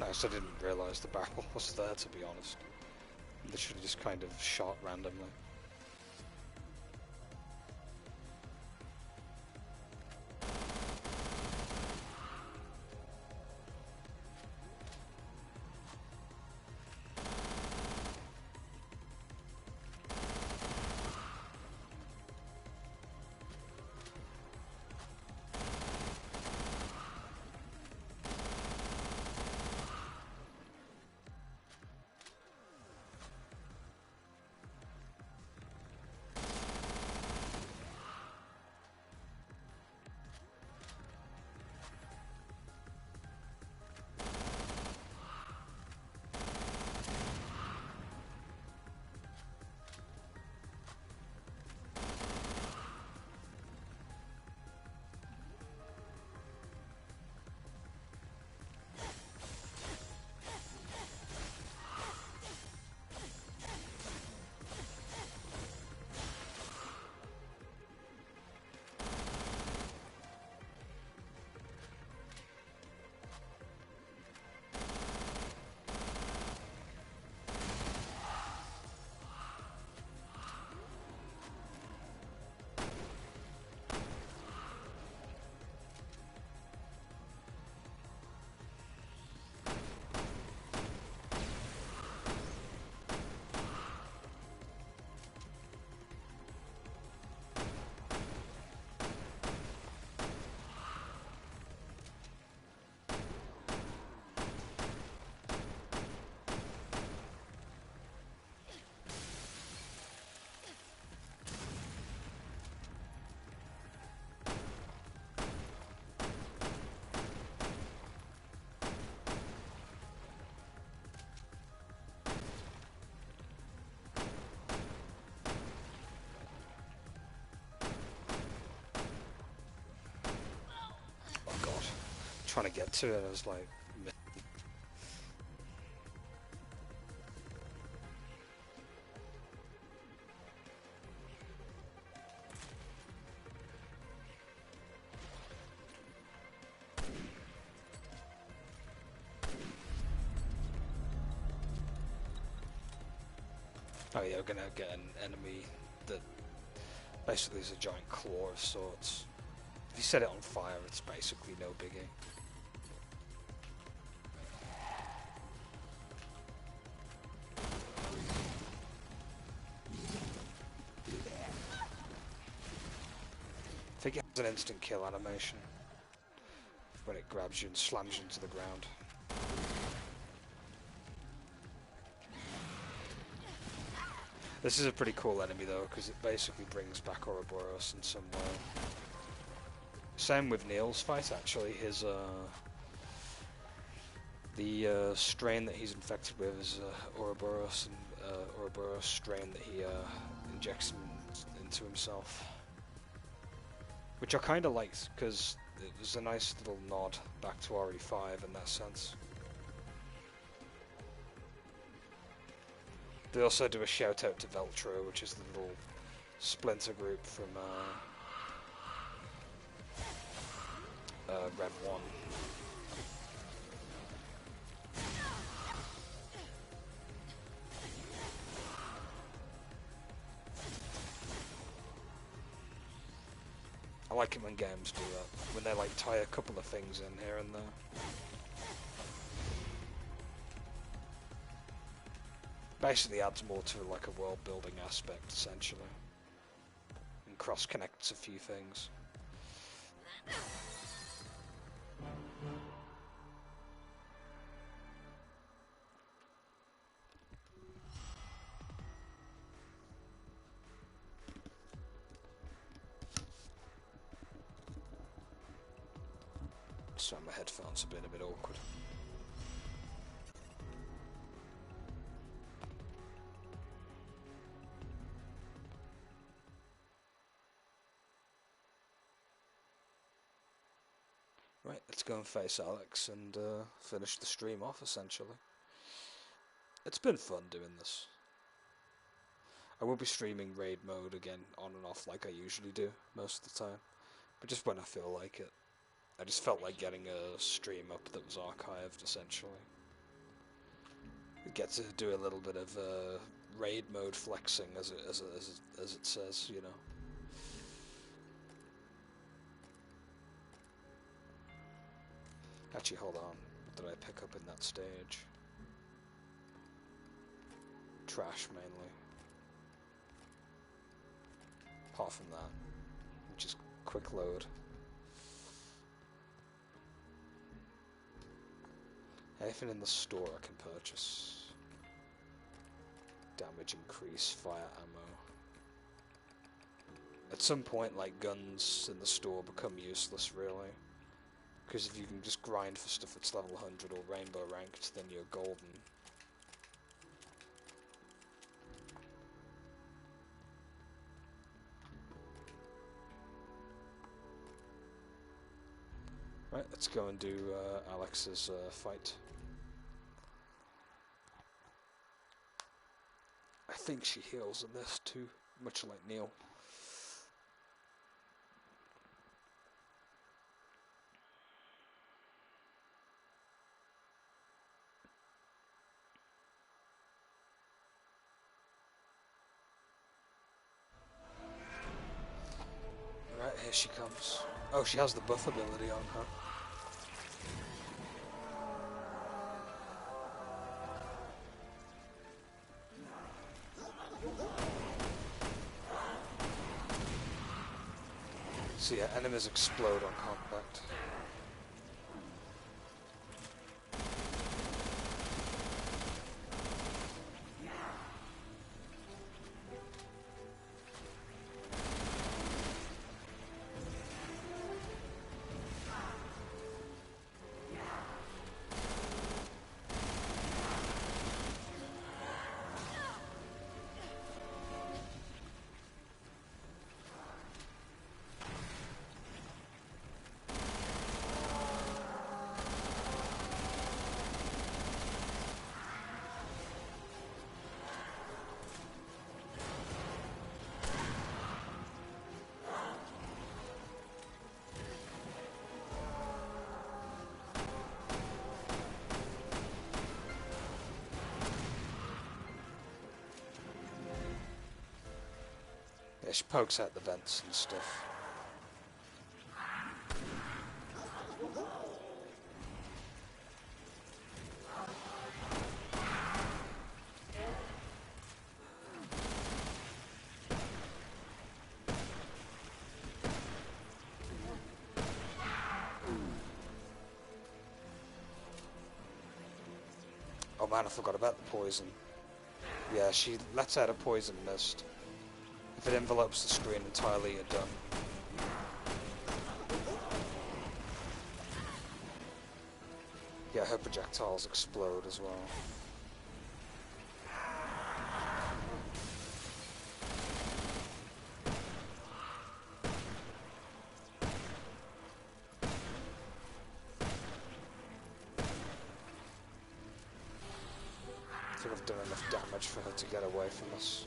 fact, I didn't realise the barrel was there, to be honest. Literally just kind of shot randomly. Trying to get to it, I was like... Oh yeah, we're gonna get an enemy that basically is a giant claw of sorts. If you set it on fire, it's basically no biggie. I think it has an instant kill animation when it grabs you and slams you into the ground. This is a pretty cool enemy though, because it basically brings back Ouroboros in some way. Same with Neil's fight actually. His the strain that he's infected with is Ouroboros, and Ouroboros strain that he injects into himself. Which I kind of liked, because it was a nice little nod back to RE5 in that sense. They also do a shout out to Veltro, which is the little splinter group from Rev 1. I like it when games do that, when they like tie a couple of things in here and there. Basically adds more to like a world building aspect essentially, and cross connects a few things. Sorry, my headphones have been a bit awkward. Right, let's go and face Alex and finish the stream off, essentially. It's been fun doing this. I will be streaming raid mode again, on and off, like I usually do, most of the time. But just when I feel like it. I just felt like getting a stream up that was archived, essentially. get to do a little bit of raid mode flexing, as it says, you know. Actually, hold on. What did I pick up in that stage? Trash, mainly. Apart from that, which is quick load. Anything in the store I can purchase. Damage increase, fire ammo. At some point, like, guns in the store become useless, really. Because if you can just grind for stuff that's level 100 or rainbow ranked, then you're golden. Right, let's go and do Alex's fight. I think she heals in this too, much like Neil. Right, here she comes. Oh, she has the buff ability on her. So yeah, enemies explode on contact. Yeah, she pokes out the vents and stuff. Oh man, I forgot about the poison. Yeah, she lets out a poison mist. If it envelopes the screen entirely, you're done. Yeah, her projectiles explode as well. I think I've done enough damage for her to get away from us.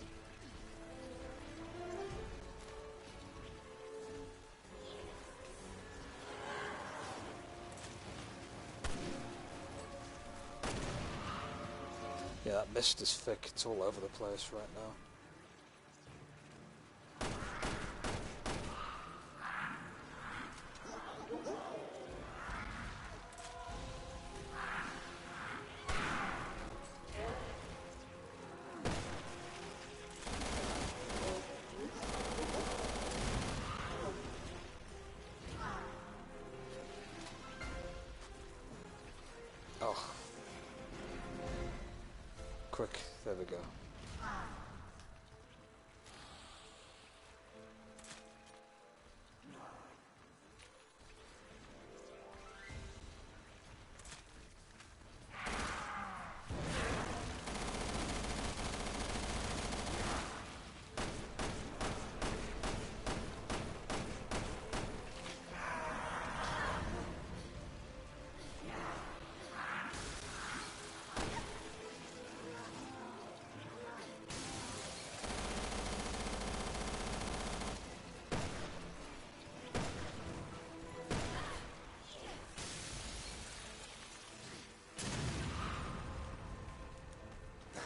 Yeah, that mist is thick. It's all over the place right now. Oh. Quick, there we go.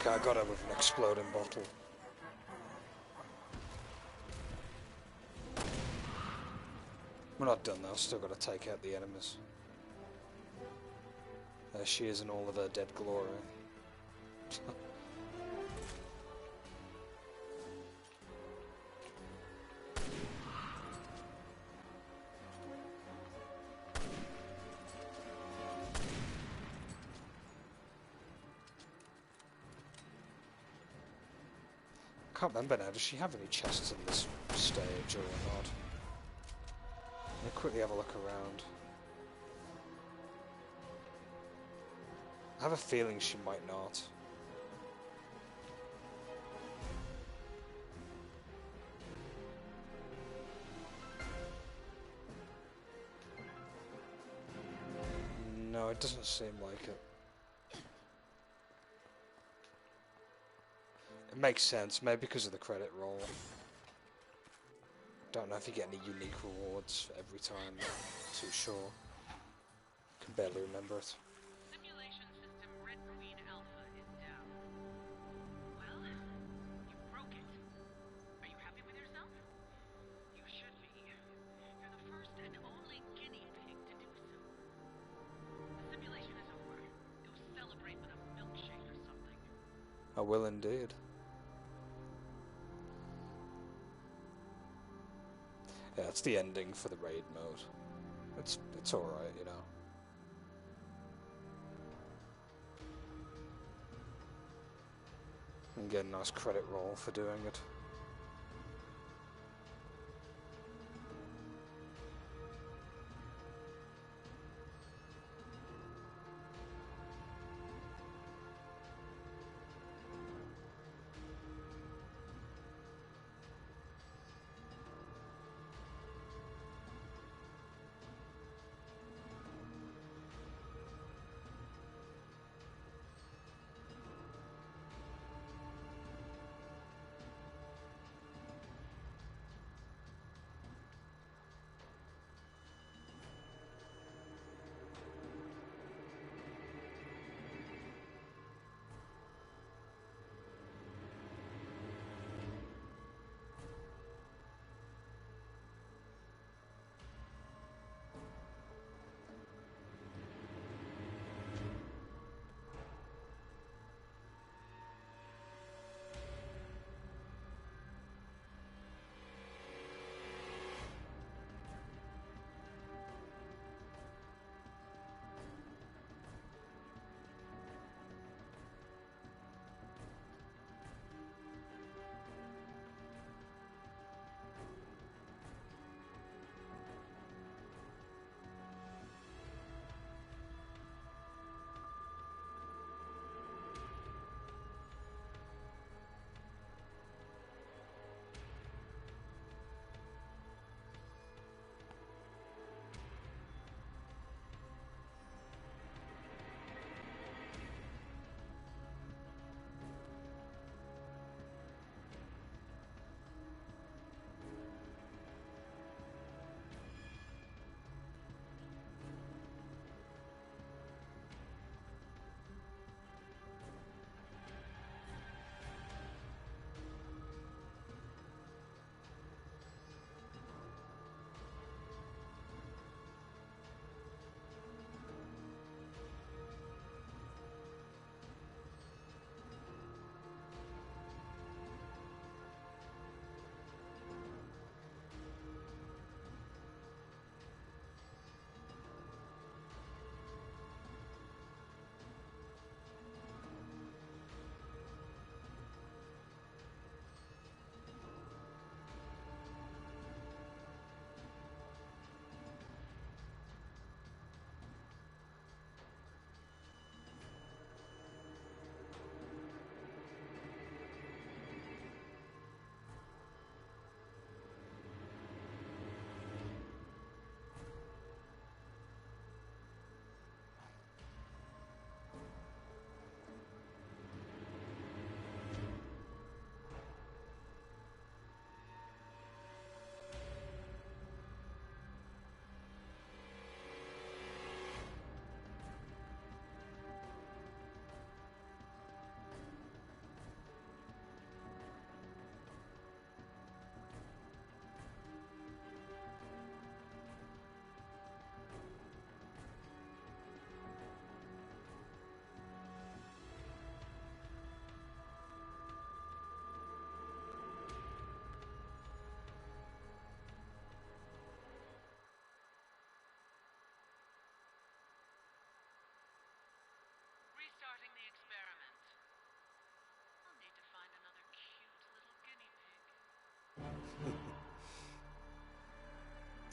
Okay, I got her with an exploding bottle. We're not done though, still got to take out the enemies. There she is in all of her dead glory. I can't remember now, does she have any chests in this stage or not? Let me quickly have a look around. I have a feeling she might not. No, it doesn't seem like it. It makes sense, maybe because of the credit roll. Don't know if you get any unique rewards for every time, not too sure. Can barely remember it. Simulation system Red Queen Alpha is down. Well, you broke it. Are you happy with yourself? You should be. You're the first and only guinea pig to do so. The simulation is over. Go celebrate with a milkshake or something. I will indeed. Yeah, it's the ending for the raid mode. It's alright, you know. And get a nice credit roll for doing it.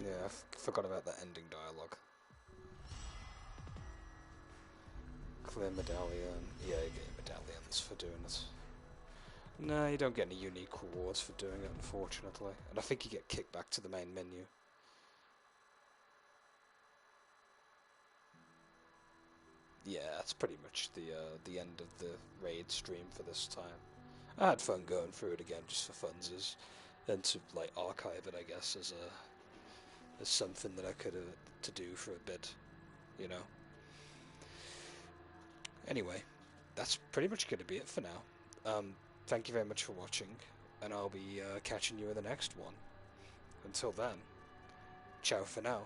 Yeah, I forgot about that ending dialogue. Clear medallion. Yeah, you get medallions for doing it. No, you don't get any unique rewards for doing it, unfortunately. And I think you get kicked back to the main menu. Yeah, that's pretty much the end of the raid stream for this time. I had fun going through it again just for funsies, and to like archive it, I guess, as something that I could to do for a bit, you know. Anyway, that's pretty much going to be it for now. Thank you very much for watching, and I'll be catching you in the next one. Until then, ciao for now.